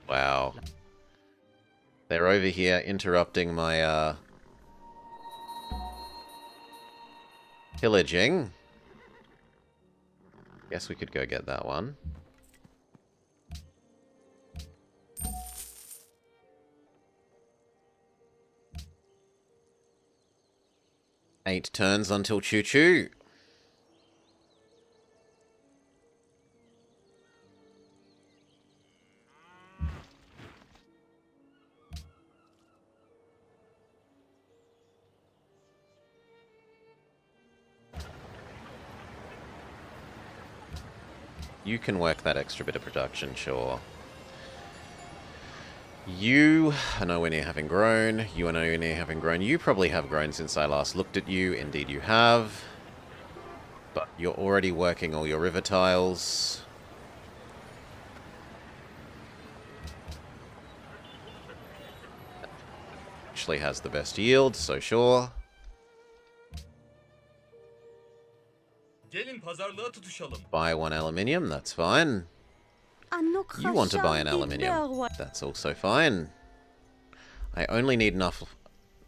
Wow. They're over here interrupting my, pillaging. Guess we could go get that one. Eight turns until Choo Choo. You can work that extra bit of production, sure. You are nowhere near having grown. You are nowhere near having grown. You probably have grown since I last looked at you. Indeed you have. But you're already working all your river tiles. Actually has the best yield, so sure. Gelin pazarlığa tutuşalım. Buy 1 aluminium, that's fine. You want to buy an aluminium. That's also fine. I only need enough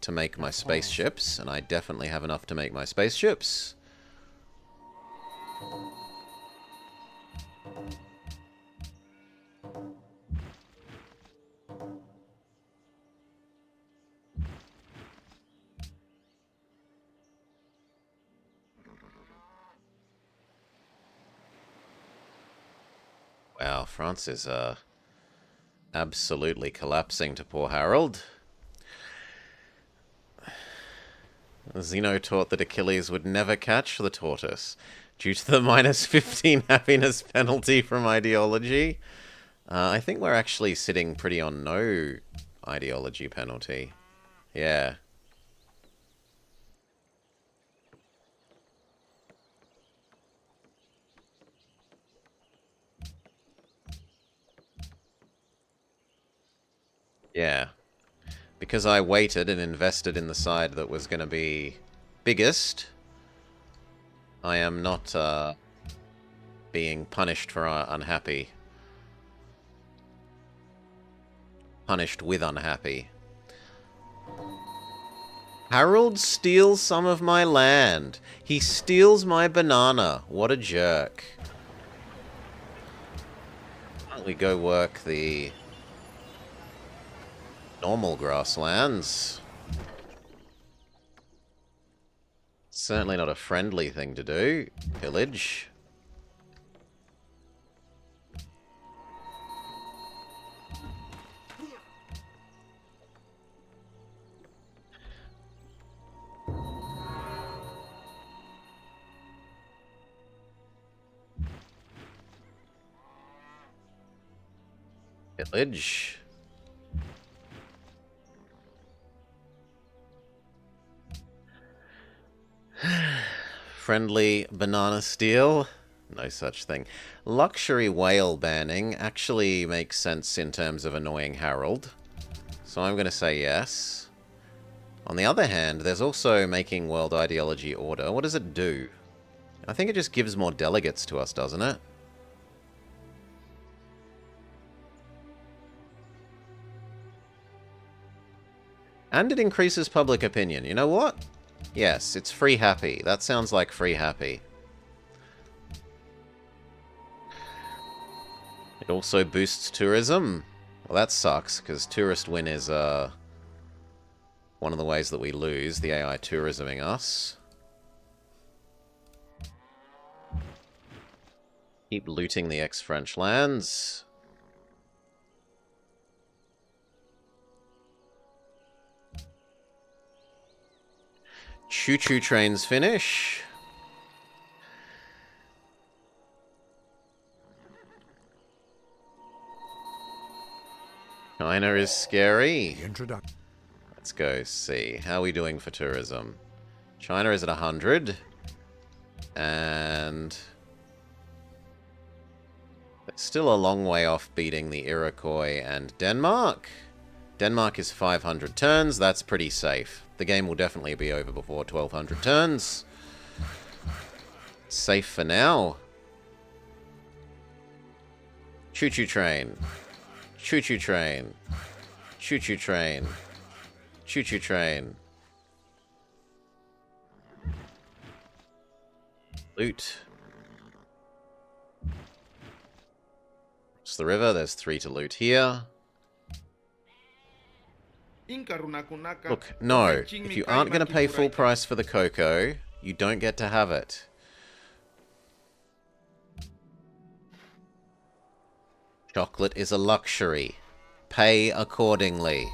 to make my spaceships, and I definitely have enough to make my spaceships. Wow, France is absolutely collapsing to poor Harold. Zeno taught that Achilles would never catch the tortoise due to the -15 happiness penalty from ideology. I think we're actually sitting pretty on no ideology penalty. Yeah. Yeah. Because I waited and invested in the side that was going to be biggest, I am not being punished for unhappy. Punished with unhappy. Harold steals some of my land. He steals my banana. What a jerk. Why don't we go work the normal grasslands? Certainly not a friendly thing to do. Pillage. Pillage. Friendly banana steal? No such thing. Luxury whale banning actually makes sense in terms of annoying Harold. So I'm going to say yes. On the other hand, there's also making world ideology order. What does it do? I think it just gives more delegates to us, doesn't it? And it increases public opinion. You know what? Yes, it's free happy. That sounds like free happy. It also boosts tourism. Well, that sucks, because tourist win is one of the ways that we lose, the AI tourisming us. Keep looting the ex-French lands. Choo-choo trains finish. China is scary. Introduction. Let's go see. How are we doing for tourism? China is at 100. And it's still a long way off beating the Iroquois and Denmark. Denmark is 500 turns. That's pretty safe. The game will definitely be over before 1200 turns. Safe for now. Choo-choo train. Choo-choo train. Choo-choo train. Choo-choo train. Loot. It's the river. There's 3 to loot here. Look, no. If you aren't going to pay full price for the cocoa, you don't get to have it. Chocolate is a luxury. Pay accordingly.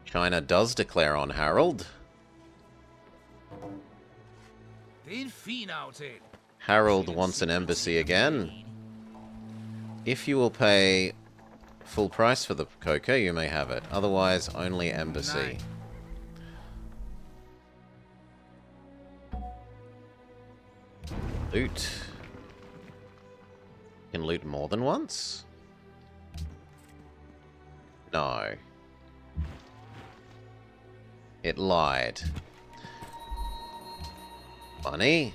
China does declare on Harold. Harold wants an embassy again. If you will pay full price for the cocoa, you may have it. Otherwise, only embassy. Loot. You can loot more than once? No. It lied. Money.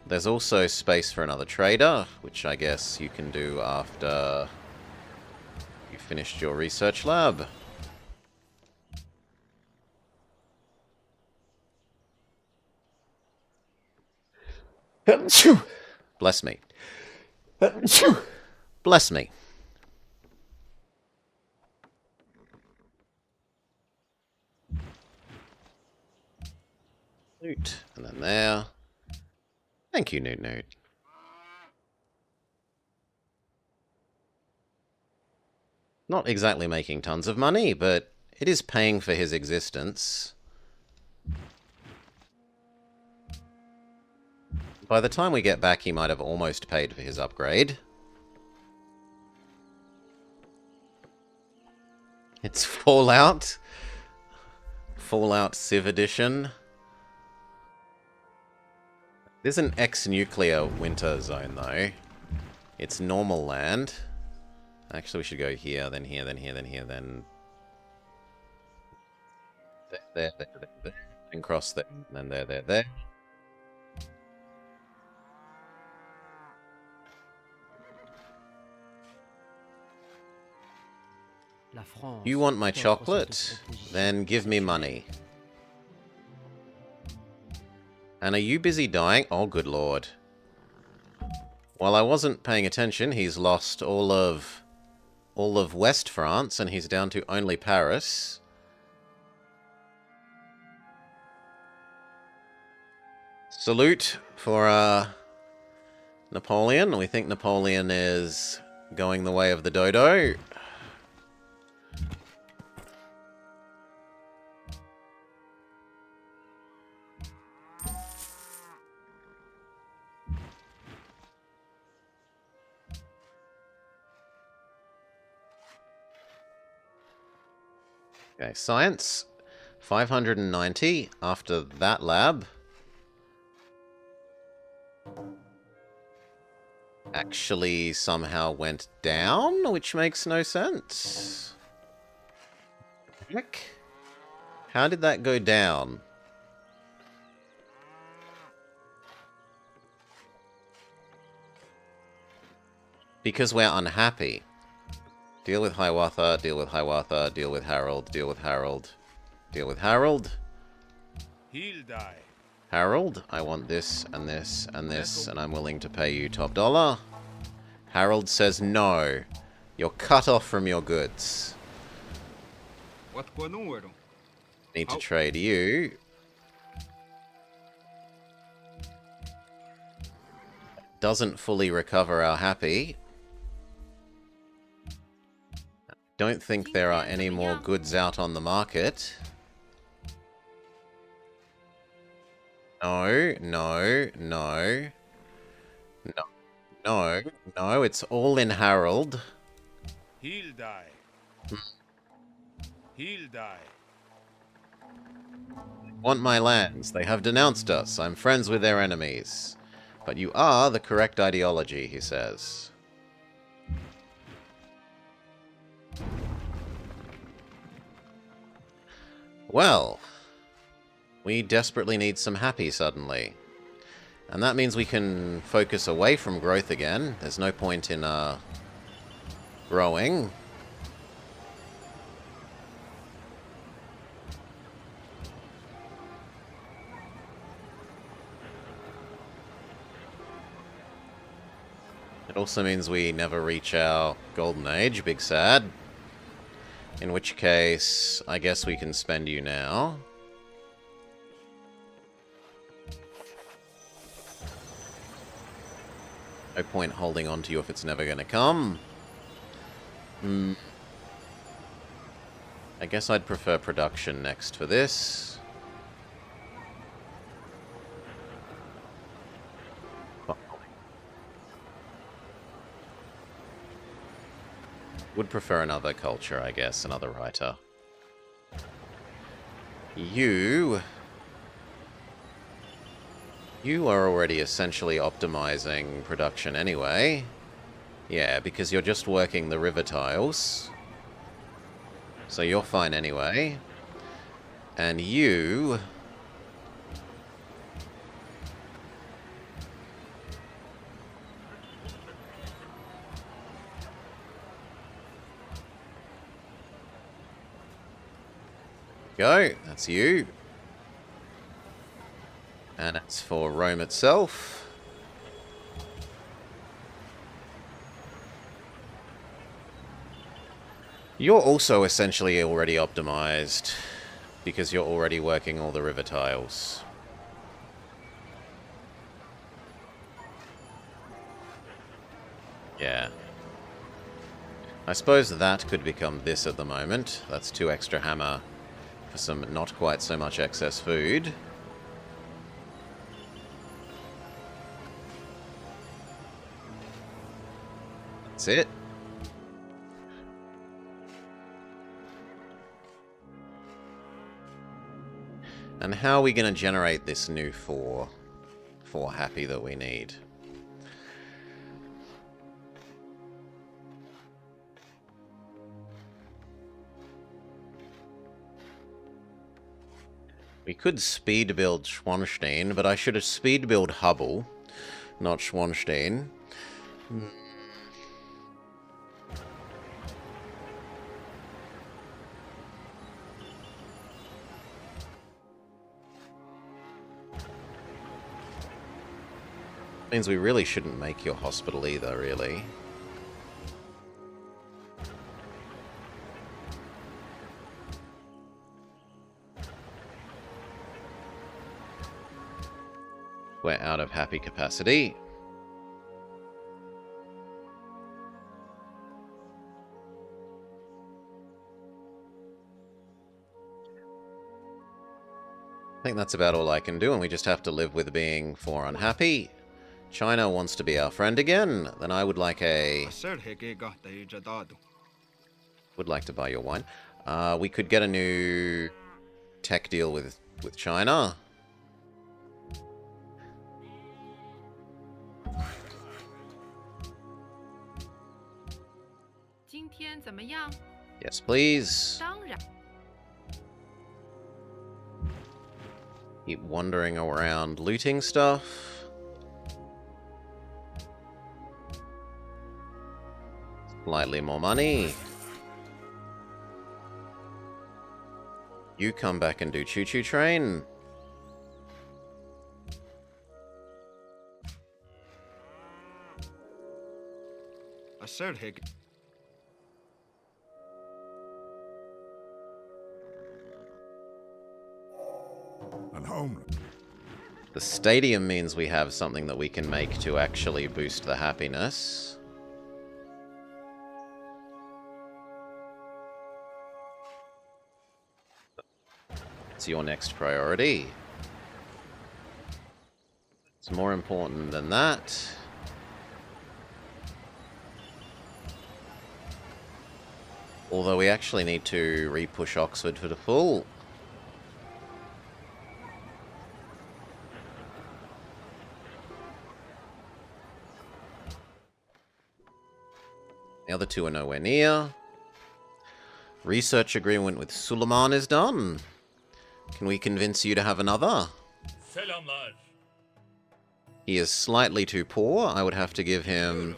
There's also space for another trader, which I guess you can do after you finished your research lab. Bless me. Bless me. Newt. And then there. Thank you, Newt Newt. Not exactly making tons of money, but it is paying for his existence. By the time we get back, he might have almost paid for his upgrade. It's Fallout. Fallout Civ Edition. There's an ex-nuclear winter zone, though. It's normal land. Actually, we should go here, then here, then here, then here, then... There, and cross there, and then there. You want my chocolate? Then give me money. And are you busy dying? Oh, good lord. While I wasn't paying attention, he's lost all of West France, and he's down to only Paris. Salute for Napoleon. We think Napoleon is going the way of the dodo. Okay, science. 590 after that lab. Actually somehow went down, which makes no sense. Heck? How did that go down? Because we're unhappy. Deal with Hiawatha, deal with Hiawatha, deal with Harold, deal with Harold, deal with Harold. He'll die. Harold, I want this, and this, and this, and I'm willing to pay you top dollar. Harold says no. You're cut off from your goods. Need to trade you. Doesn't fully recover our happy. Don't think there are any more goods out on the market. No, no, no. No, no, no, it's all in Harold. He'll die. He'll die. Want my lands. They have denounced us. I'm friends with their enemies. But you are the correct ideology, he says. Well, we desperately need some happy suddenly. And that means we can focus away from growth again. There's no point in growing. It also means we never reach our golden age, big sad. In which case, I guess we can spend you now. No point holding on to you if it's never going to come. I guess I'd prefer production next for this. Would prefer another culture, I guess, another writer. You are already essentially optimizing production anyway. Yeah, because you're just working the river tiles. So you're fine anyway. And you... Go, that's you. And it's for Rome itself. You're also essentially already optimized, because you're already working all the river tiles. Yeah. I suppose that could become this at the moment. That's 2 extra hammer for some not quite so much excess food. That's it. And how are we going to generate this new 4 happy that we need? We could speed build Schwanstein, but I should have speed build Hubble, not Schwanstein. Means we really shouldn't make your hospital either, really. We're out of happy capacity. I think that's about all I can do, and we just have to live with being 4 unhappy. China wants to be our friend again. Then I would like a... Would like to buy your wine. We could get a new tech deal with China. Yes, please. Keep wandering around looting stuff. Slightly more money. You come back and do Choo Choo Train. And home. The stadium means we have something that we can make to actually boost the happiness. It's your next priority. It's more important than that. Although we actually need to re-push Oxford for the full. The other two are nowhere near. Research agreement with Suleiman is done. Can we convince you to have another? Selamlar. He is slightly too poor. I would have to give him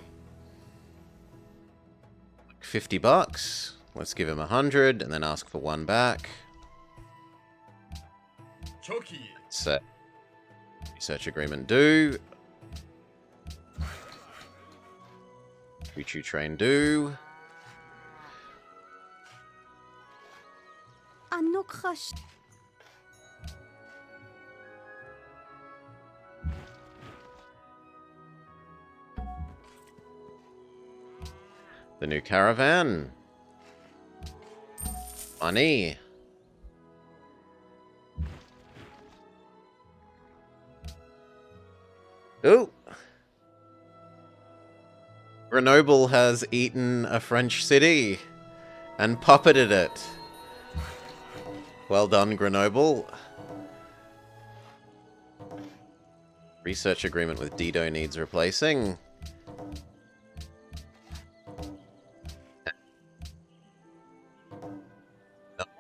50 bucks. Let's give him 100 and then ask for one back. Çok iyi. Set. Research agreement do. Choo train do. Anokrash. The new caravan. Money. Ooh. Grenoble has eaten a French city and puppeted it. Well done, Grenoble. Research agreement with Dido needs replacing.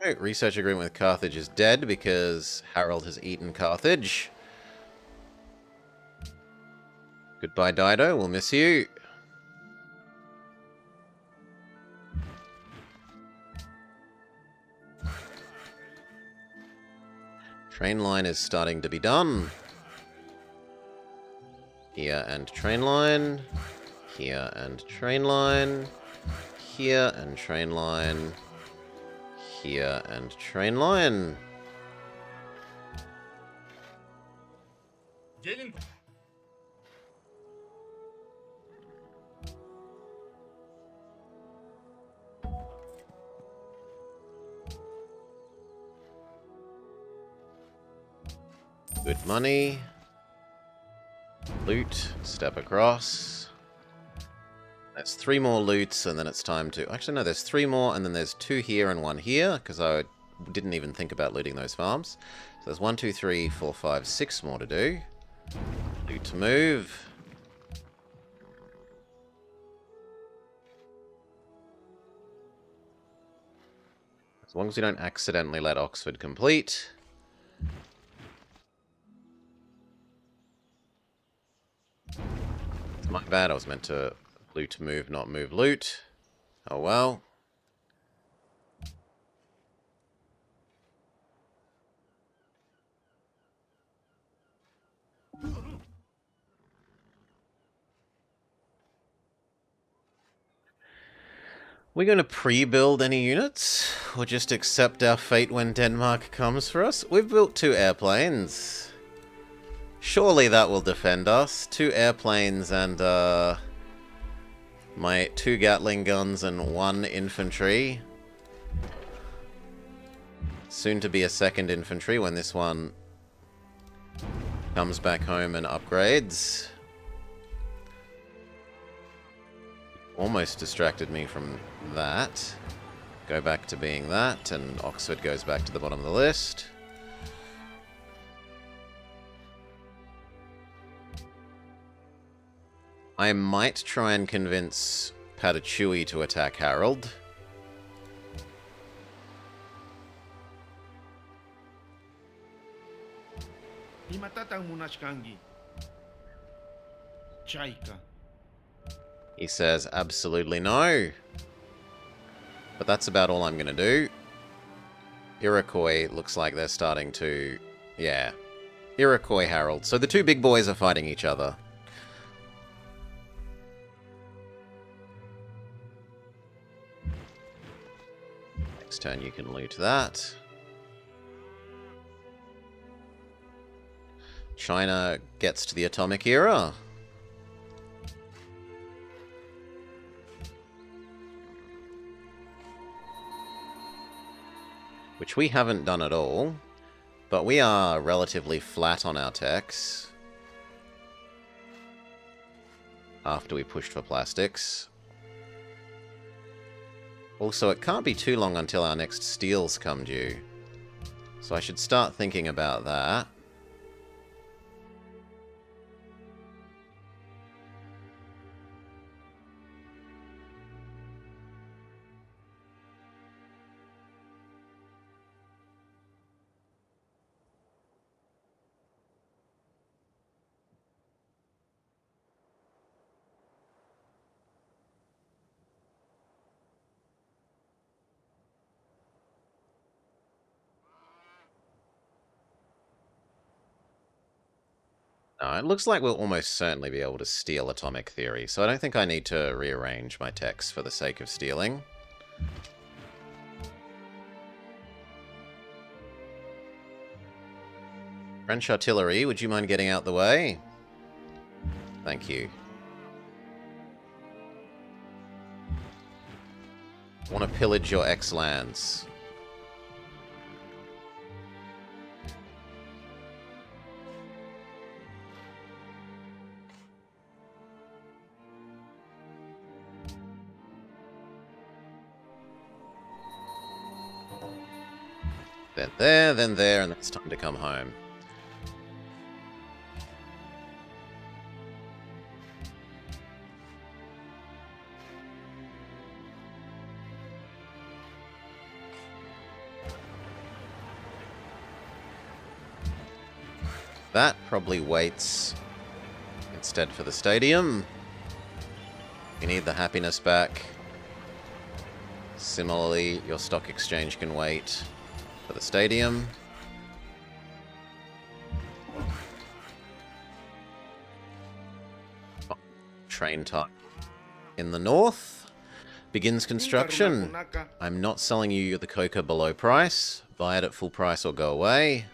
No, research agreement with Carthage is dead because Harold has eaten Carthage. Goodbye, Dido. We'll miss you. Train line is starting to be done. Here and train line. Here and train line. Here and train line. Here and train line. Gelin. Good money. Loot. Step across. There's 3 more loots, and then it's time to... Actually, no, there's 3 more, and then there's 2 here and 1 here, because I didn't even think about looting those farms. So there's 1, 2, 3, 4, 5, 6 more to do. Loot to move. As long as we don't accidentally let Oxford complete. It's my bad, I was meant to loot move, not move loot. Oh well. We're going to pre-build any units, or just accept our fate when Denmark comes for us? We've built 2 airplanes. Surely that will defend us. 2 airplanes and, my 2 Gatling guns and 1 infantry. Soon to be a 2nd infantry when this one comes back home and upgrades. Almost distracted me from that. Go back to being that, and Oxford goes back to the bottom of the list. I might try and convince Patachui to attack Harold. Di matatang Munash Kangi. Chaika. He says absolutely no. But that's about all I'm going to do. Iroquois looks like they're starting to... Yeah. Iroquois Harold. So the 2 big boys are fighting each other. Next turn you can loot that. China gets to the atomic era. Which we haven't done at all, but we are relatively flat on our techs. After we pushed for plastics. Also, it can't be too long until our next steels come due. So I should start thinking about that. No, it looks like we'll almost certainly be able to steal atomic theory, so I don't think I need to rearrange my text for the sake of stealing. French artillery, would you mind getting out the way? Thank you. Want to pillage your ex-lands. Then there, and it's time to come home. That probably waits instead for the stadium. You need the happiness back. Similarly, your stock exchange can wait for the stadium. Train type in the north begins construction. I'm not selling you the coca below price. Buy it at full price or go away.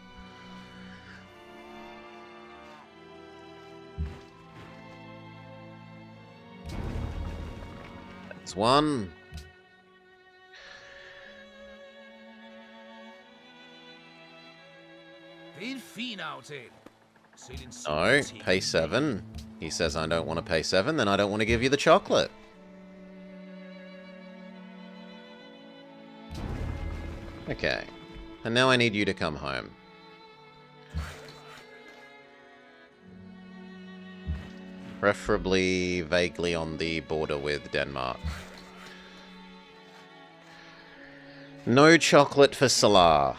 That's one. No, pay 7. He says I don't want to pay 7, then I don't want to give you the chocolate. Okay. And now I need you to come home. Preferably vaguely on the border with Denmark. No chocolate for Salah.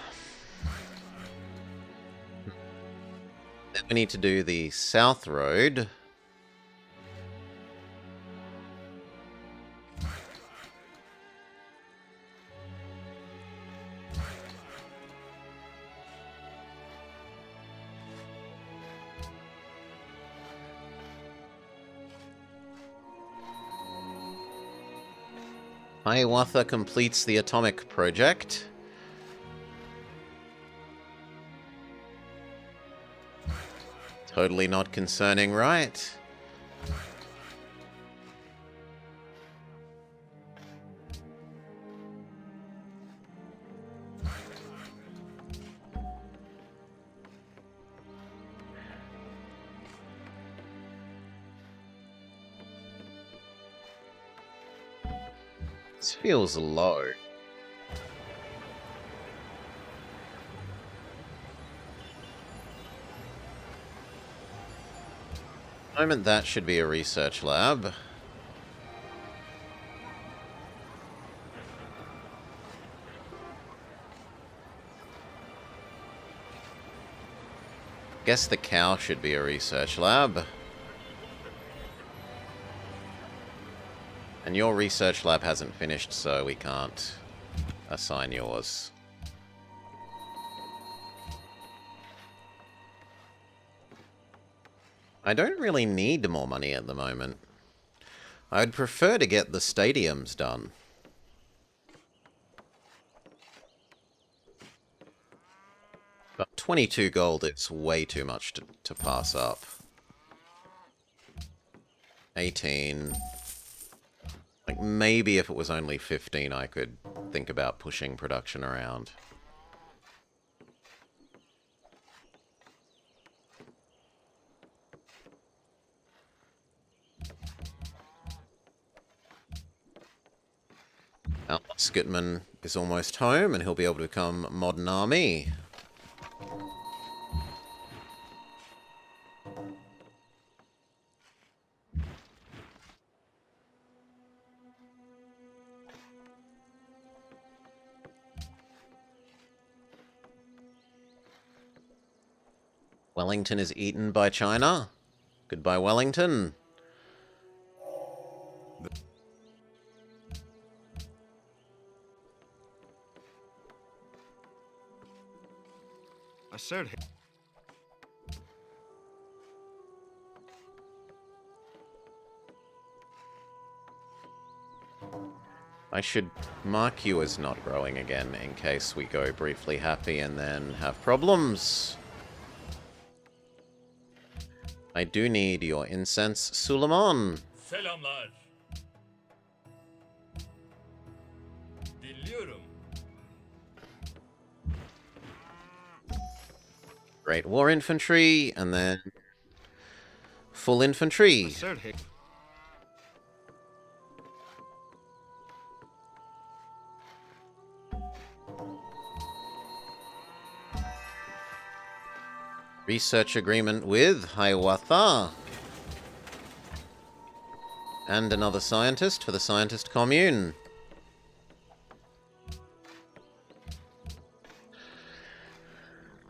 Then we need to do the South Road. Hiawatha completes the atomic project. Totally not concerning, right? This feels low. At the moment, that should be a research lab. Guess the cow should be a research lab. And your research lab hasn't finished, so we can't assign yours. I don't really need more money at the moment. I'd prefer to get the stadiums done. But 22 gold is way too much to pass up. 18... Like, maybe if it was only 15, I could think about pushing production around. Our Skutman is almost home, and he'll be able to become modern army. Wellington is eaten by China. Goodbye, Wellington. I said, I should mark you as not growing again in case we go briefly happy and then have problems. I do need your incense, Suleiman. Selamlar. Dinliyorum. Great War Infantry, and then full I infantry. said, Research agreement with Hiawatha. And another scientist for the scientist commune.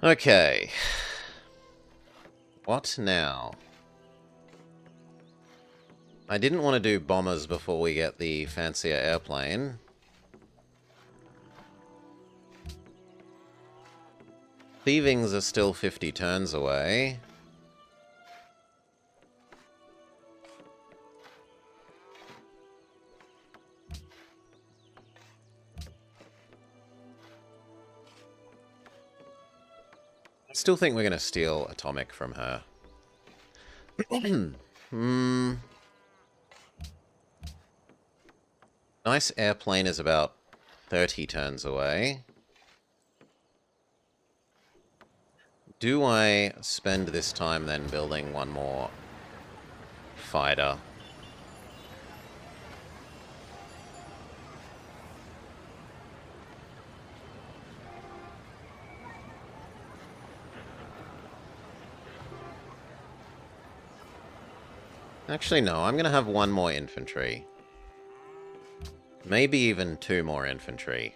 Okay. What now? I didn't want to do bombers before we get the fancier airplane. Thievings are still 50 turns away. I still think we're going to steal Atomic from her. Nice airplane is about 30 turns away. Do I spend this time then building one more fighter? Actually, no. I'm going to have one more infantry. Maybe even two more infantry.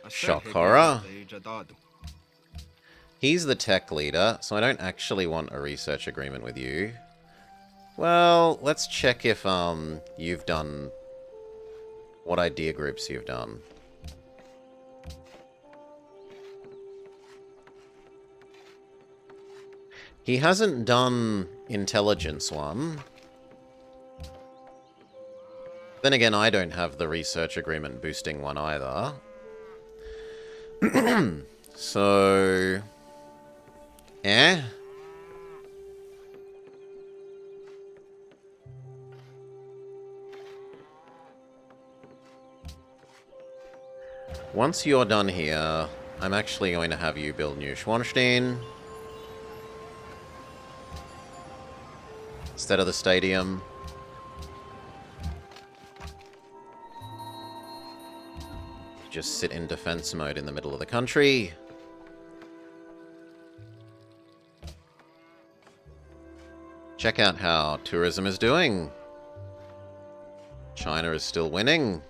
Shock horror. He's the tech leader, so I don't actually want a research agreement with you. Well, let's check if you've done what idea groups you've done. He hasn't done intelligence one. Then again, I don't have the research agreement boosting one either. So... Once you're done here, I'm actually going to have you build New Schwanstein instead of the stadium. Just sit in defense mode in the middle of the country. Check out how tourism is doing. China is still winning.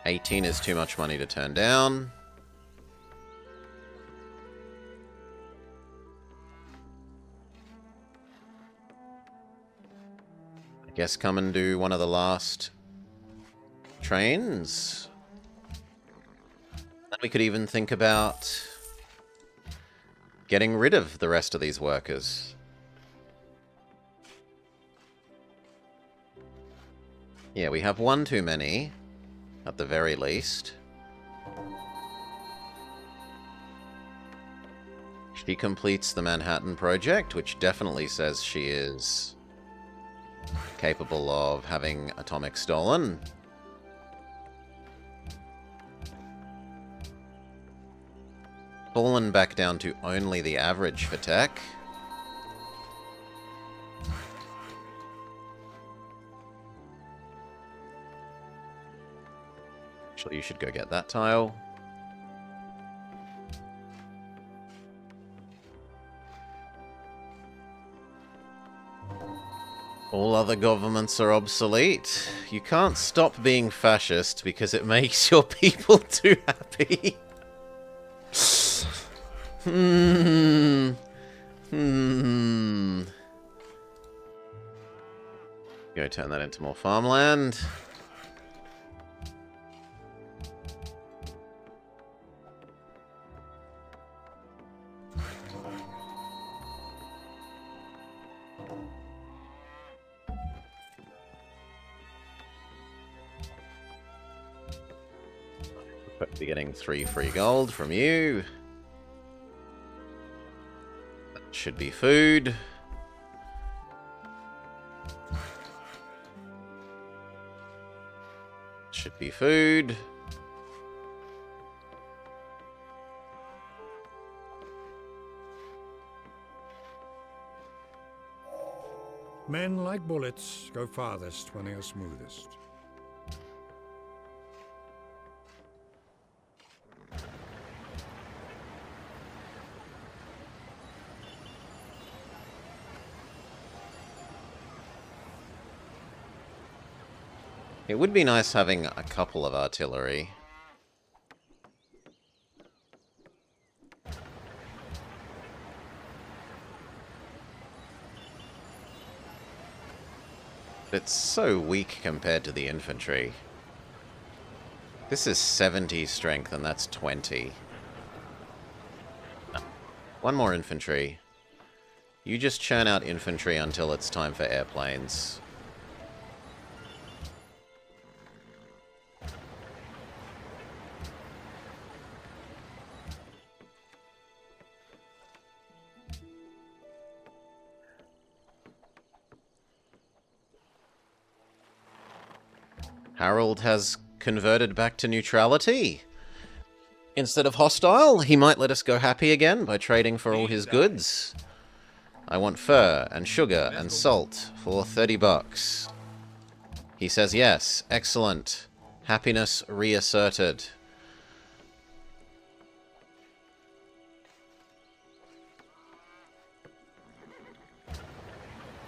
18 is too much money to turn down. I guess come and do one of the last trains. And we could even think about getting rid of the rest of these workers. Yeah, we have one too many, at the very least. She completes the Manhattan Project, which definitely says she is capable of having atomic stolen. Fallen back down to only the average for tech. Actually, you should go get that tile. All other governments are obsolete. You can't stop being fascist because it makes your people too happy. Go turn that into more farmland. Be getting 3 free gold from you. That should be food. Should be food. Men, like bullets, go farthest when they are smoothest. It would be nice having a couple of artillery. It's so weak compared to the infantry. This is 70 strength and that's 20. No. One more infantry. You just churn out infantry until it's time for airplanes. Harold has converted back to neutrality. Instead of hostile, he might let us go happy again by trading for all his goods. I want fur and sugar and salt for 30 bucks. He says yes. Excellent. Happiness reasserted.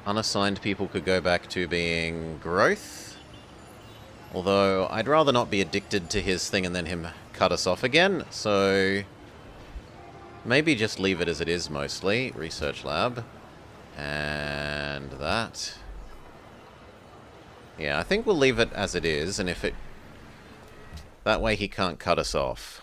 Unassigned people could go back to being growth. Although, I'd rather not be addicted to his thing and then him cut us off again, so maybe just leave it as it is mostly. Research lab. And that. Yeah, I think we'll leave it as it is, and if it... that way he can't cut us off.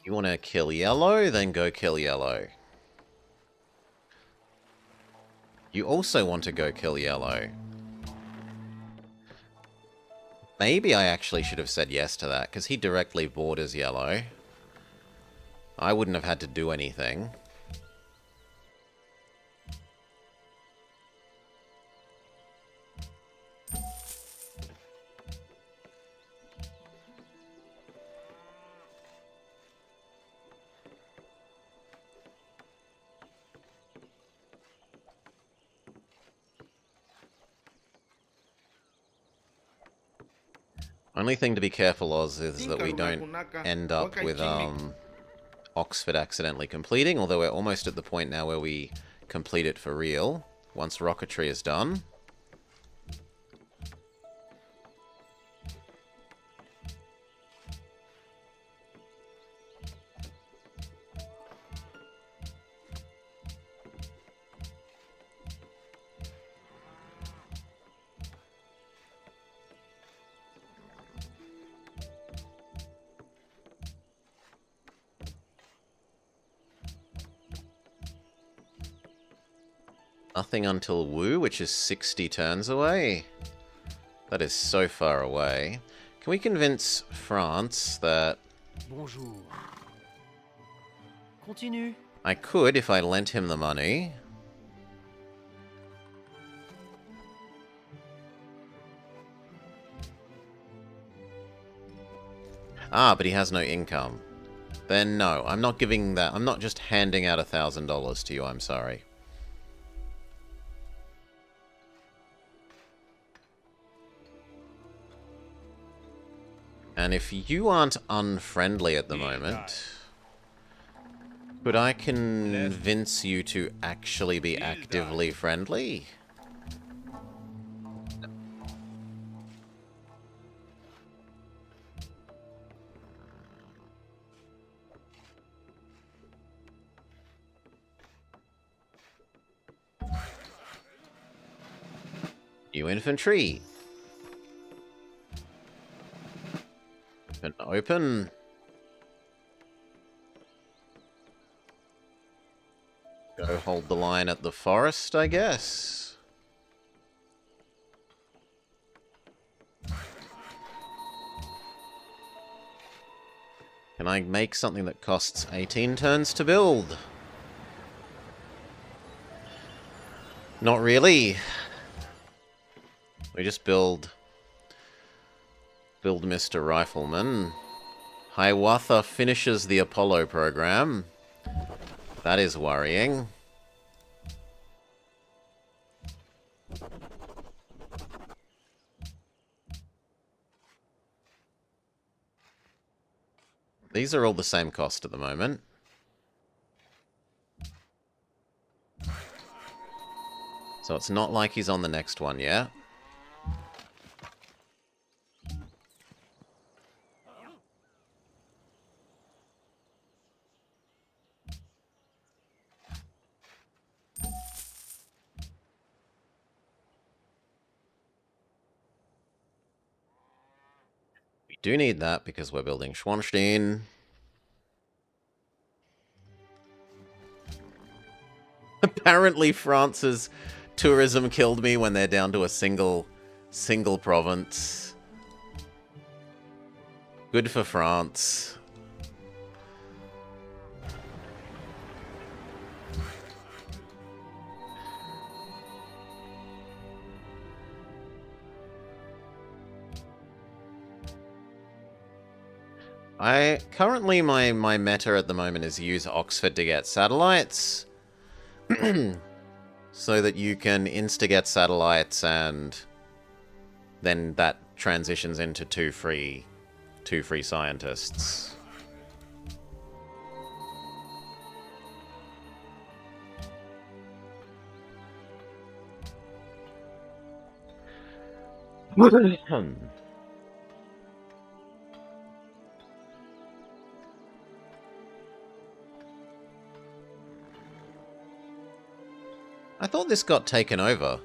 You want to kill yellow? Then go kill yellow. You also want to go kill yellow. Maybe I actually should have said yes to that, because he directly borders yellow. I wouldn't have had to do anything. Only thing to be careful of is that we don't end up with Oxford accidentally completing, although we're almost at the point now where we complete it for real, once rocketry is done. Nothing until Wu, which is 60 turns away. That is so far away. Can we convince France that... Bonjour. Continue. I could if I lent him the money. Ah, but he has no income. Then no, I'm not giving that. I'm not just handing out $1,000 to you, I'm sorry. And if you aren't unfriendly at the moment, could I convince you to actually be actively friendly? New infantry. Open. Go hold the line at the forest, I guess. Can I make something that costs 18 turns to build? Not really. We just build Mr. Rifleman. Hiawatha finishes the Apollo program. That is worrying. These are all the same cost at the moment. So it's not like he's on the next one yet. We do need that because we're building Schwanstein. Apparently France's tourism killed me when they're down to a single province. Good for France. Currently my meta at the moment is use Oxford to get satellites. So that you can insta-get satellites and then that transitions into two free scientists. I thought this got taken over.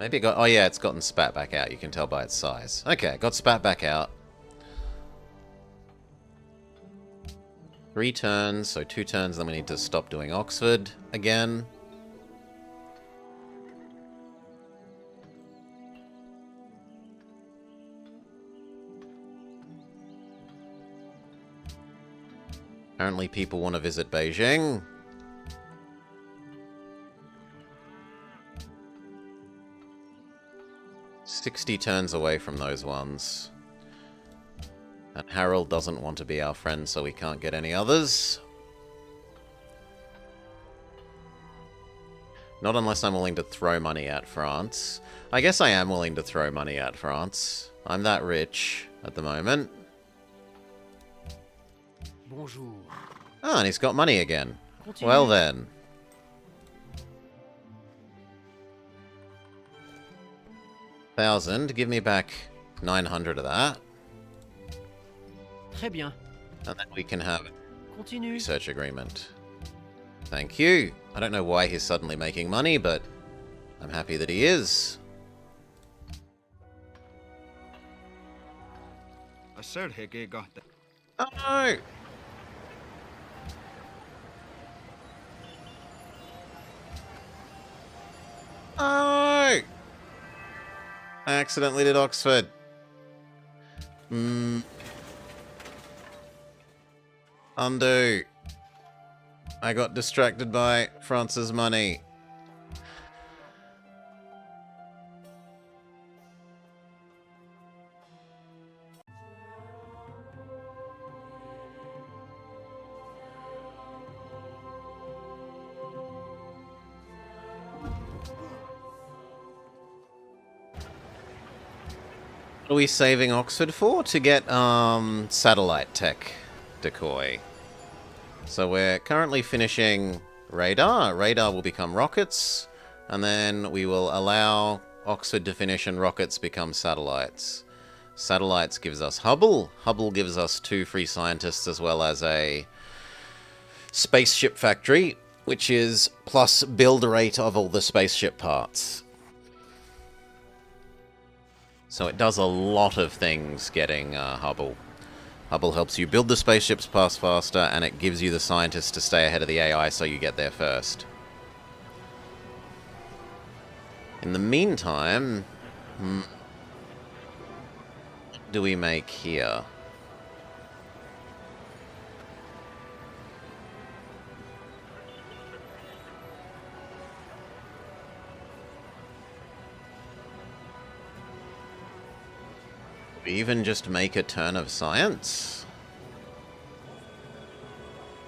Maybe it got... Oh yeah, it's gotten spat back out. You can tell by its size. Okay, it got spat back out. 3 turns, so 2 turns, then we need to stop doing Oxford again. Apparently people want to visit Beijing. $60 turns away from those ones. And Harold doesn't want to be our friend, so we can't get any others. Not unless I'm willing to throw money at France. I guess I am willing to throw money at France. I'm that rich at the moment. Bonjour. Ah, and he's got money again. Continue. Well then. $1,000. Give me back 900 of that. Très bien. And then we can have a Continue. research agreement. Thank you. I don't know why he's suddenly making money, but I'm happy that he is. Asser hege gahta. Oh no! Oh! I accidentally did Oxford. Undo. I got distracted by France's money. What are we saving Oxford for? To get satellite tech decoy. So we're currently finishing radar. Radar will become rockets, and then we will allow Oxford to finish and rockets become satellites. Satellites gives us Hubble. Hubble gives us 2 free scientists as well as a spaceship factory, which is plus build rate of all the spaceship parts. So it does a lot of things getting Hubble. Hubble helps you build the spaceships pass faster, and it gives you the scientists to stay ahead of the AI so you get there first. In the meantime, what do we make here? We even just make a turn of science?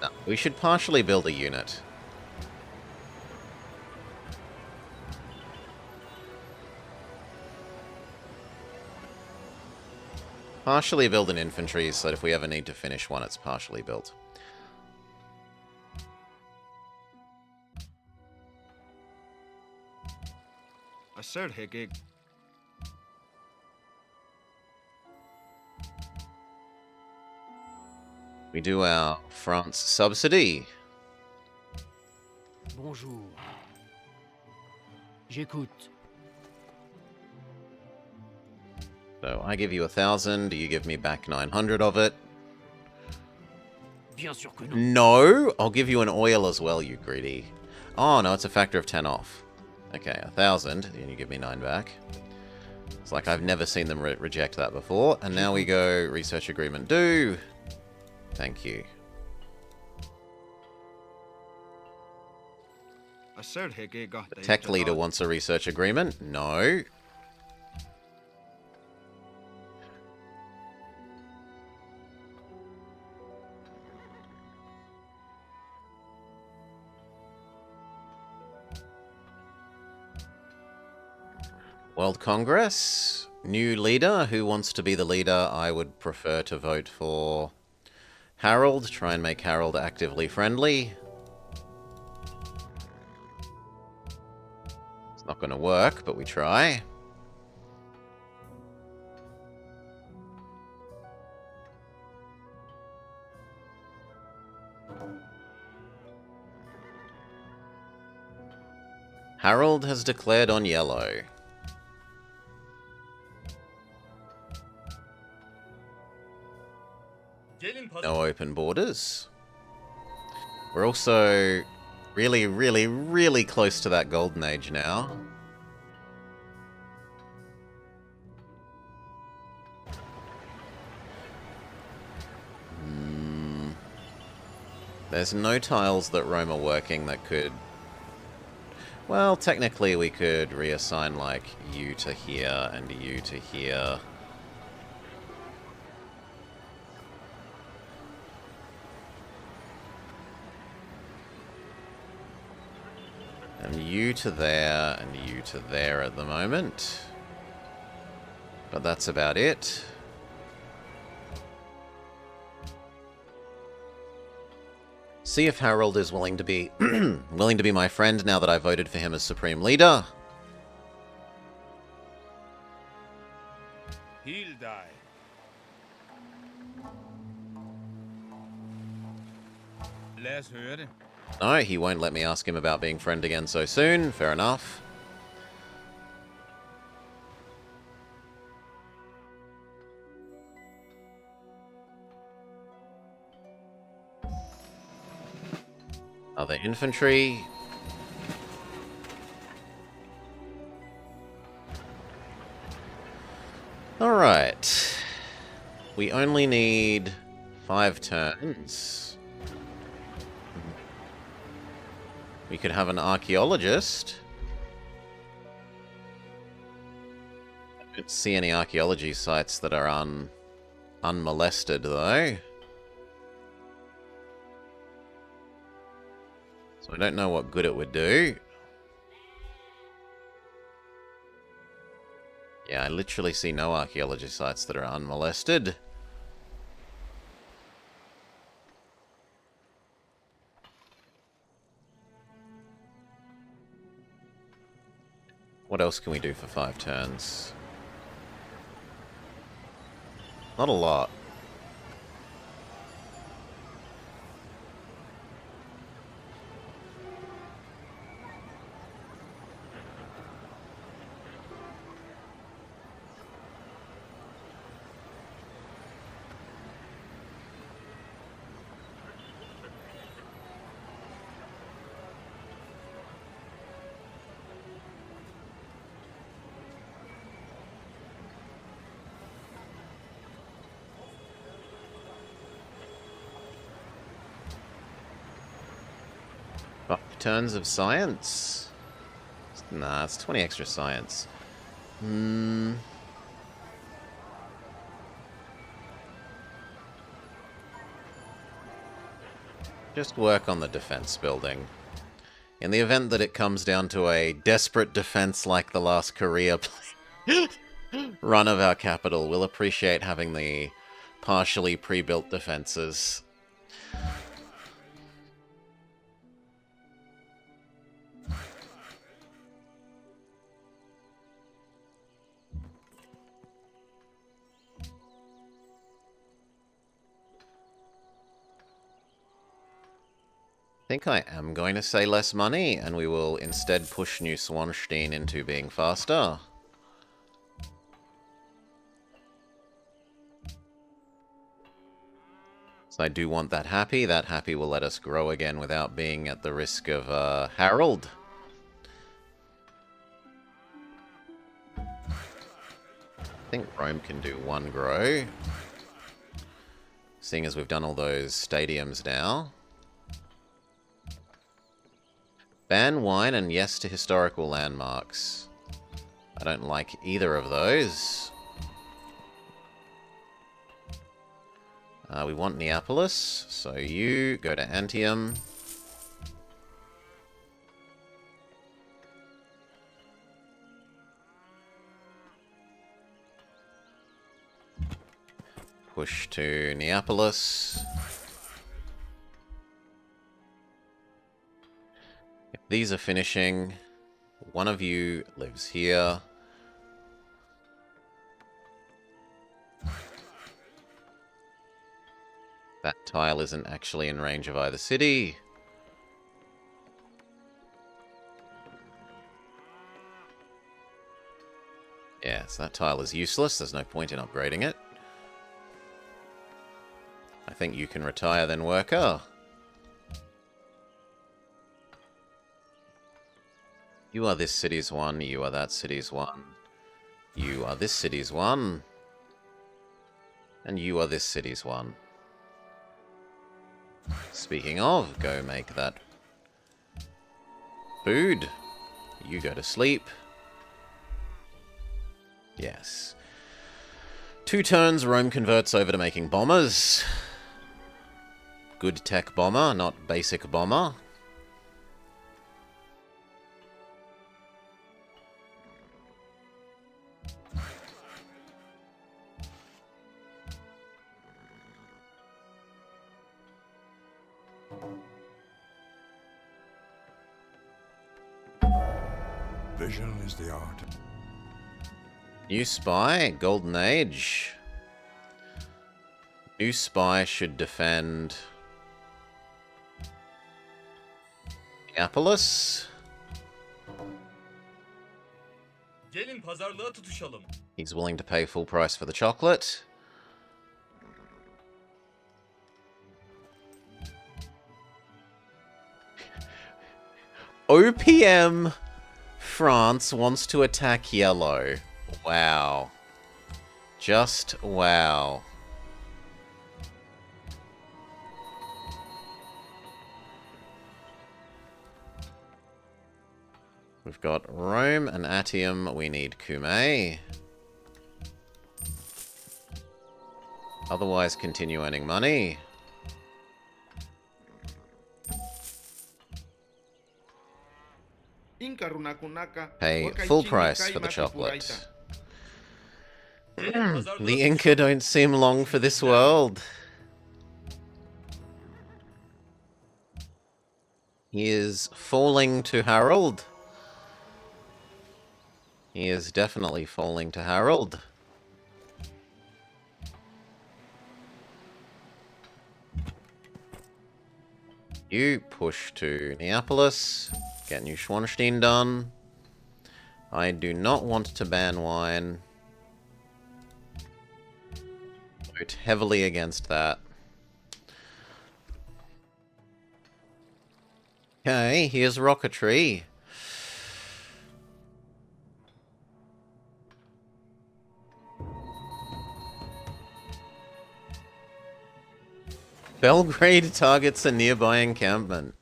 No, we should partially build a unit. Partially build an infantry so that if we ever need to finish one, it's partially built. Assert heke. We do our France subsidy. Bonjour. J'écoute. So I give you 1,000, you give me back 900 of it. Bien sûr que non. No! I'll give you an oil as well, you greedy. Oh, no, it's a factor of 10 off. Okay, 1,000, and you give me 9 back. It's like I've never seen them reject that before. And now we go research agreement do. Thank you. Assert heke got The tech leader wants a research agreement. No. World Congress. New leader. Who wants to be the leader? I would prefer to vote for Harold. Try and make Harold actively friendly. It's not going to work, but we try. Harold has declared on yellow. No open borders. We're also really, really, really close to that golden age now. There's no tiles that Rome are working that could... Well, technically we could reassign, like, you to here and you to here. And you to there, and you to there at the moment. But that's about it. See if Harold is willing to be willing to be my friend now that I voted for him as Supreme Leader. He'll die. Lad os høre det. No, he won't let me ask him about being friend again so soon. Fair enough. Other infantry. Alright. We only need 5 turns. We could have an archaeologist. I don't see any archaeology sites that are unmolested, though. So I don't know what good it would do. Yeah, I literally see no archaeology sites that are unmolested. What else can we do for 5 turns? Not a lot. Turns of science? Nah, it's 20 extra science. Just work on the defense building. In the event that it comes down to a desperate defense like the last Korea run of our capital, we'll appreciate having the partially pre-built defenses. I think I am going to say less money, and we will instead push New Swanstein into being faster. So I do want that happy. That happy will let us grow again without being at the risk of Harold. I think Rome can do 1 grow. Seeing as we've done all those stadiums now. Ban wine and yes to historical landmarks. I don't like either of those. We want Neapolis, so you go to Antium. Push to Neapolis. If these are finishing, one of you lives here. That tile isn't actually in range of either city. Yeah, so that tile is useless. There's no point in upgrading it. I think you can retire then, worker. You are this city's one. You are that city's one. You are this city's one. And you are this city's one. Speaking of, go make that food. You go to sleep. Yes. 2 turns, Rome converts over to making bombers. Good tech bomber, not basic bomber. Vision is the art. New spy, Golden Age. New spy should defend Neapolis. Gelin pazarlığa tutuşalım. He's willing to pay full price for the chocolate. OPM France wants to attack yellow. Wow. Just wow. We've got Rome and Atium. We need Cumae. Otherwise, continue earning money. Pay full price for the chocolate. Gelin pazarlığa The Inca don't seem long for this world. He is falling to Harold. He is definitely falling to Harold. You push to Neapolis. Get New Schwanstein done. I do not want to ban wine. Vote heavily against that. Okay, here's rocketry. Belgrade targets a nearby encampment.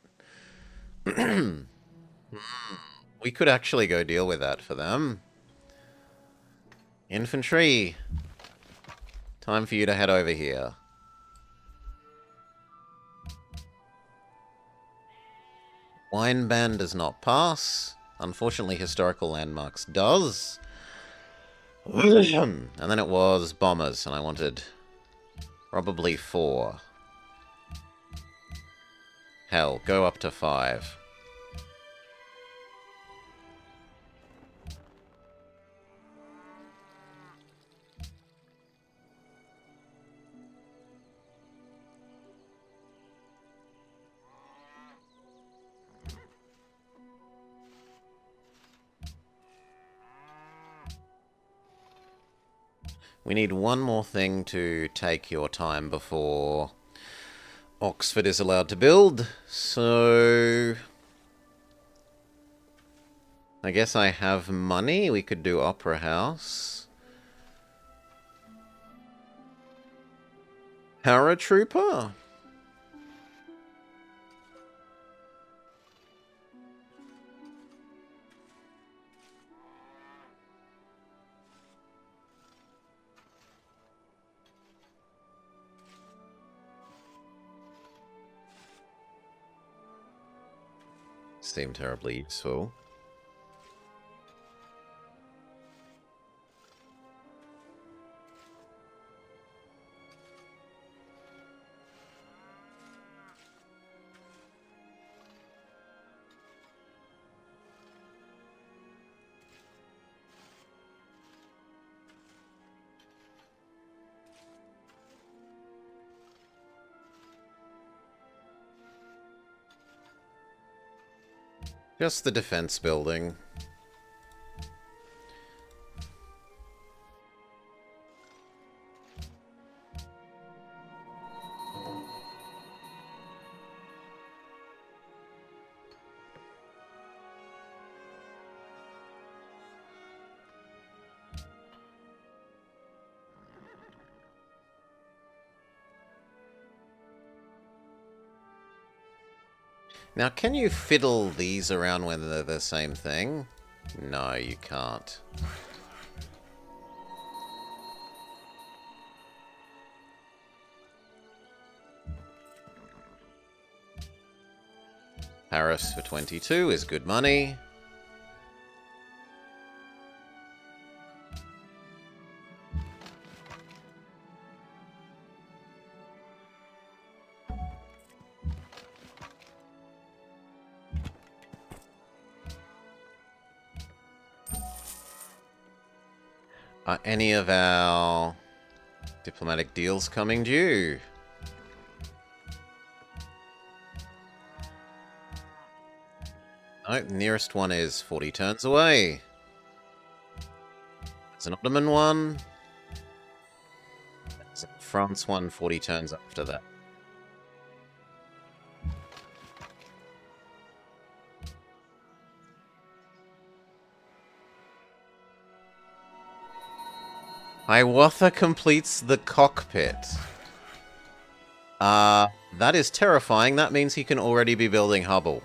We could actually go deal with that for them. Infantry. Time for you to head over here. Wine ban does not pass. Unfortunately, historical landmarks does. And then it was bombers, and I wanted probably 4. Hell, go up to 5. We need one more thing to take your time before Oxford is allowed to build, so I guess I have money. We could do Opera House. Paratrooper? Seem terribly useful. Just the defense building. Now, can you fiddle these around when they're the same thing? No, you can't. Paris for 22 is good money. Are any of our diplomatic deals coming due? No, the nearest one is 40 turns away. There's an Ottoman one. There's a France one 40 turns after that. Hiawatha completes the cockpit. That is terrifying. That means he can already be building Hubble.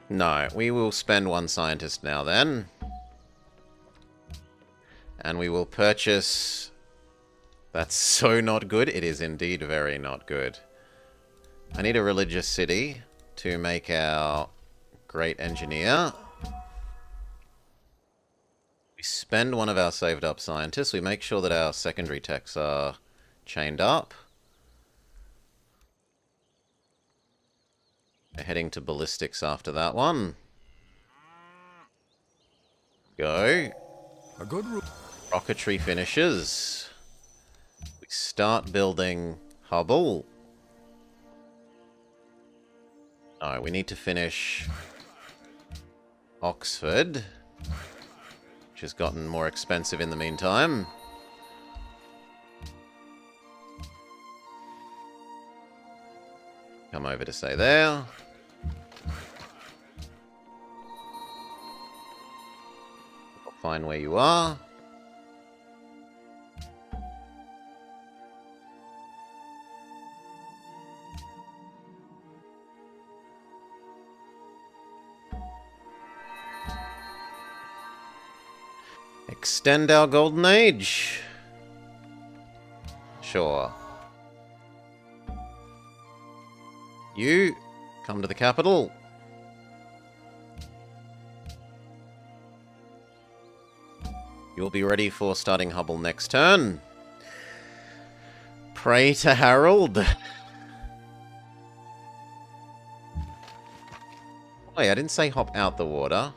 No, we will spend 1 scientist now then. And we will purchase... That's so not good. It is indeed very not good. I need a religious city to make our Great engineer. We spend one of our saved up scientists. We make sure that our secondary techs are chained up. We're heading to ballistics after that one. Go. A good Rocketry finishes. We start building Hubble. No, we need to finish Oxford, which has gotten more expensive in the meantime. Come over to say there. Find where you are. Extend our golden age. Sure. You come to the capital. You'll be ready for starting Hubble next turn. Pray to Harold. Oh, yeah, I didn't say hop out the water.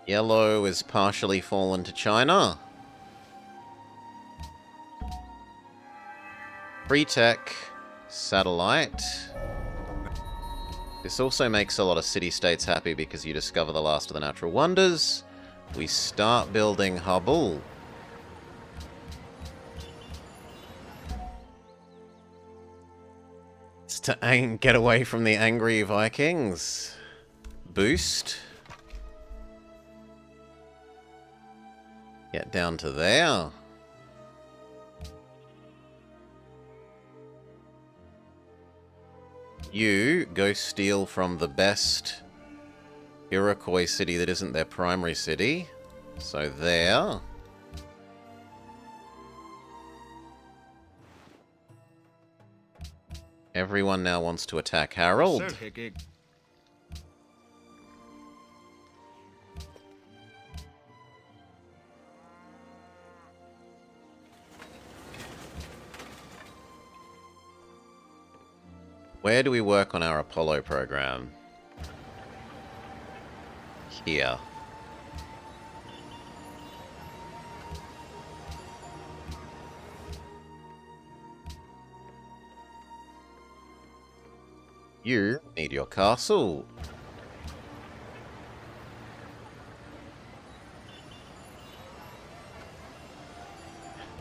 Yellow is partially fallen to China. Free tech, satellite. This also makes a lot of city-states happy because you discover the last of the natural wonders. We start building Hubble. It's to get away from the angry Vikings. Boost. Get down to there. You go steal from the best Iroquois city that isn't their primary city. So there. Everyone now wants to attack Harold. Sir Higig. Where do we work on our Apollo program? Here. You need your castle.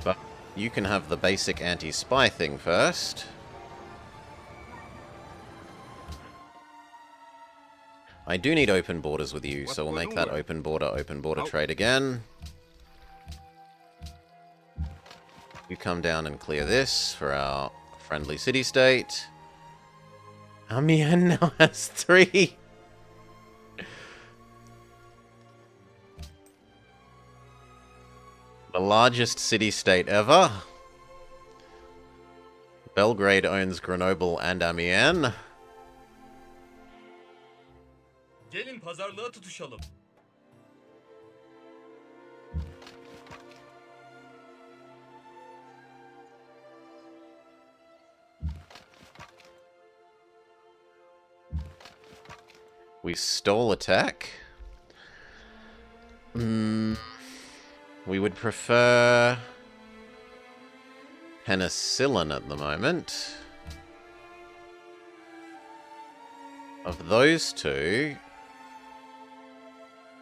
But you can have the basic anti-spy thing first. I do need open borders with you, so we'll make that open border trade again. You come down and clear this for our friendly city-state. Amiens now has 3. The largest city-state ever. Belgrade owns Grenoble and Amiens. Gelin pazarlığa tutuşalım. We stole attack. We would prefer penicillin at the moment. Of those two,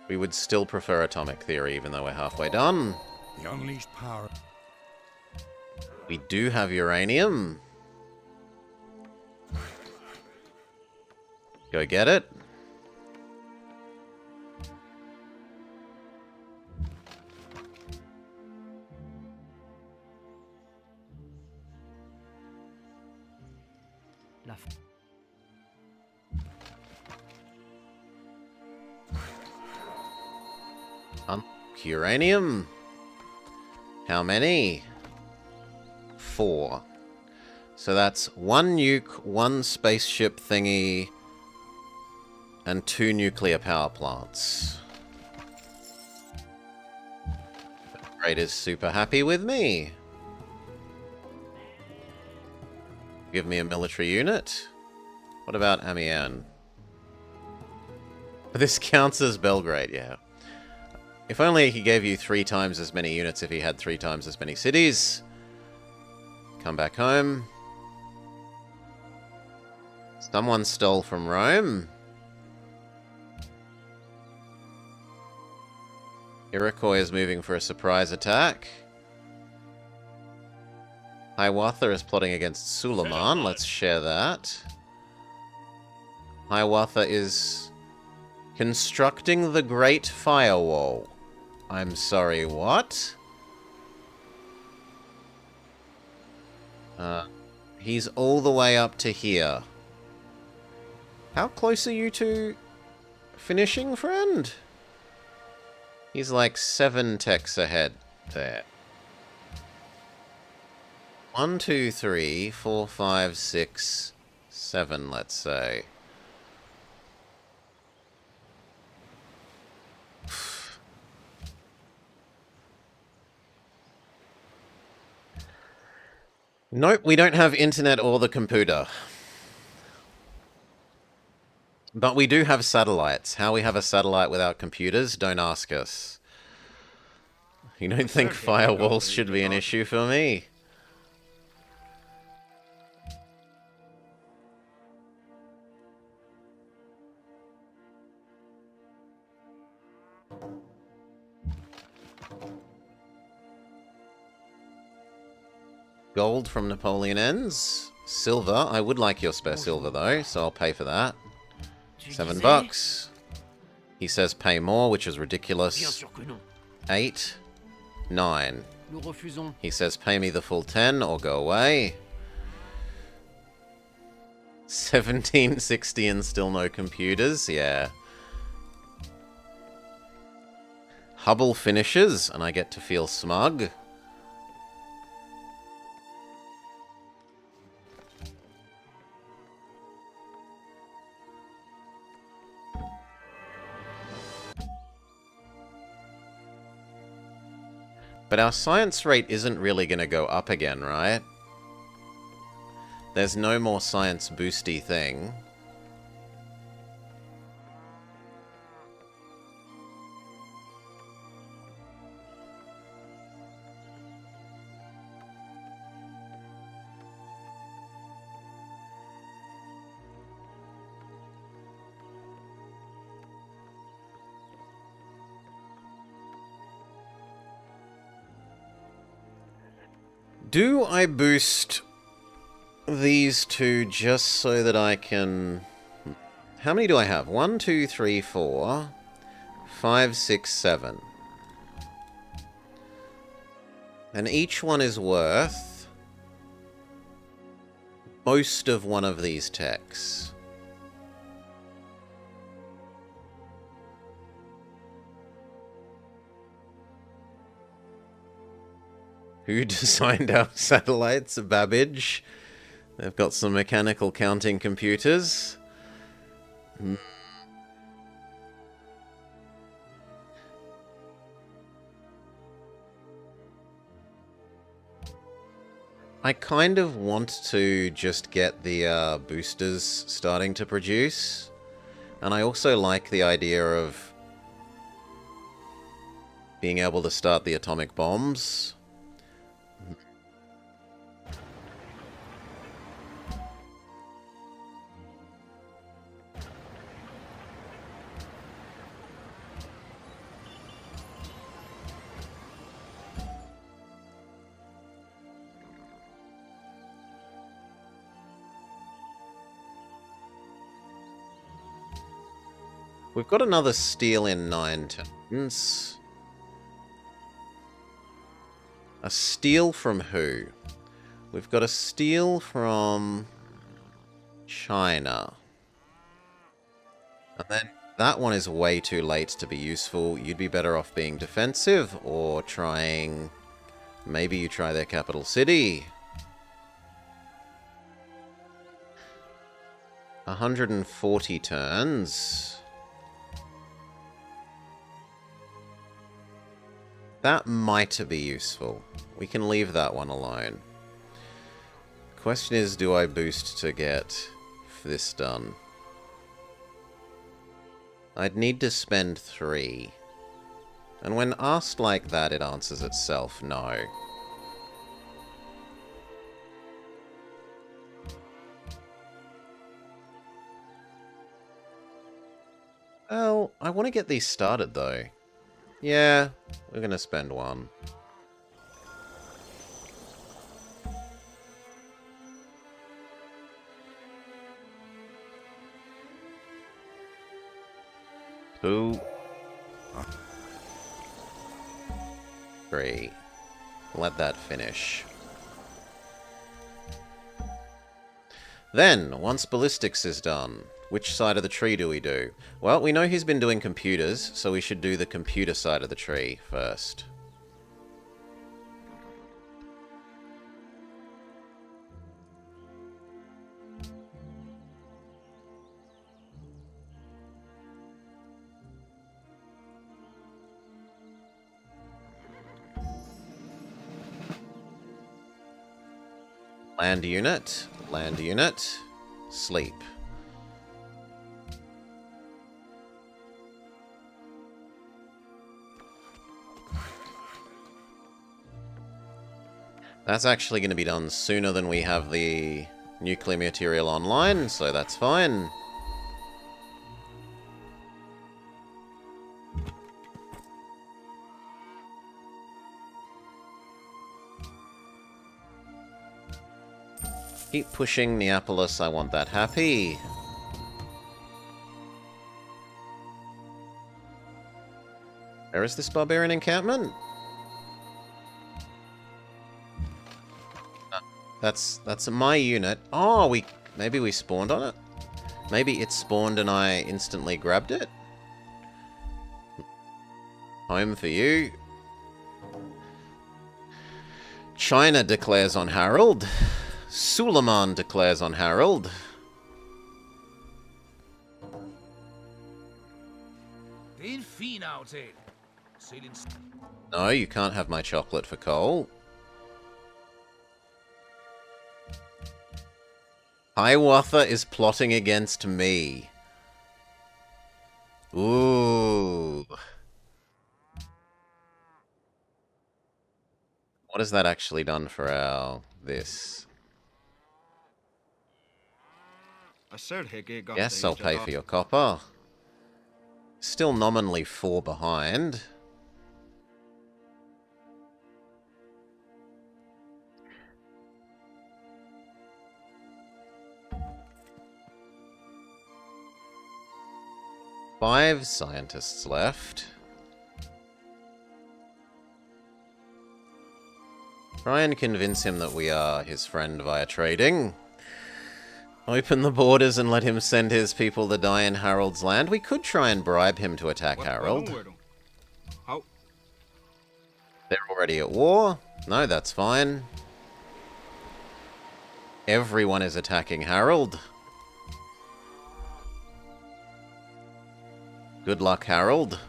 we would still prefer atomic theory, even though we're halfway done. The unleashed power. We do have uranium. Go get it. La Uranium. How many? 4. So that's 1 nuke, 1 spaceship thingy, and 2 nuclear power plants. Belgrade is super happy with me. Give me a military unit. What about Amiens? This counts as Belgrade, yeah. If only he gave you 3 times as many units if he had 3 times as many cities. Come back home. Someone stole from Rome. Iroquois is moving for a surprise attack. Hiawatha is plotting against Suleiman. Let's share that. Hiawatha is constructing the Great Firewall. I'm sorry, what? He's all the way up to here. How close are you to finishing, friend? He's like 7 techs ahead there. 1, 2, 3, 4, 5, 6, 7, let's say. Nope, we don't have internet or the computer. But we do have satellites. How we have a satellite without computers, don't ask us. You don't think firewalls should be an issue for me? Gold from Napoleon ends. Silver. I would like your spare silver, though, so I'll pay for that. $7. He says pay more, which is ridiculous. 8. 9. He says pay me the full 10 or go away. 1760 and still no computers. Yeah. Hubble finishes, and I get to feel smug. But our science rate isn't really going to go up again, right? There's no more science boosty thing. Do I boost these two just so that I can... How many do I have? 1, 2, 3, 4, 5, 6, 7. And each one is worth most of one of these techs. Who designed our satellites? Babbage. They've got some mechanical counting computers. I kind of want to just get the boosters starting to produce. And I also like the idea of being able to start the atomic bombs. We've got another steal in 9 turns. A steal from who? We've got a steal from China. And then That one is way too late to be useful. You'd be better off being defensive or trying... Maybe you try their capital city. 140 turns. That might be useful. We can leave that one alone. Question is, do I boost to get this done? I'd need to spend 3. And when asked like that, it answers itself, no. Well, I want to get these started, though. Yeah, we're going to spend 1. Two. 3. Let that finish. Then, once ballistics is done, which side of the tree do we do? Well, we know he's been doing computers, so we should do the computer side of the tree first. Land unit, sleep. That's actually going to be done sooner than we have the nuclear material online, so that's fine. Keep pushing Neapolis, I want that happy. Where is this barbarian encampment? That's my unit. Oh, maybe we spawned on it? Maybe it spawned and I instantly grabbed it? Home for you. China declares on Harold. Suleiman declares on Harold. No, you can't have my chocolate for coal. Hiawatha is plotting against me. Ooh. What has that actually done for our... this? Yes, I'll pay for your copper. Still nominally 4 behind. Five scientists left. Try and convince him that we are his friend via trading. Open the borders and let him send his people to die in Harold's land. We could try and bribe him to attack Harold. They're already at war? No, that's fine. Everyone is attacking Harold. Good luck, Harold.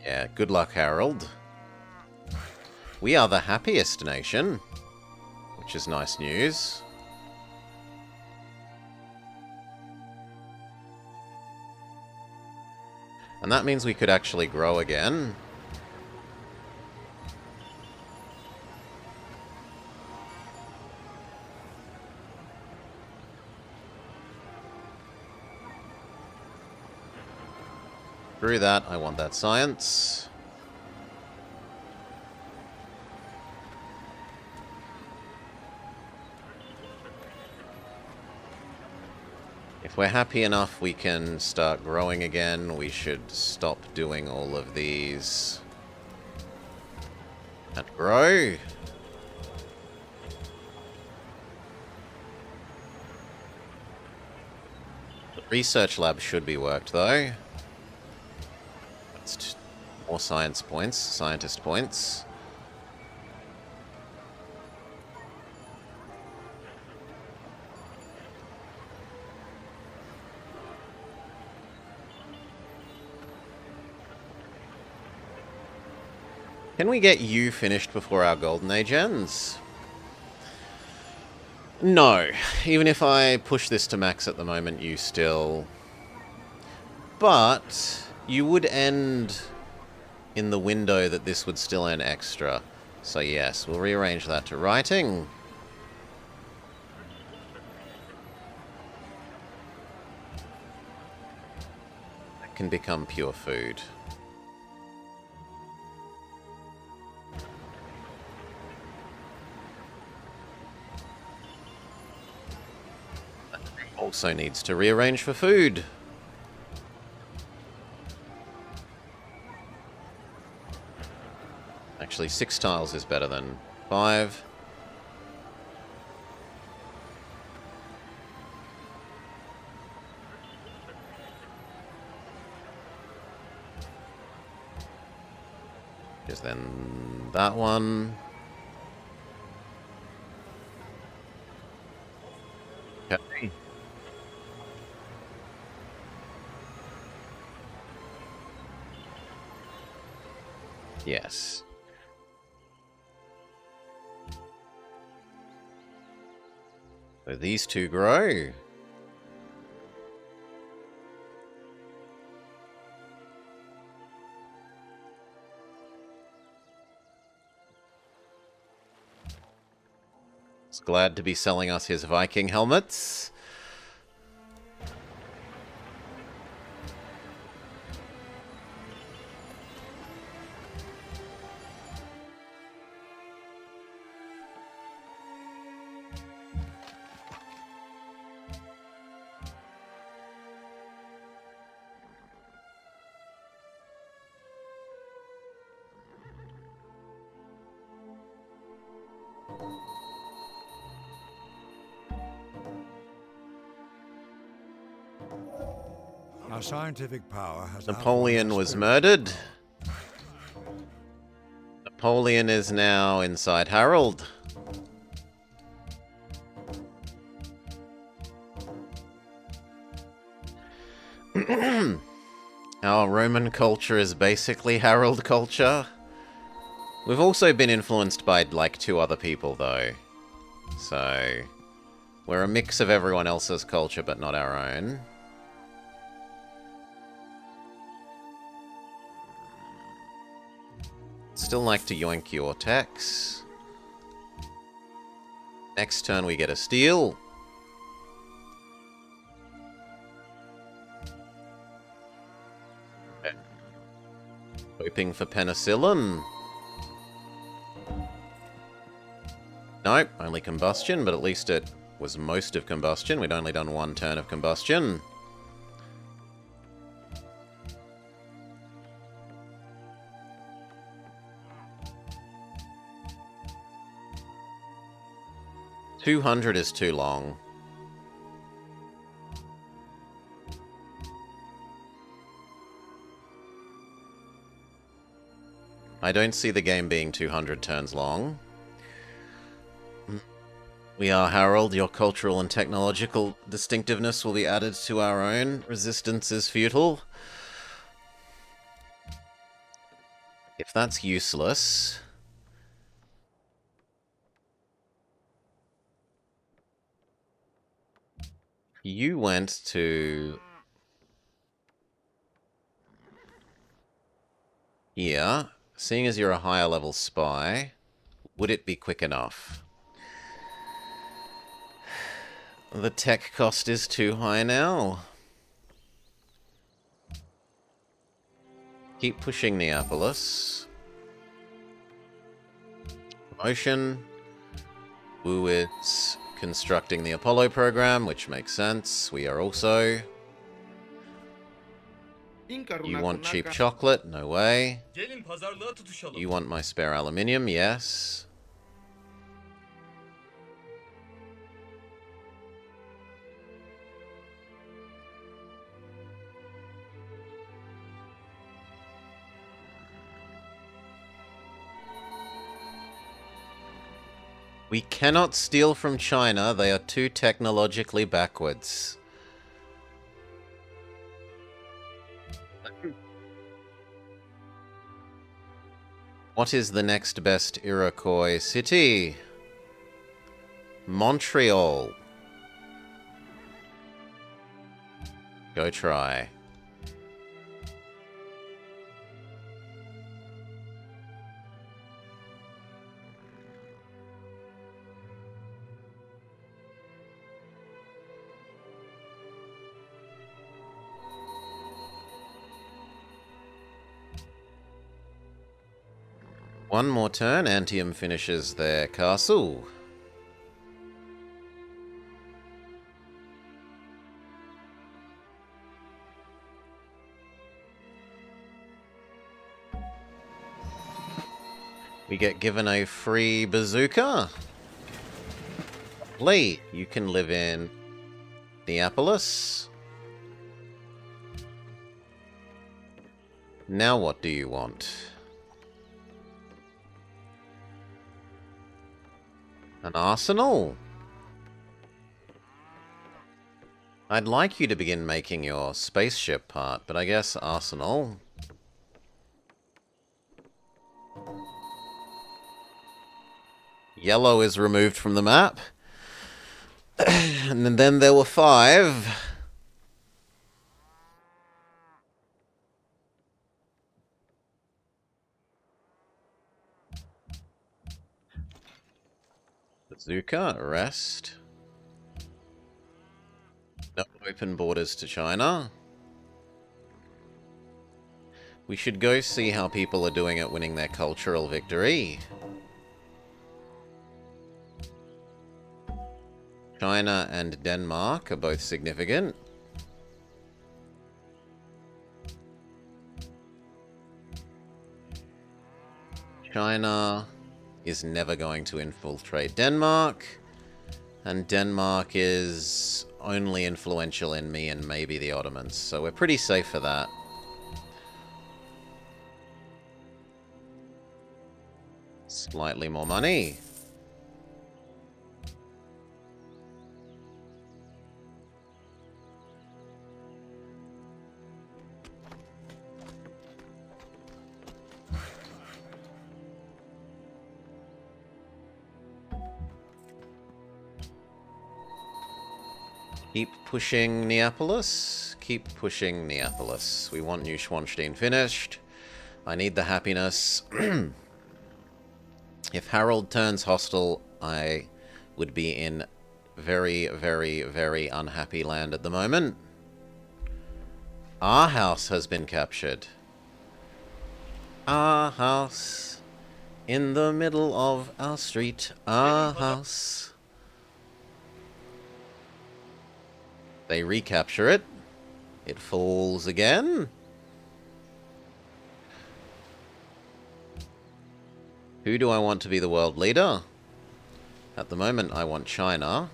Yeah, good luck, Harold. We are the happiest nation, which is nice news. And that means we could actually grow again. Through that, I want that science. If we're happy enough, we can start growing again. We should stop doing all of these. And grow. Research lab should be worked, though. That's more science points, scientist points. Can we get you finished before our Golden Age ends? No. Even if I push this to max at the moment, you still... But you would end in the window that this would still earn extra. So yes, we'll rearrange that to writing. That can become pure food. Also needs to rearrange for food. Actually, 6 tiles is better than 5. Because then that one. Okay. Yes. So these two grow. He's glad to be selling us his Viking helmets. Our scientific power has Napoleon was murdered. Napoleon is now inside Harold. Our Roman culture is basically Harold culture. We've also been influenced by, like, 2 other people, though. So, we're a mix of everyone else's culture, but not our own. Still like to yoink your tax. Next turn we get a steal. Hoping for penicillin. Nope, only combustion, but at least it was most of combustion. We'd only done 1 turn of combustion. $200 is too long. I don't see the game being 200 turns long. We are Harold. Your cultural and technological distinctiveness will be added to our own. Resistance is futile. If that's useless... You went to... here. Seeing as you're a higher level spy, would it be quick enough? The tech cost is too high now. Keep pushing Neapolis. Promotion. Wu is constructing the Apollo program, which makes sense. We are also... You want cheap chocolate? No way. Gelin pazarlığa tutuşalım. You want my spare aluminium? Yes. We cannot steal from China. They are too technologically backwards. What is the next best Iroquois city? Montreal. Go try. One more turn, Antium finishes their castle. We get given a free bazooka. Lee, you can live in Neapolis. Now what do you want? An arsenal? I'd like you to begin making your spaceship part, but I guess arsenal. Yellow is removed from the map. And then there were 5. Bazooka, arrest. No open borders to China. We should go see how people are doing at winning their cultural victory. China and Denmark are both significant. China is never going to infiltrate Denmark, and Denmark is only influential in me and maybe the Ottomans, so we're pretty safe for that. Slightly more money. Keep pushing Neapolis. Keep pushing Neapolis. We want Neuschwanstein finished. I need the happiness. If Harold turns hostile, I would be in very, very, very unhappy land at the moment. Our house has been captured. Our house. In the middle of our street. Our house. They recapture it. It falls again. Who do I want to be the world leader? At the moment, I want China.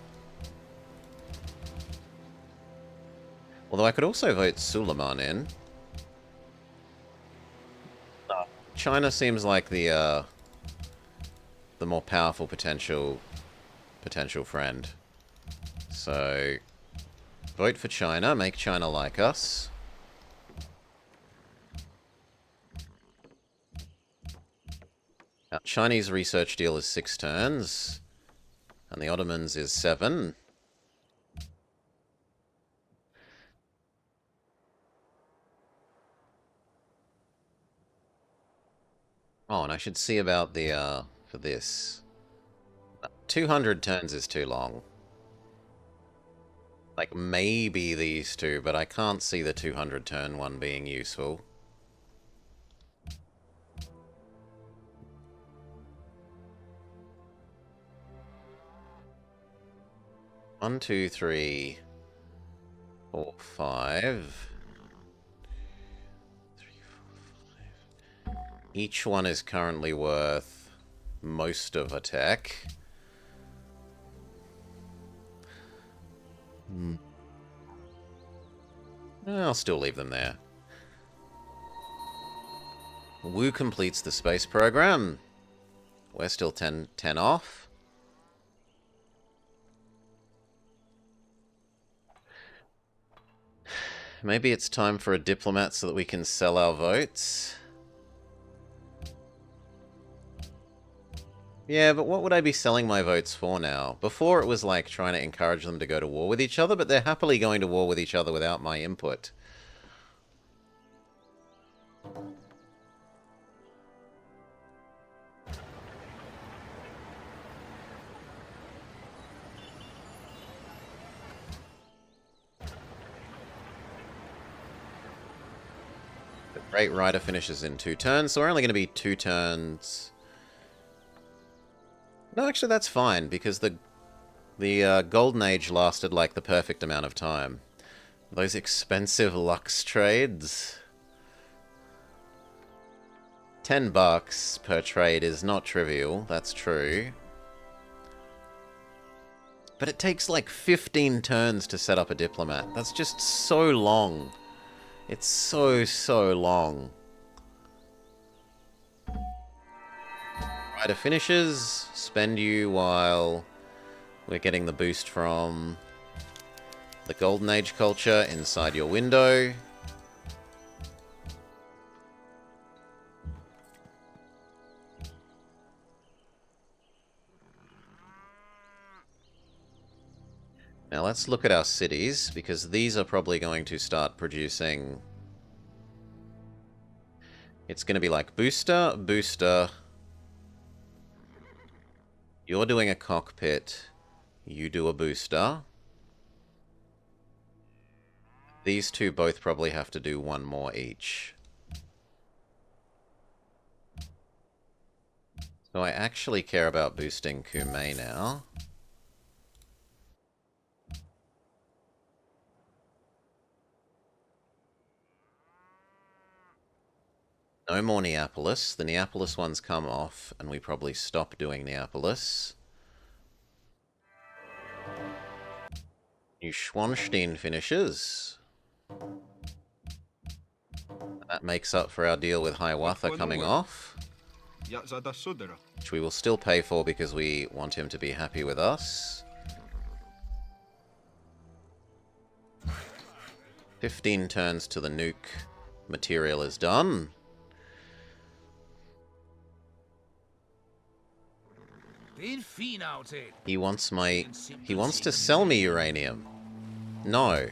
Although I could also vote Suleiman in. China seems like the more powerful potential friend. So vote for China, make China like us. Our Chinese research deal is 6 turns, and the Ottomans is 7. Oh, and I should see about the, for this. 200 turns is too long. Like, maybe these two, but I can't see the 200 turn one being useful. One, 2, 3, 4, 5. 3, 4, 5. Each one is currently worth most of a tech. I'll still leave them there. Wu completes the space program. We're still 10 off. Maybe it's time for a diplomat so that we can sell our votes. Yeah, but what would I be selling my votes for now? Before it was like trying to encourage them to go to war with each other, but they're happily going to war with each other without my input. The Great Rider finishes in 2 turns, so we're only going to be 2 turns. No, actually that's fine, because the Golden Age lasted like the perfect amount of time. Those expensive Lux trades. $10 per trade is not trivial, that's true. But it takes like 15 turns to set up a diplomat. That's just so long. It's so long. Rider finishes, spend you while we're getting the boost from the Golden Age culture inside your window. Now let's look at our cities, because these are probably going to start producing... It's going to be like booster, booster... You're doing a cockpit. You do a booster. These two both probably have to do 1 more each. So I actually care about boosting Kume now. No more Neapolis. The Neapolis ones come off, and we probably stop doing Neapolis. Neuschwanstein finishes. That makes up for our deal with Hiawatha coming off. Which we will still pay for because we want him to be happy with us. 15 turns to the nuke material is done. He wants to sell me uranium. No.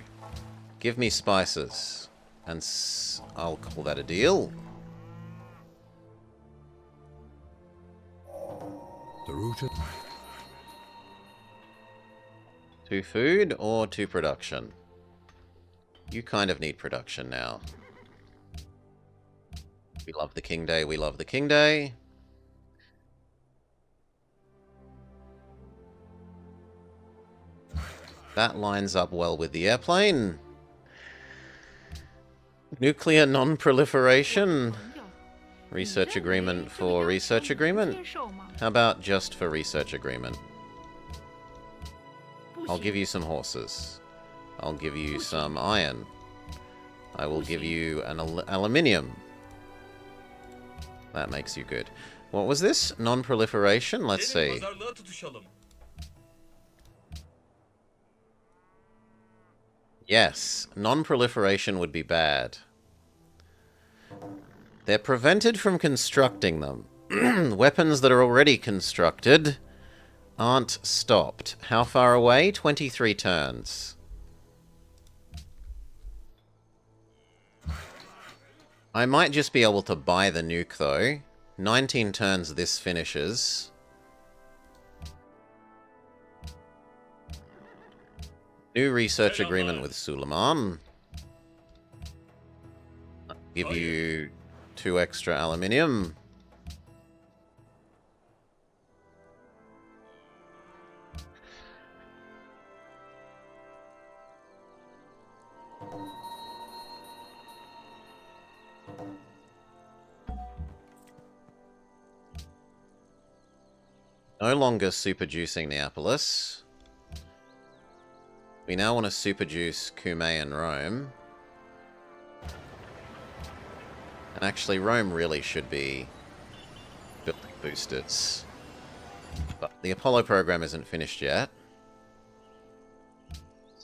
Give me spices. And I'll call that a deal. The route. To food or to production? You kind of need production now. We love the King Day, we love the King Day. That lines up well with the airplane. Nuclear non-proliferation. Research agreement for research agreement? How about just for research agreement? I'll give you some horses. I'll give you some iron. I will give you an aluminium. That makes you good. What was this? Non-proliferation? Let's see. Pazarlığa tutuşalım. Yes, non-proliferation would be bad. They're prevented from constructing them. Weapons that are already constructed aren't stopped. How far away? 23 turns. I might just be able to buy the nuke, though. 19 turns this finishes. New research agreement with Suleiman. Give you 2 extra aluminium. No longer superjuicing Neapolis. We now want to superjuice Kume and Rome. And actually, Rome really should be building boosters. But the Apollo program isn't finished yet.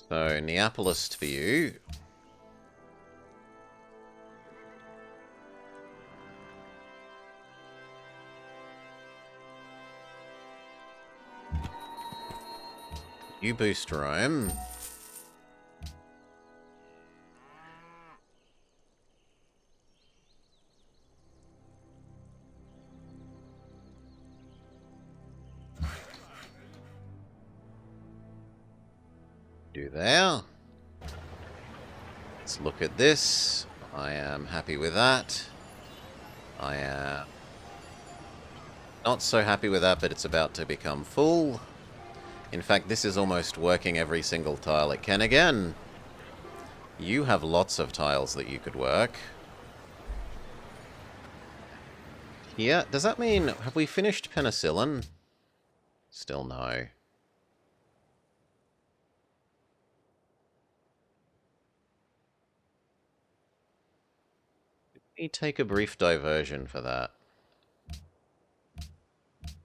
So, Neapolis for you. You boost Rome. Do there. Let's look at this. I am happy with that. I am not so happy with that, but it's about to become full. In fact, this is almost working every single tile it can again. You have lots of tiles that you could work. Yeah, does that mean... have we finished penicillin? Still no. Let me take a brief diversion for that.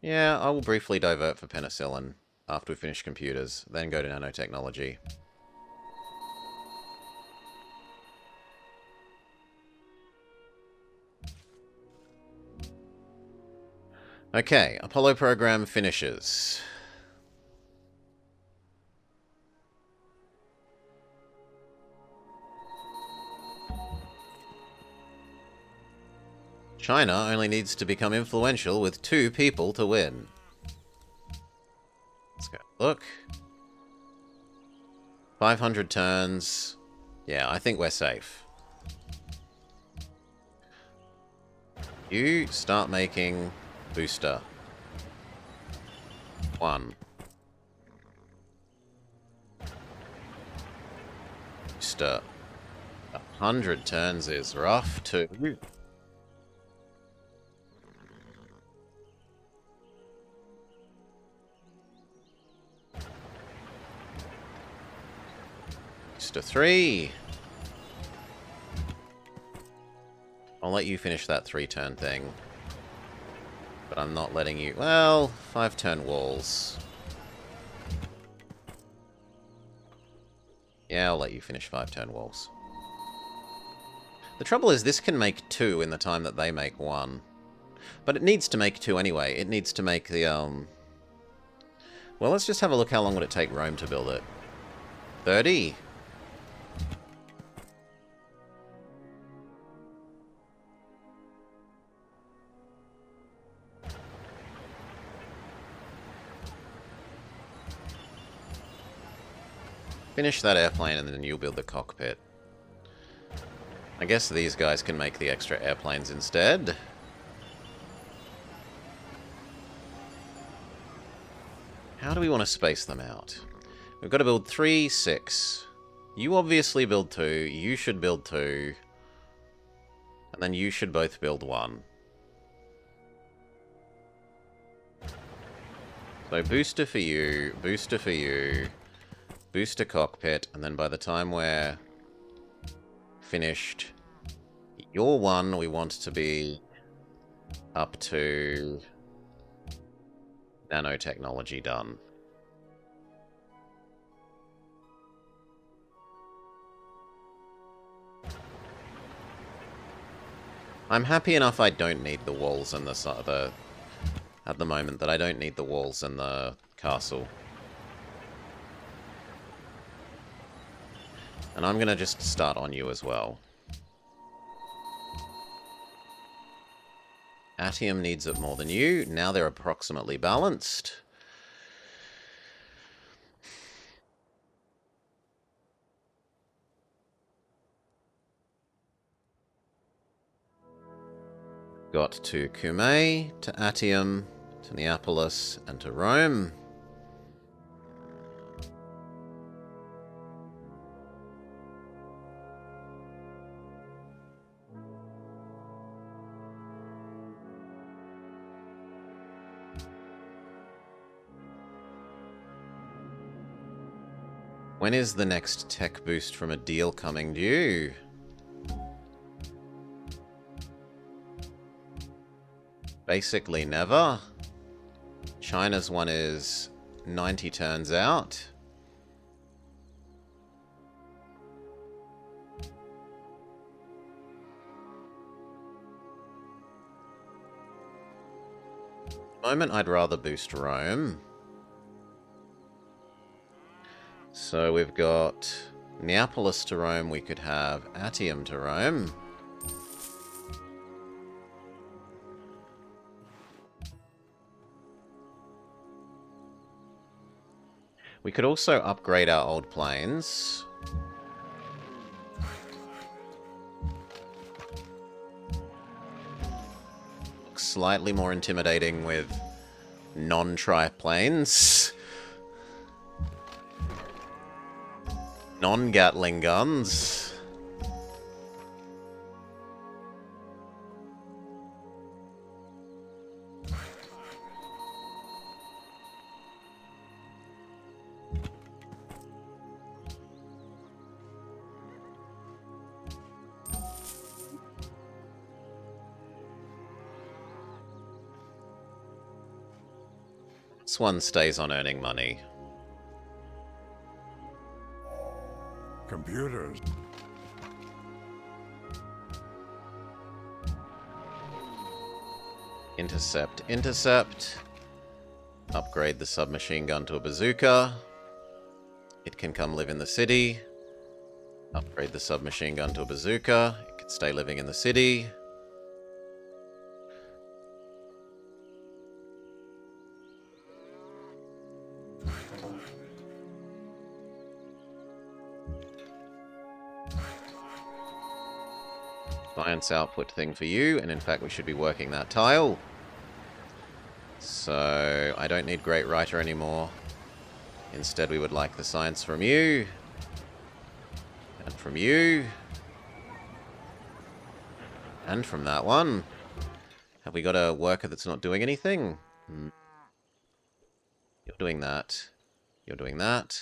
Yeah, I will briefly divert for penicillin after we finish computers, then go to nanotechnology. Okay, Apollo program finishes. China only needs to become influential with 2 people to win. Let's go look. 500 turns. Yeah, I think we're safe. You start making booster. 1. Booster. 100 turns is rough. 2. Booster 3. I'll let you finish that 3-turn thing. But I'm not letting you... well, 5-turn walls. Yeah, I'll let you finish 5-turn walls. The trouble is, this can make 2 in the time that they make 1. But it needs to make 2 anyway. It needs to make the, well, let's just have a look how long would it take Rome to build it. 30? Finish that airplane and then you'll build the cockpit. I guess these guys can make the extra airplanes instead. How do we want to space them out? We've got to build 3, 6. You obviously build 2. You should build 2. And then you should both build 1. So booster for you, booster for you. Booster cockpit, and then by the time we're finished, your 1 we want to be up to nanotechnology done. I'm happy enough I don't need the walls and the at the moment that I don't need the walls and the castle. And I'm going to just start on you as well. Atium needs it more than you. Now they're approximately balanced. Got to Cumae, to Atium, to Neapolis, and to Rome. When is the next tech boost from a deal coming due? Basically never. China's one is 90 turns out. At the moment, I'd rather boost Rome. So we've got Neapolis to Rome. We could have Atium to Rome. We could also upgrade our old planes. Looks slightly more intimidating with non-triplanes. Non-Gatling guns. This one stays on earning money. Computers. Intercept, intercept. Upgrade the submachine gun to a bazooka. It can come live in the city. Upgrade the submachine gun to a bazooka. It can stay living in the city. Science output thing for you, and in fact we should be working that tile. So I don't need Great Writer anymore. Instead we would like the science from you. And from you. And from that one. Have we got a worker that's not doing anything? You're doing that. You're doing that.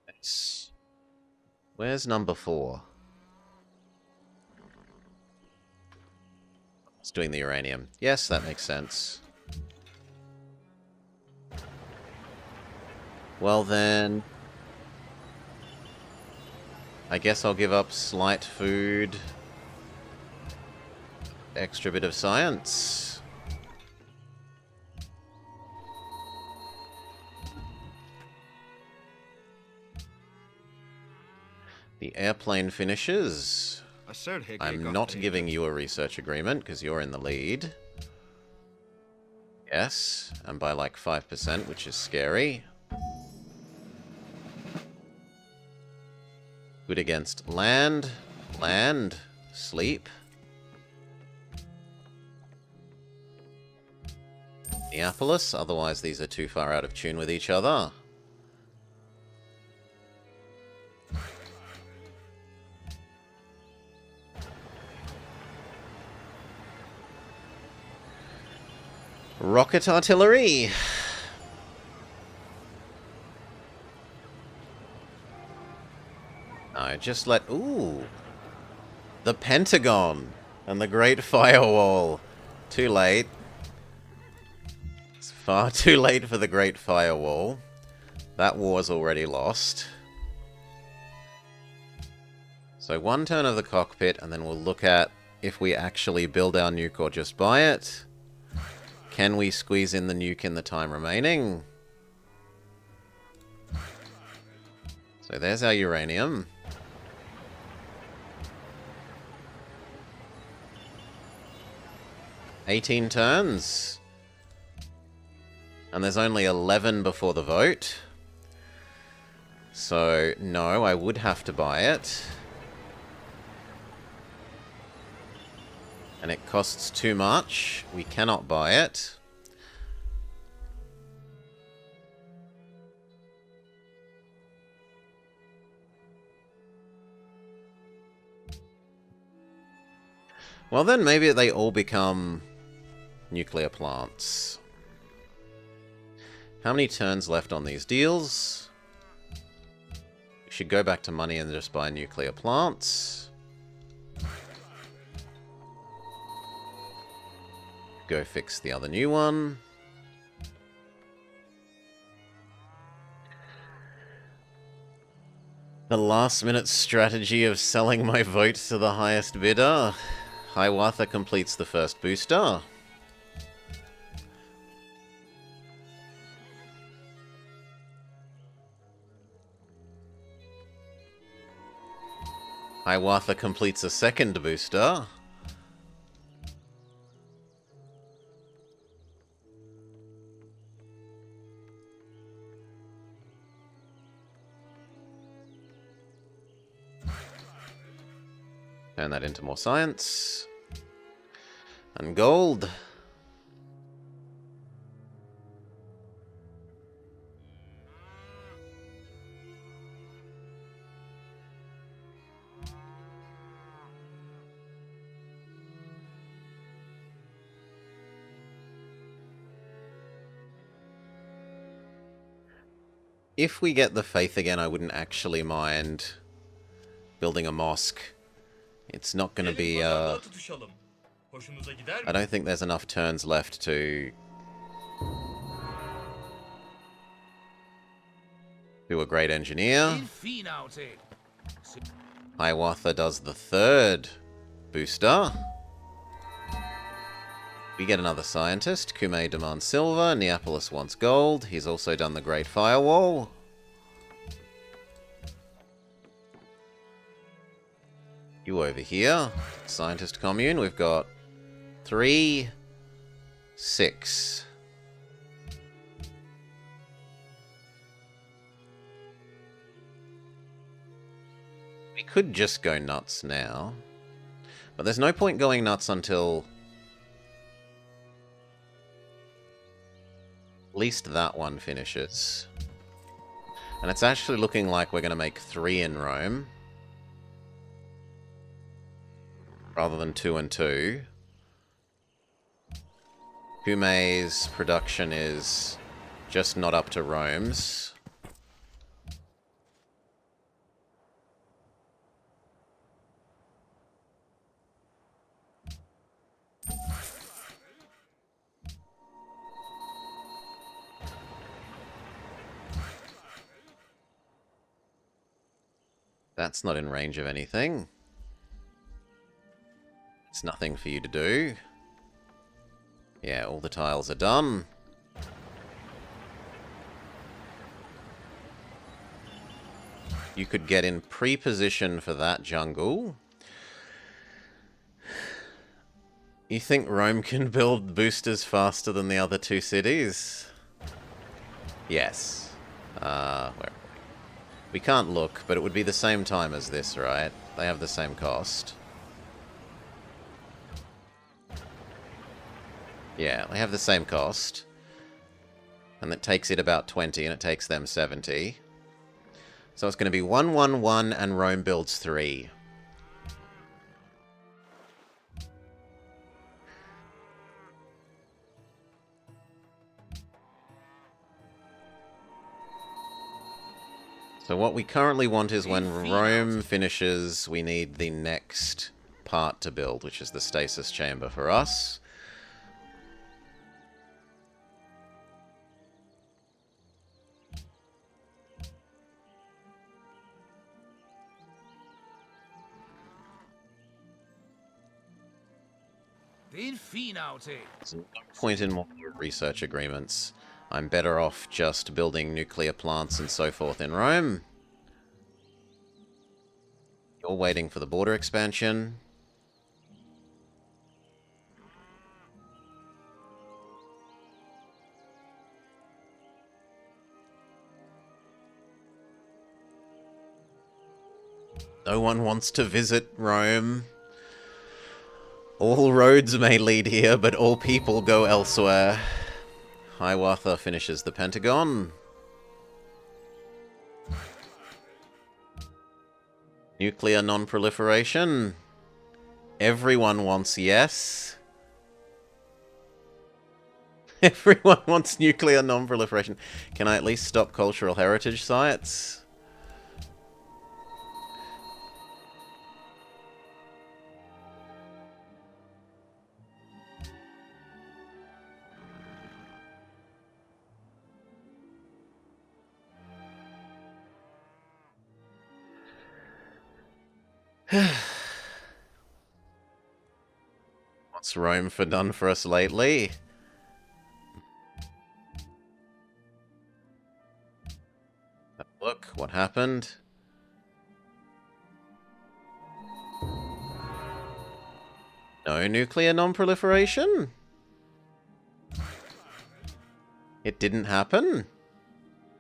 It's... Where's number 4? It's doing the uranium. Yes, that makes sense. Well then... I guess I'll give up slight food. Extra bit of science. The airplane finishes. I'm not giving you a research agreement because you're in the lead. Yes, and by like 5%, which is scary. Good against land. Land. Sleep. Neapolis, otherwise these are too far out of tune with each other. Rocket artillery. No, just let... Ooh. The Pentagon and the Great Firewall. Too late. It's far too late for the Great Firewall. That war's already lost. So 1 turn of the cockpit, and then we'll look at if we actually build our nuke or just buy it. Can we squeeze in the nuke in the time remaining? So there's our uranium. $18 turns. And there's only 11 before the vote. So, no, I would have to buy it. And it costs too much. We cannot buy it. Well then, maybe they all become nuclear plants. How many turns left on these deals? We should go back to money and just buy nuclear plants. Go fix the other new one. The last minute strategy of selling my vote to the highest bidder. Hiawatha completes the first booster. Hiawatha completes a second booster. Turn that into more science. And gold. If we get the faith again, I wouldn't actually mind building a mosque. It's not going to Gelin be, pazarlığa tutuşalım. Hoşunuza gider mi? I don't think there's enough turns left to do a great engineer. Hiawatha does the third booster. We get another scientist. Kume demands silver. Neapolis wants gold. He's also done the Great Firewall. You over here. Scientist commune. We've got 3, 6. We could just go nuts now. But there's no point going nuts until at least that one finishes. And it's actually looking like we're going to make 3 in Rome, rather than 2 and 2. Kume's production is just not up to Rome's. That's not in range of anything. It's nothing for you to do. Yeah, all the tiles are done. You could get in pre-position for that jungle. You think Rome can build boosters faster than the other 2 cities? Yes. Where? We can't look, but it would be the same time as this, right? They have the same cost. Yeah, they have the same cost. And it takes it about 20, and it takes them 70. So it's going to be 1, 1, 1, and Rome builds 3. So what we currently want is when Rome finishes, we need the next part to build, which is the stasis chamber for us. There's no point in more research agreements. I'm better off just building nuclear plants and so forth in Rome. You're waiting for the border expansion. No one wants to visit Rome. All roads may lead here, but all people go elsewhere. Hiawatha finishes the Pentagon. Nuclear non-proliferation. Everyone wants yes. Everyone wants nuclear non-proliferation. Can I at least stop cultural heritage sites? What's Rome done for us lately? Look, what happened? No nuclear non-proliferation? It didn't happen?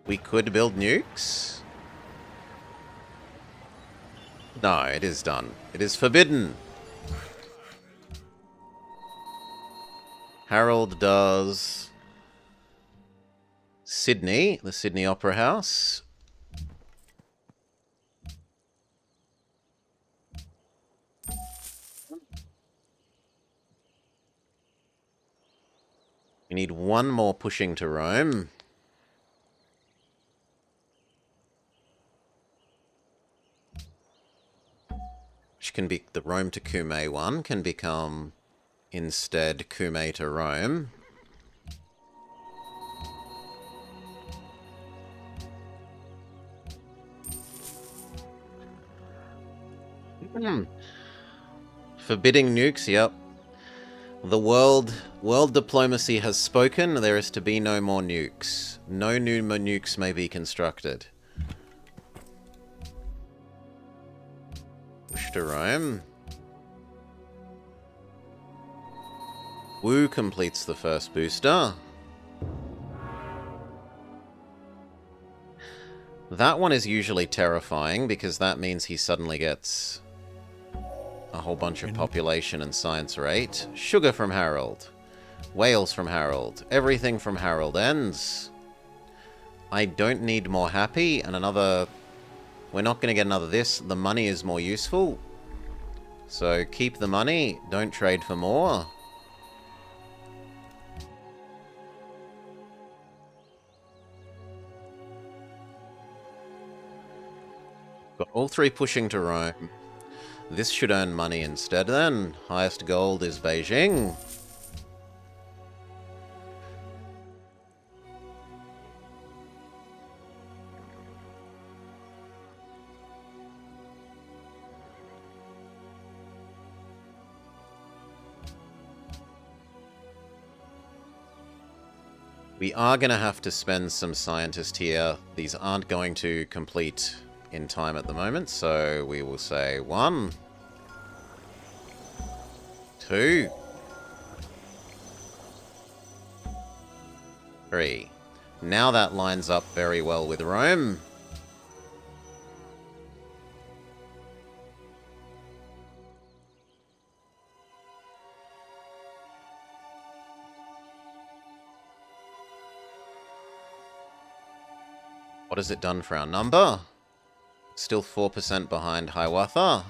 We could build nukes? No, it is done. It is forbidden. Harold does Sydney, the Sydney Opera House. We need one more pushing to Rome. Which can be the Rome to Cumae one, can become instead Cumae to Rome. Forbidding nukes, yep. The world diplomacy has spoken. There is to be no more nukes. No new nukes may be constructed. Push to Rome. Wu completes the first booster. That one is usually terrifying because that means he suddenly gets a whole bunch of population and science rate. Sugar from Harold. Whales from Harold. Everything from Harold ends. I don't need more happy and another... We're not going to get another this. The money is more useful. So keep the money. Don't trade for more. Got all three pushing to Rome. This should earn money instead then. Highest gold is Beijing. We are going to have to spend some scientists here. These aren't going to complete in time at the moment, so we will say 1, 2, 3. Now that lines up very well with Rome. What has it done for our number? Still 4% behind Hiawatha.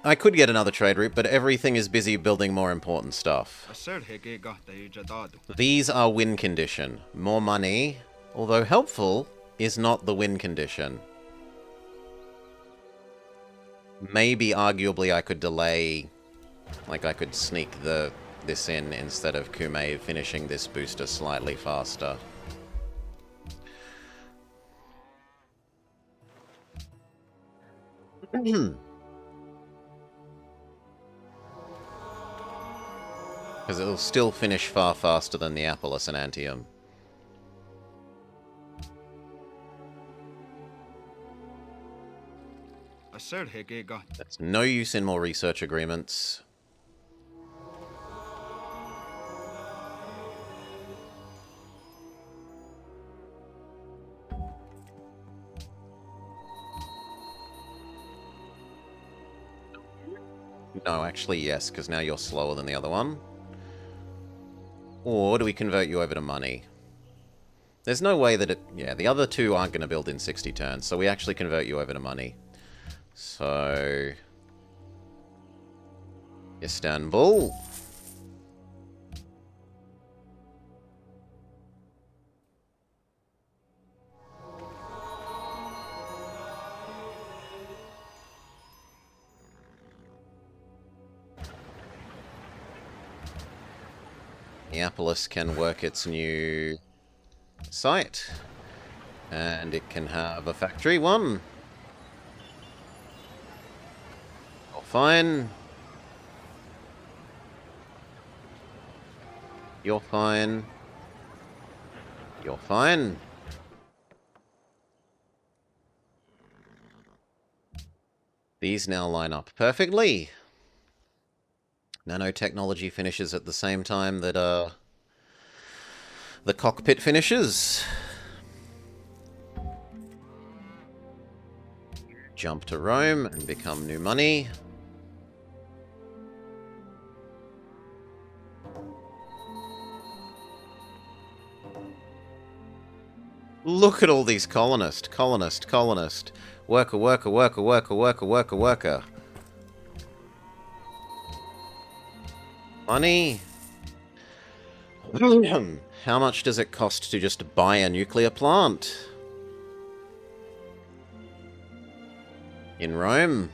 I could get another trade route, but everything is busy building more important stuff. These are win condition. More money, although helpful, is not the win condition. Maybe, arguably, I could delay... Like, I could sneak this in instead of Cumae finishing this booster slightly faster. Because it'll still finish far faster than the Apollos and Antium. There's no use in more research agreements. No, actually, yes, because now you're slower than the other one. Or do we convert you over to money? There's no way that it... Yeah, the other two aren't going to build in 60 turns, so we actually convert you over to money. So... Istanbul. Neapolis can work its new site. And it can have a factory 1. Oh, fine. You're fine. You're fine. These now line up perfectly. Nanotechnology finishes at the same time that the cockpit finishes. Jump to Rome and become new money. Look at all these colonist. Worker, worker, worker, worker, worker, worker, worker. Money. How much does it cost to just buy a nuclear plant? In Rome?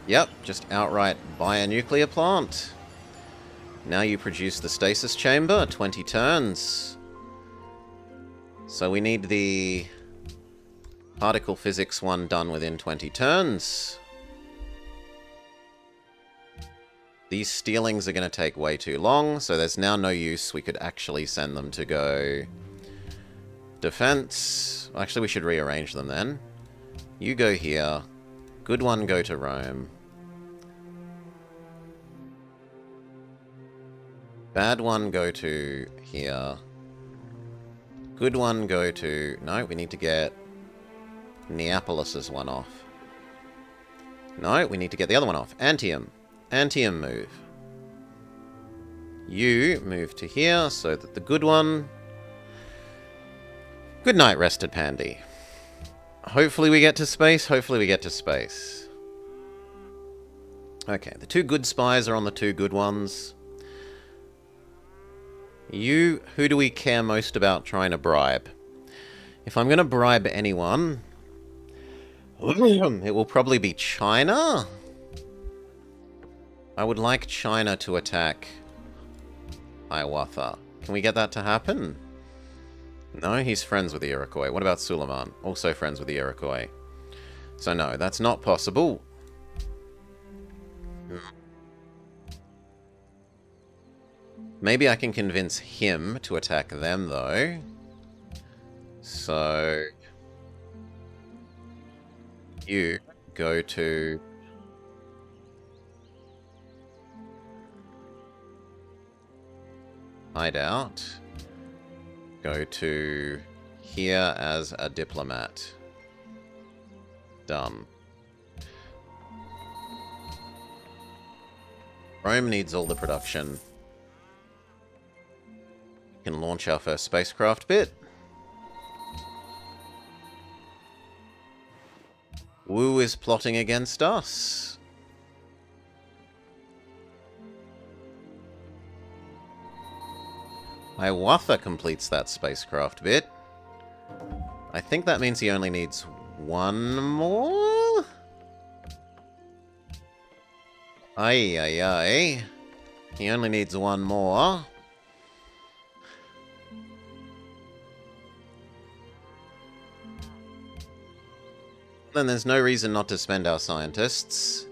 Yep, just outright buy a nuclear plant. Now you produce the stasis chamber, 20 turns. So we need the particle physics one done within 20 turns. These stealings are going to take way too long, so there's now no use. We could actually send them to go defense. Actually, we should rearrange them then. You go here. Good one, go to Rome. Bad one, go to here. Good one, go to... No, we need to get Neapolis's one off. No, we need to get the other one off. Antium. Antium move. You move to here so that the good one... Good night, Rested Pandy. Hopefully we get to space. Hopefully we get to space. Okay, the two good spies are on the two good ones. You, who do we care most about trying to bribe? If I'm going to bribe anyone, it will probably be China. I would like China to attack Hiawatha. Can we get that to happen? No, he's friends with the Iroquois. What about Suleiman? Also friends with the Iroquois. So no, that's not possible. Maybe I can convince him to attack them, though. So... You go to... Hideout. Go to here as a diplomat. Done. Rome needs all the production. We can launch our first spacecraft bit. Wu is plotting against us. Hiawatha completes that spacecraft bit. I think that means he only needs one more? Aye, aye, aye. He only needs one more. Then there's no reason not to spend our scientists.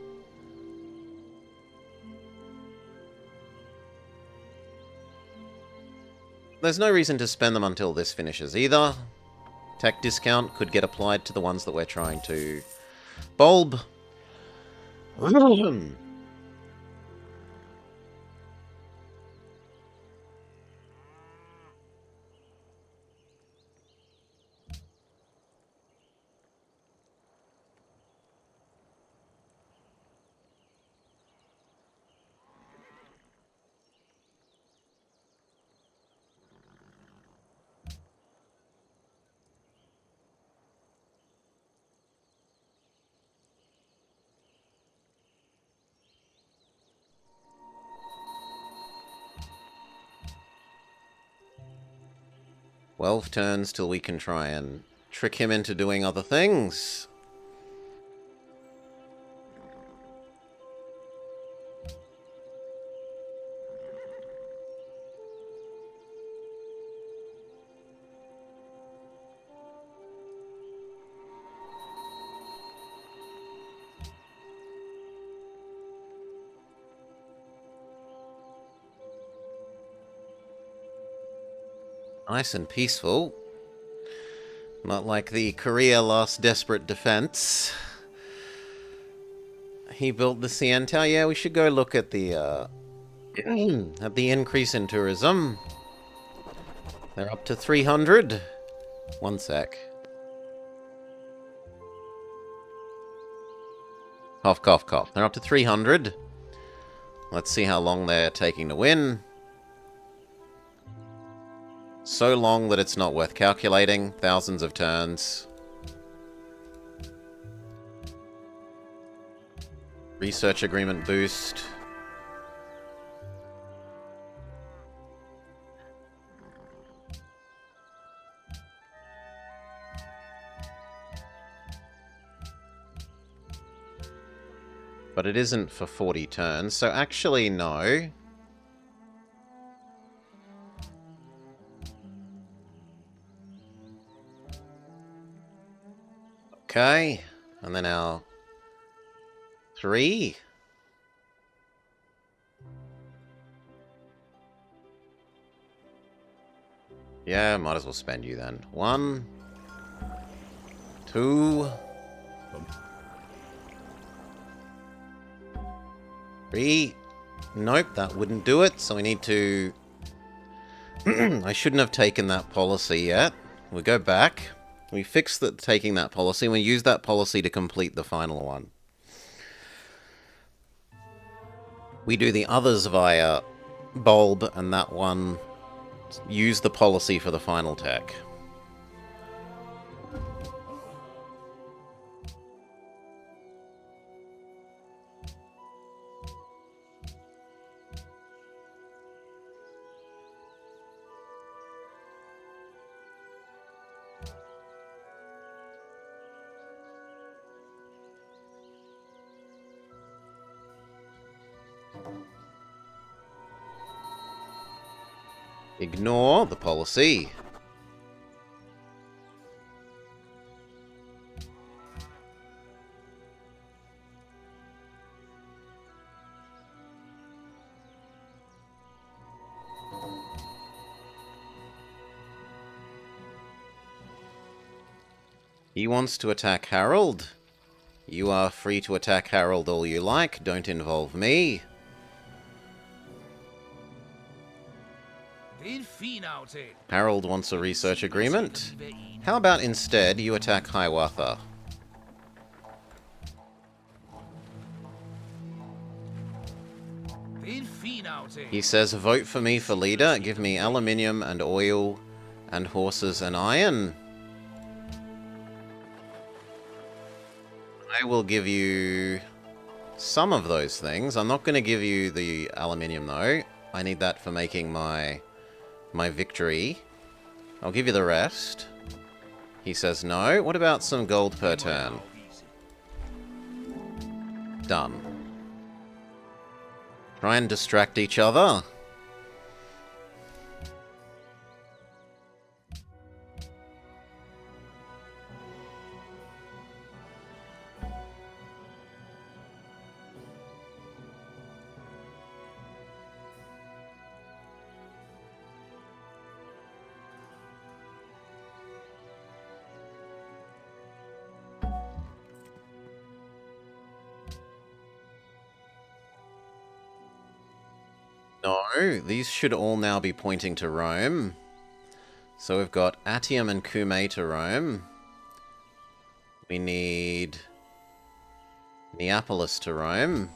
There's no reason to spend them until this finishes either. Tech discount could get applied to the ones that we're trying to bulb. Twelve turns till we can try and trick him into doing other things. Nice and peaceful. Not like the Korea Last Desperate Defense. He built the CN Tower. Yeah, we should go look at the at the increase in tourism. They're up to 300. One sec. Cough, cough, cough. They're up to 300. Let's see how long they're taking to win. So long that it's not worth calculating. Thousands of turns. Research agreement boost. But it isn't for 40 turns, so actually no. Okay, and then our 3. Yeah, might as well spend you then. 1, 2, 3. Nope, that wouldn't do it, so we need to... I shouldn't have taken that policy yet. We go back. We fix that taking that policy, and we use that policy to complete the final one. We do the others via Bulb, and that one use the policy for the final tech. Ignore the policy. He wants to attack Harold. You are free to attack Harold all you like. Don't involve me. Harold wants a research agreement. How about instead you attack Hiawatha? He says, vote for me for leader, give me aluminium and oil and horses and iron. I will give you some of those things. I'm not going to give you the aluminium though. I need that for making my victory. I'll give you the rest. He says no. What about some gold per turn? Done. Try and distract each other. No, these should all now be pointing to Rome. So we've got Atium and Cumae to Rome. We need Neapolis to Rome.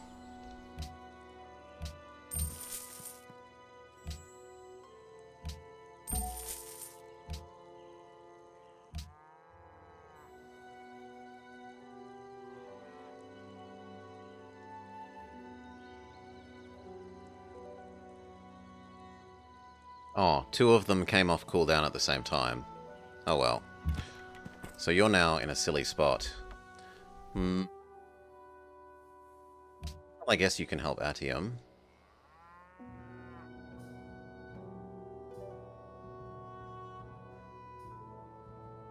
Oh, 2 of them came off cooldown at the same time. Oh well. So you're now in a silly spot. Well, I guess you can help Atium.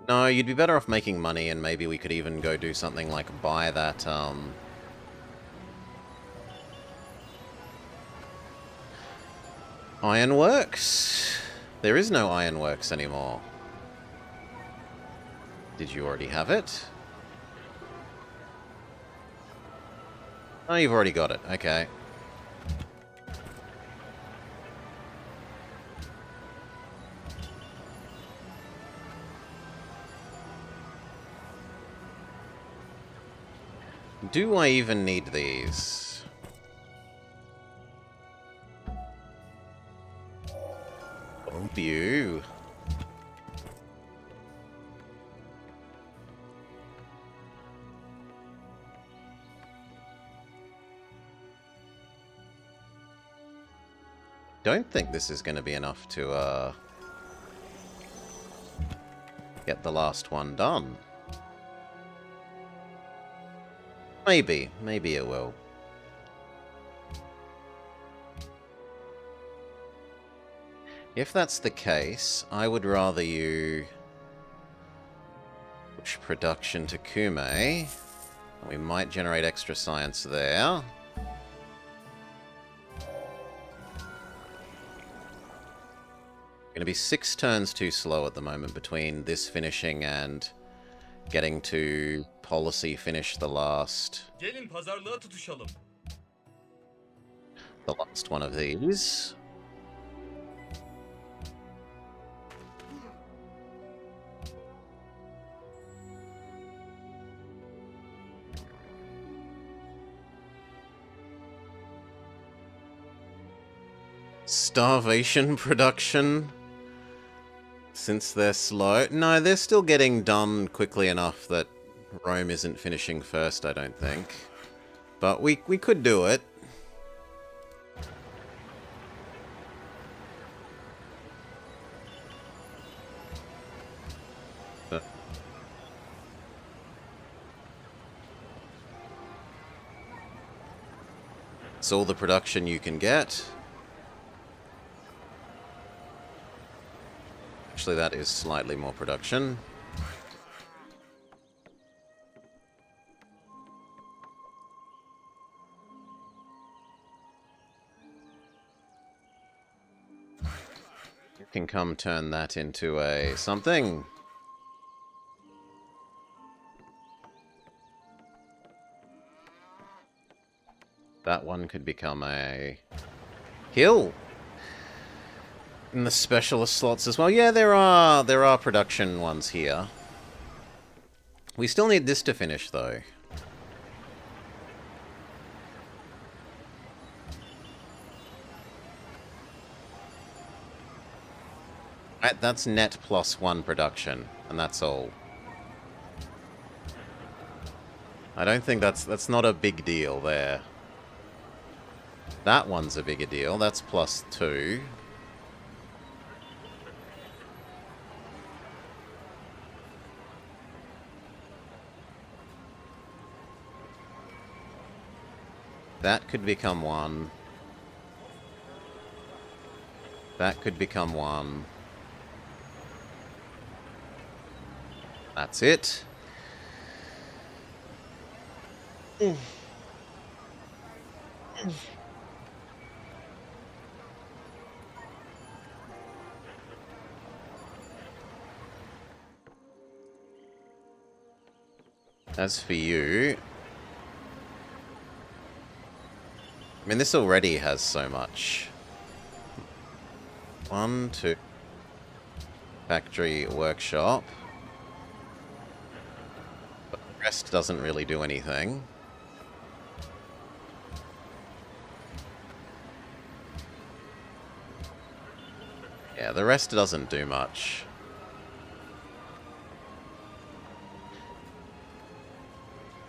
No, you'd be better off making money, and maybe we could even go do something like buy that, Ironworks? There is no Ironworks anymore. Did you already have it? Oh, you've already got it. Okay. Do I even need these? Oh, you. Don't think this is going to be enough to get the last one done. Maybe it will. If that's the case, I would rather you push production to Kume. We might generate extra science there. Going to be 6 turns too slow at the moment between this finishing and getting to policy finish the last Gelin pazarlığa tutuşalım. one of these. Starvation production. Since they're slow. No, they're still getting done quickly enough that Rome isn't finishing first, I don't think. But we could do it. It's all the production you can get. Actually, that is slightly more production. You can come turn that into a something. That one could become a hill. In the specialist slots as well. Yeah, there are production ones here. We still need this to finish, though. Right, that's net +1 production, and that's all. I don't think that's not a big deal there. That one's a bigger deal. That's +2. That could become 1. That could become 1. That's it. As for you... I mean, this already has so much. 1, 2... Factory, workshop. But the rest doesn't really do anything. Yeah, the rest doesn't do much.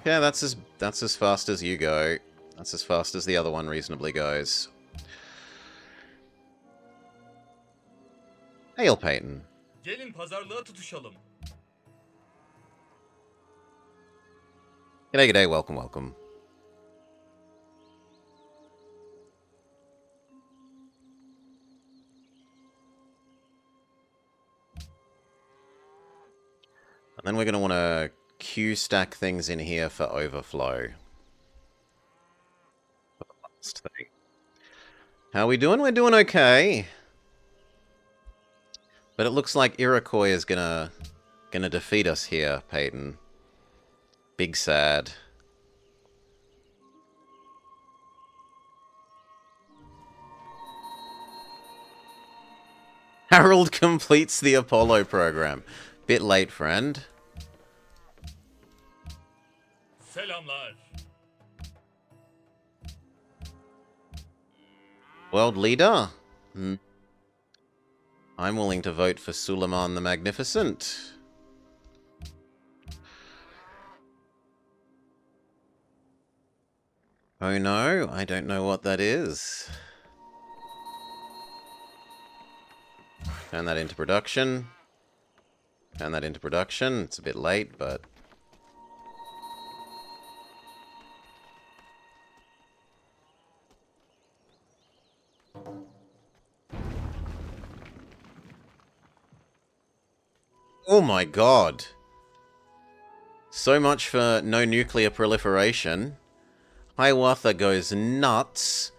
Yeah, that's as fast as you go. That's as fast as the other one reasonably goes. Hail, Peyton. Gelin pazarlığa tutuşalım. G'day, g'day, welcome, welcome. And then we're going to want to queue stack things in here for overflow. Last thing. How are we doing? We're doing okay. But it looks like Iroquois is going to gonna defeat us here, Peyton. Big sad. Harold completes the Apollo program. Bit late, friend. Selamlar. World leader? I'm willing to vote for Suleiman the Magnificent. Oh no, I don't know what that is. Turn that into production. Turn that into production. It's a bit late, but... Oh my god. So much for no nuclear proliferation. Hiawatha goes nuts.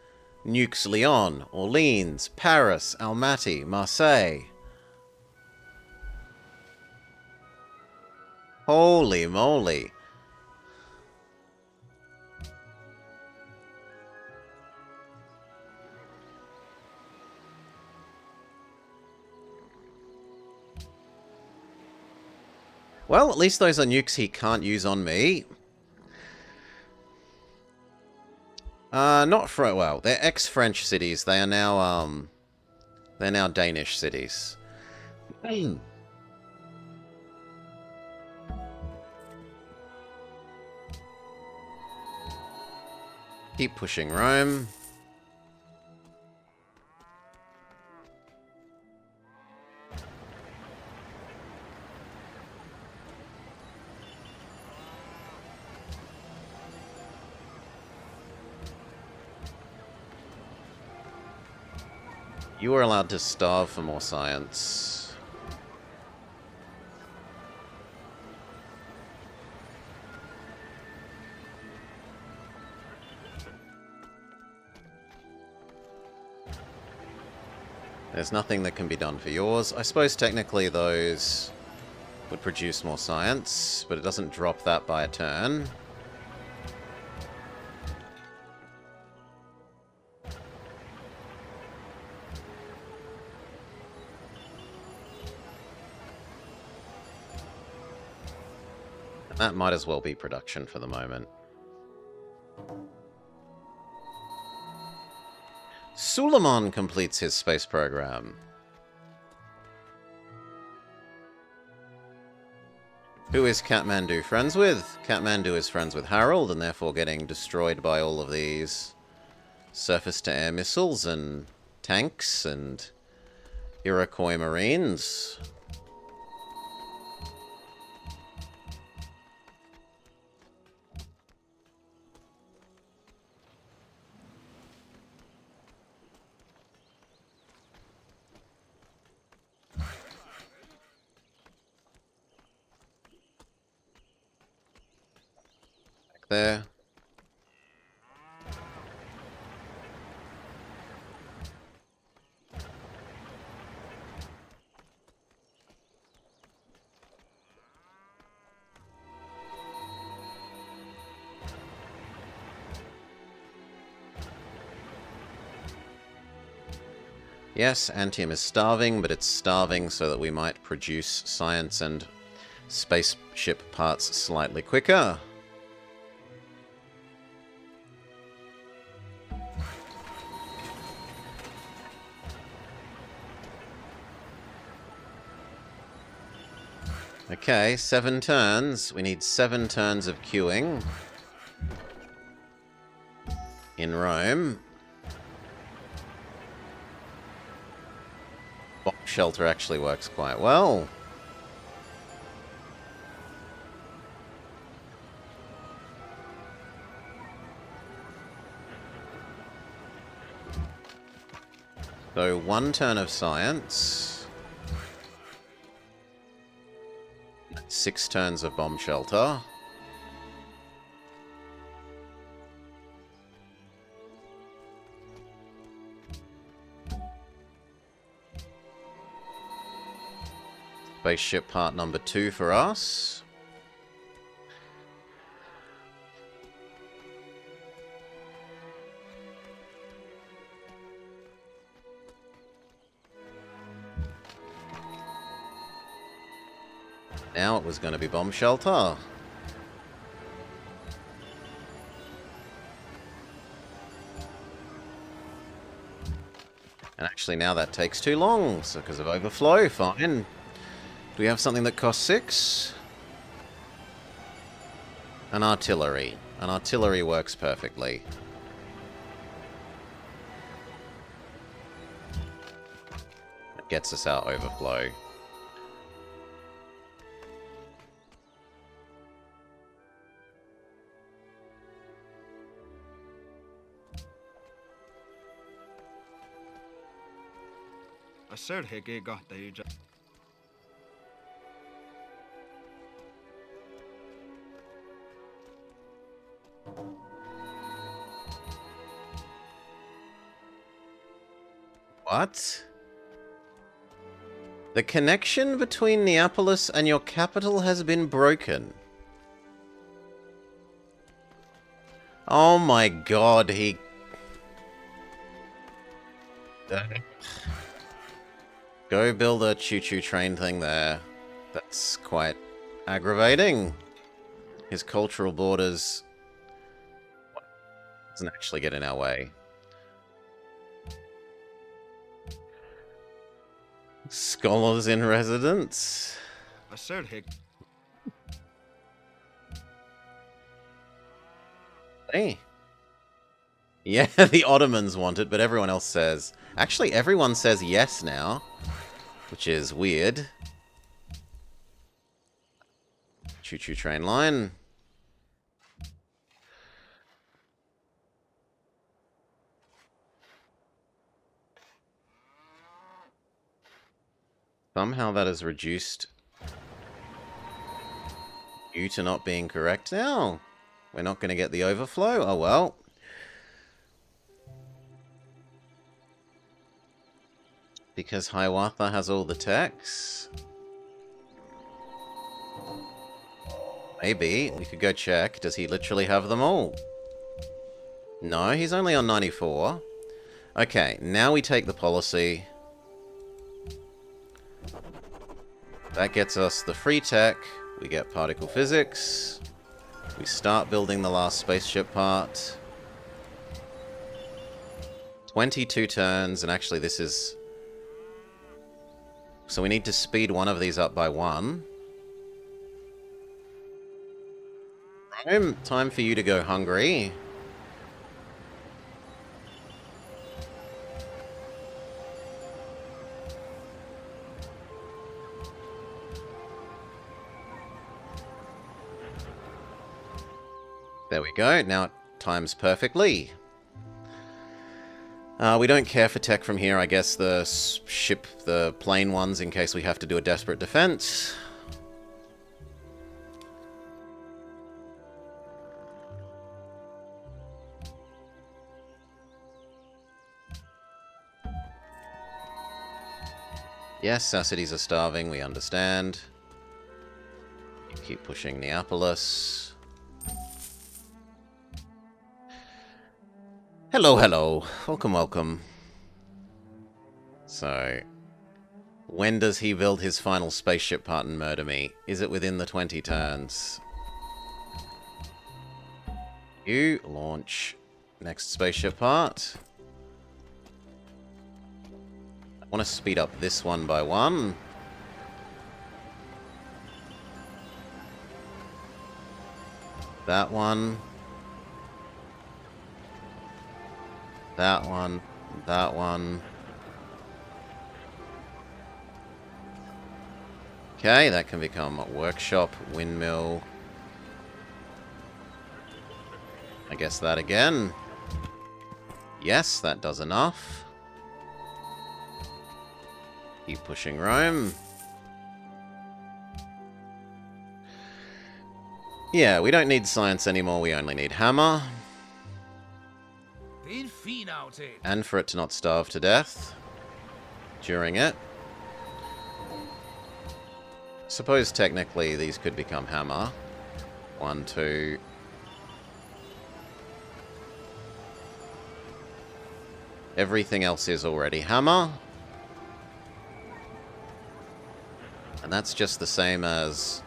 Nukes Lyon, Orleans, Paris, Almaty, Marseille. Holy moly. Well, at least those are nukes he can't use on me. Not for... well, they're ex-French cities. They are now, they're now Danish cities. Keep pushing Rome. You are allowed to starve for more science. There's nothing that can be done for yours. I suppose technically those would produce more science, but it doesn't drop that by a turn. That might as well be production for the moment. Suleiman completes his space program. Who is Kathmandu friends with? Kathmandu is friends with Harold, and therefore getting destroyed by all of these surface-to-air missiles and tanks and Iroquois Marines. There. Yes, Antium is starving, but it's starving so that we might produce science and spaceship parts slightly quicker. Okay, 7 turns. We need 7 turns of queuing in Rome. Bomb shelter actually works quite well. So 1 turn of science. 6 turns of bomb shelter. Spaceship part number 2 for us. Now it was going to be bomb shelter. And actually now that takes too long, so because of overflow, fine. Do we have something that costs 6? An artillery. An artillery works perfectly. It gets us out overflow. Assert higega deja. What? The connection between Neapolis and your capital has been broken. Oh my god, he... Go build a choo-choo train thing there. That's quite aggravating. His cultural borders doesn't actually get in our way. Scholars in residence. Assert hig. Hey. Yeah, the Ottomans want it, but everyone else says... Actually, everyone says yes now, which is weird. Choo-choo train line. Somehow that has reduced you to not being correct now. We're not going to get the overflow. Oh well. Because Hiawatha has all the techs? Maybe. We could go check. Does he literally have them all? No, he's only on 94. Okay, now we take the policy. That gets us the free tech. We get particle physics. We start building the last spaceship part. 22 turns, and actually this is... So we need to speed one of these up by 1. Rome, time for you to go hungry. There we go. Now it times perfectly. We don't care for tech from here. I guess the ship, the plane ones, in case we have to do a desperate defense. Yes, our cities are starving. We understand. You keep pushing Neapolis. Hello, hello. Welcome, welcome. So, when does he build his final spaceship part and murder me? Is it within the 20 turns? You launch next spaceship part. I want to speed up this one by 1. That one. That one, that one. Okay, that can become a workshop, windmill. I guess that again. Yes, that does enough. Keep pushing Rome. Yeah, we don't need science anymore, we only need hammer. And for it to not starve to death during it. Suppose technically these could become hammer. 1, 2. Everything else is already hammer. And that's just the same as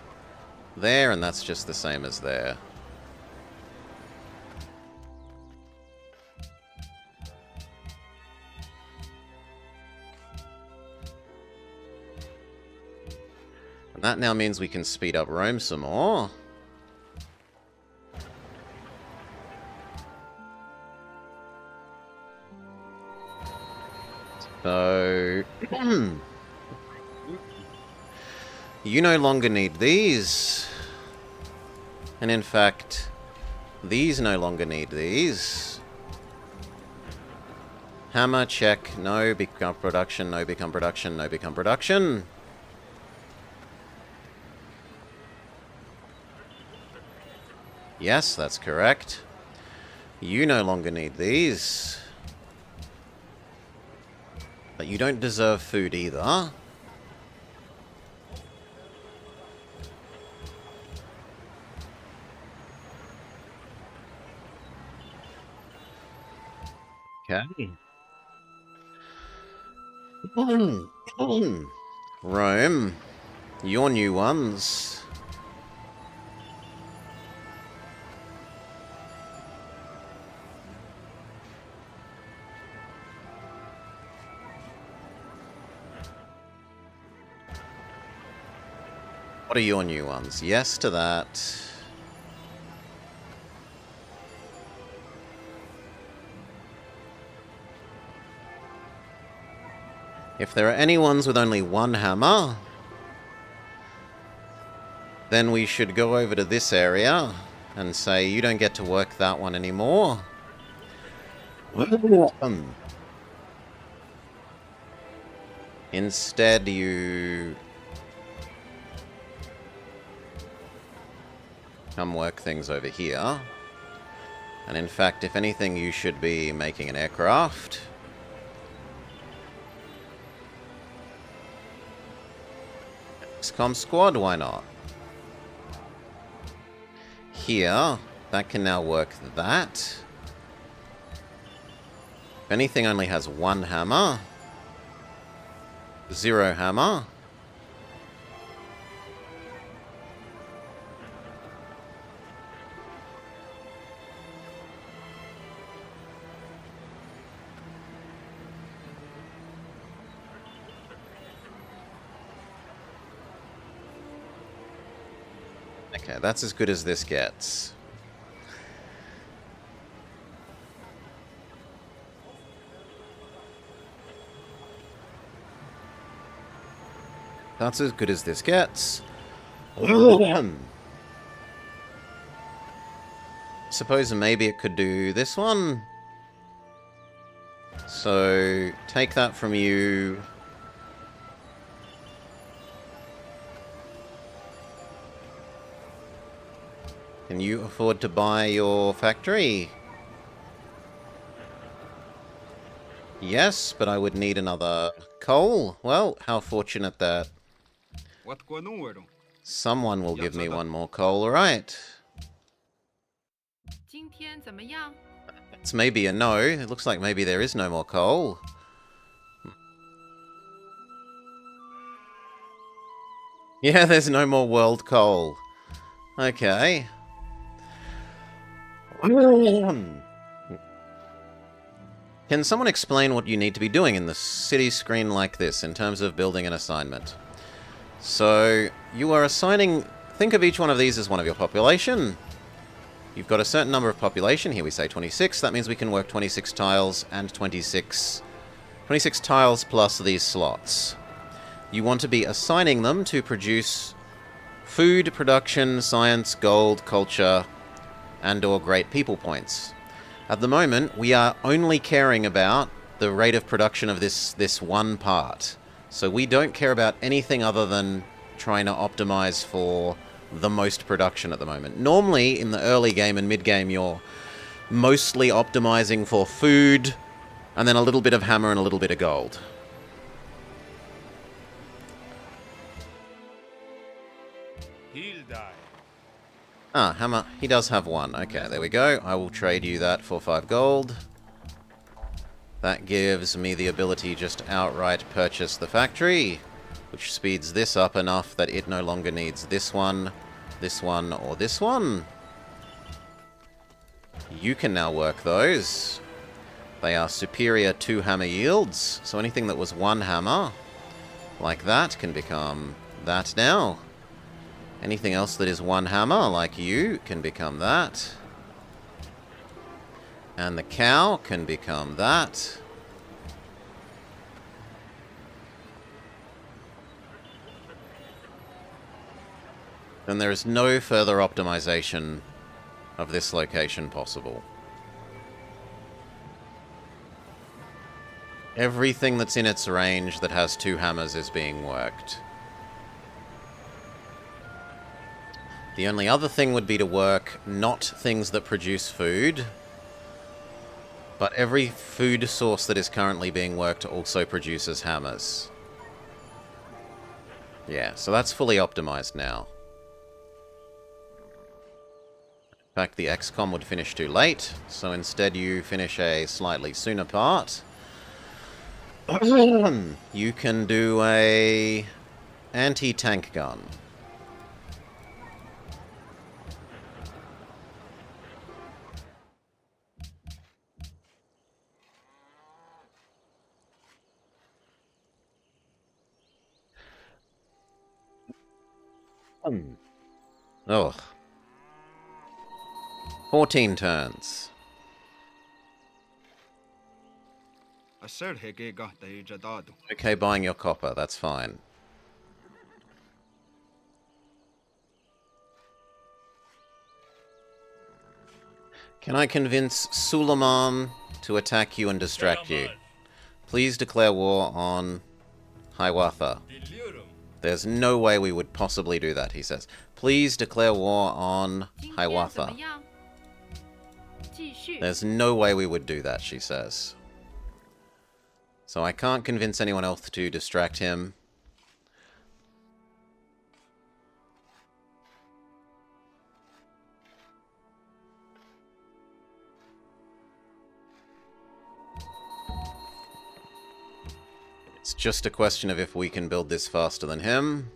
there, and that's just the same as there. And that now means we can speed up Rome some more. So... you no longer need these. And in fact, these no longer need these. Hammer, check. No, become production. No, become production. No, become production. Yes, that's correct. You no longer need these. But you don't deserve food either. Okay. Rome, your new ones. What are your new ones? Yes to that. If there are any ones with only one hammer, then we should go over to this area and say, you don't get to work that one anymore. Instead, you come work things over here. And in fact, if anything, you should be making an aircraft. XCOM squad, why not? Here, that can now work that. If anything only has one hammer. 0 hammer. Okay, that's as good as this gets. That's as good as this gets. Suppose maybe it could do this one. So, take that from you. Can you afford to buy your factory? Yes, but I would need another coal. Well, how fortunate that someone will give me one more coal, alright. 今天怎么样？ It's maybe a no. It looks like maybe there is no more coal. Yeah, there's no more world coal. Okay. Can someone explain what you need to be doing in the city screen like this in terms of building an assignment? So, you are assigning... Think of each one of these as one of your population. You've got a certain number of population. Here we say 26. That means we can work 26 tiles and 26 tiles plus these slots. You want to be assigning them to produce food, production, science, gold, culture, and/or great people points. At the moment, we are only caring about the rate of production of this one part. So we don't care about anything other than trying to optimize for the most production at the moment. Normally, in the early game and mid-game, you're mostly optimizing for food, and then a little bit of hammer and a little bit of gold. die. Ah, hammer. He does have one. Okay, there we go. I will trade you that for 5 gold. That gives me the ability just outright purchase the factory, which speeds this up enough that it no longer needs this one, or this one. You can now work those. They are superior 2 hammer yields, so anything that was 1 hammer, like that, can become that now. Anything else that is 1 hammer, like you, can become that. And the cow can become that. Then there is no further optimization of this location possible. Everything that's in its range that has 2 hammers is being worked. The only other thing would be to work not things that produce food, but every food source that is currently being worked also produces hammers. Yeah, so that's fully optimized now. In fact, the XCOM would finish too late, so instead you finish a slightly sooner part. You can do a anti-tank gun. Ugh. 14 turns. A sir hege got the jadadu. Okay, buying your copper, that's fine. Can I convince Suleiman to attack you and distract you? Please declare war on Hiawatha. Biliyorum. There's no way we would possibly do that, he says. Please declare war on 今天怎 Hiawatha. 么样？继续。 There's no way we would do that, she says. So I can't convince anyone else to distract him. It's just a question of if we can build this faster than him.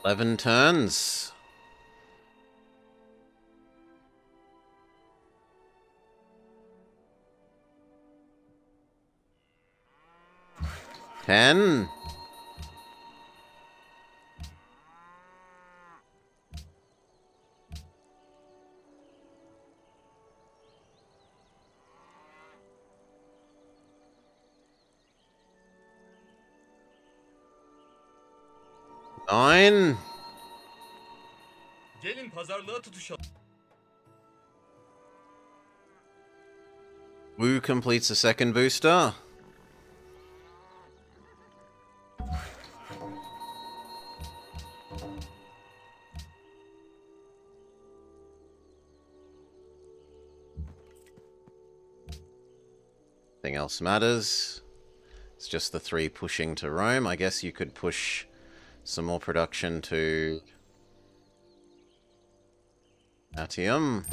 Eleven turns. Ten. Nine. Gelin pazarlığa tutuşalım. Wu completes a second booster. Nothing else matters. It's just the 3 pushing to Rome. I guess you could push some more production to Atium.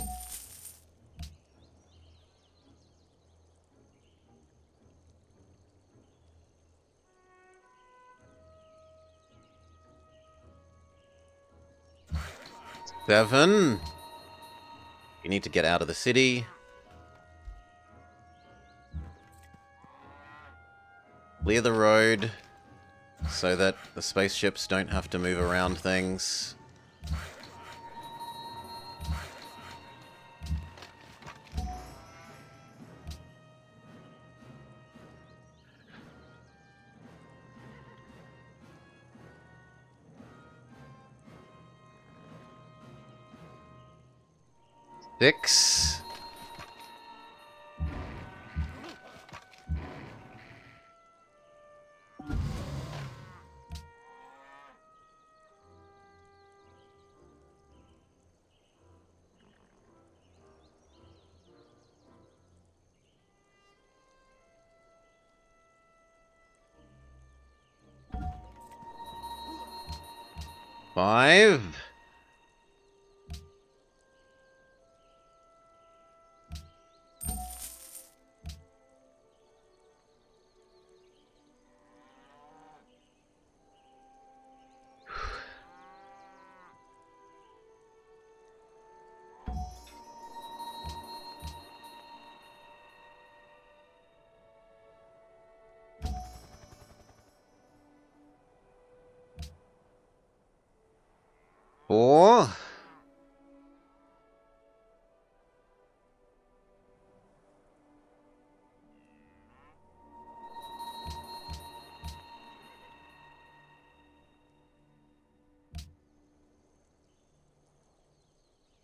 Seven. You need to get out of the city. Clear the road so that the spaceships don't have to move around things. Six. 5. Four.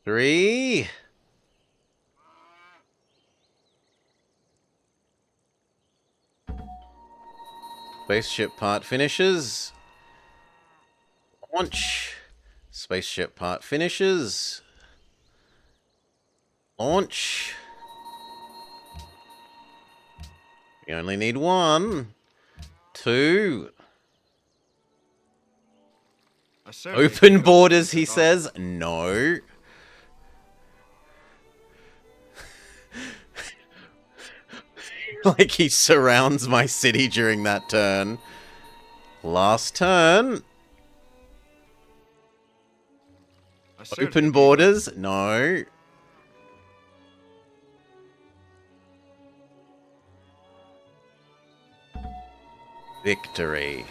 Three. Spaceship part finishes. Launch. Spaceship part finishes. Launch. We only need 1. 2. I said Open borders, he says. No. Like he surrounds my city during that turn. Last turn. Open borders? No. Victory.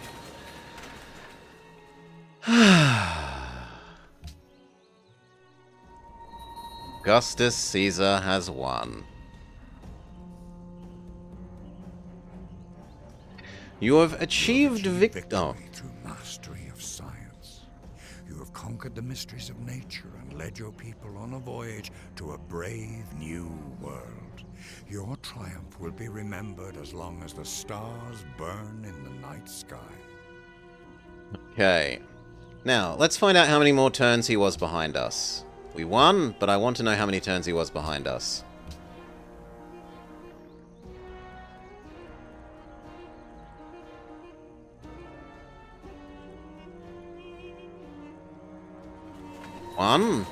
Augustus Caesar has won. You have achieved victory. Through mastery of science. You have conquered the mysteries of nature and led your people on a voyage to a brave new world. Your triumph will be remembered as long as the stars burn in the night sky. Okay. Now, let's find out how many more turns he was behind us. We won, but I want to know how many turns he was behind us. One.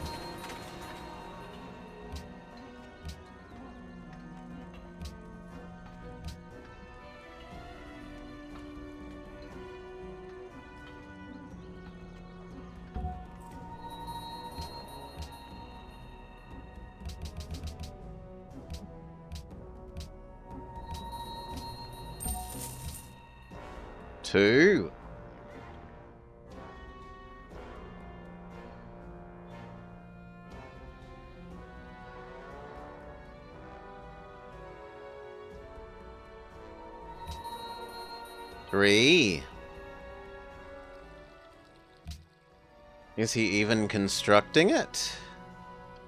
Two. Three. Is he even constructing it?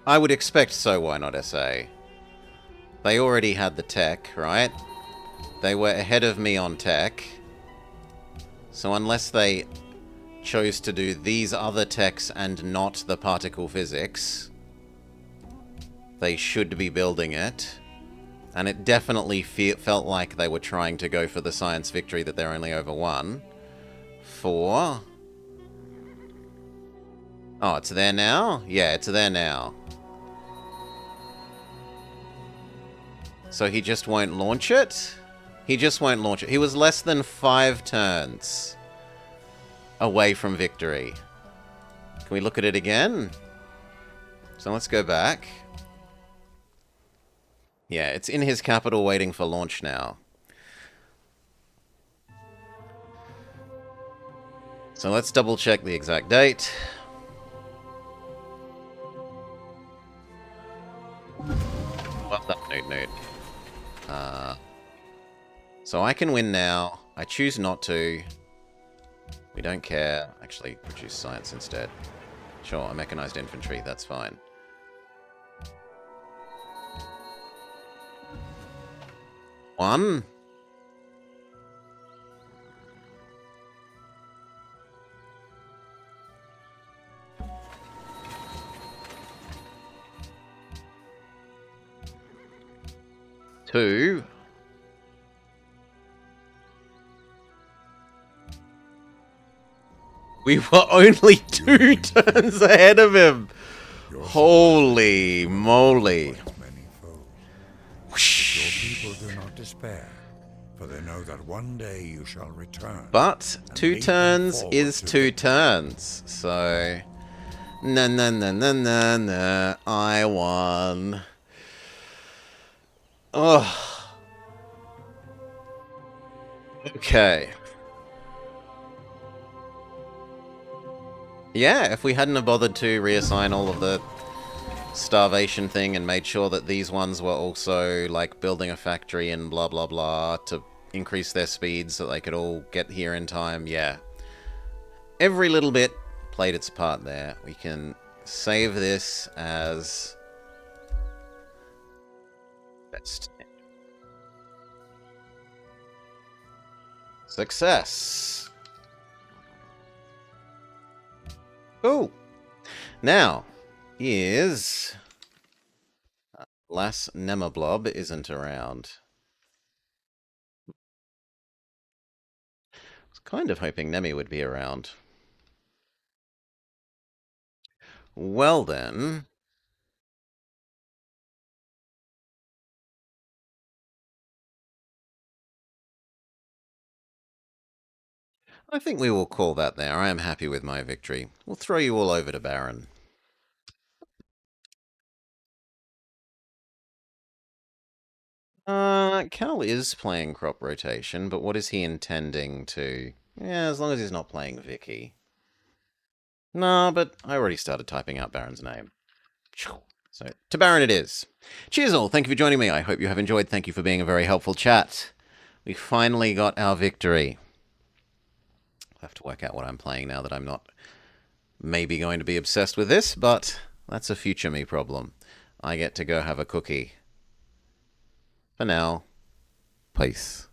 I would expect so, why not SA? They already had the tech, right? They were ahead of me on tech. So unless they chose to do these other techs and not the particle physics, they should be building it. And it definitely felt like they were trying to go for the science victory that they're only over 1. 4. Oh, it's there now? Yeah, it's there now. So he just won't launch it? He just won't launch it. He was less than 5 turns away from victory. Can we look at it again? So let's go back. Yeah, it's in his capital waiting for launch now. So let's double check the exact date. Well done, Newt. So I can win now. I choose not to. We don't care. Actually, produce science instead. Sure, mechanized infantry, that's fine. One. Two. We were only 2 turns ahead of him. Your Holy moly. many foes. Your people do not despair, for they know that one day you shall return. But and 2 lead them turns forward is to 2 victory. turns. So, nah, I won. Oh. Okay. Yeah, if we hadn't have bothered to reassign all of the starvation thing and made sure that these ones were also, like, building a factory and blah blah blah to increase their speed so they could all get here in time, yeah. Every little bit played its part there. We can save this as best. Success. Cool. Now, is Las Nemablob isn't around. I was kind of hoping Nemi would be around. Well then. I think we will call that there. I am happy with my victory. We'll throw you all over to Baron. Cal is playing crop rotation, but what is he intending to? Yeah, as long as he's not playing Vicky. No, but I already started typing out Baron's name. So, to Baron it is. Cheers all, thank you for joining me. I hope you have enjoyed. Thank you for being a very helpful chat. We finally got our victory. I'll have to work out what I'm playing now that I'm not maybe going to be obsessed with this, but that's a future me problem. I get to go have a cookie. For now, peace.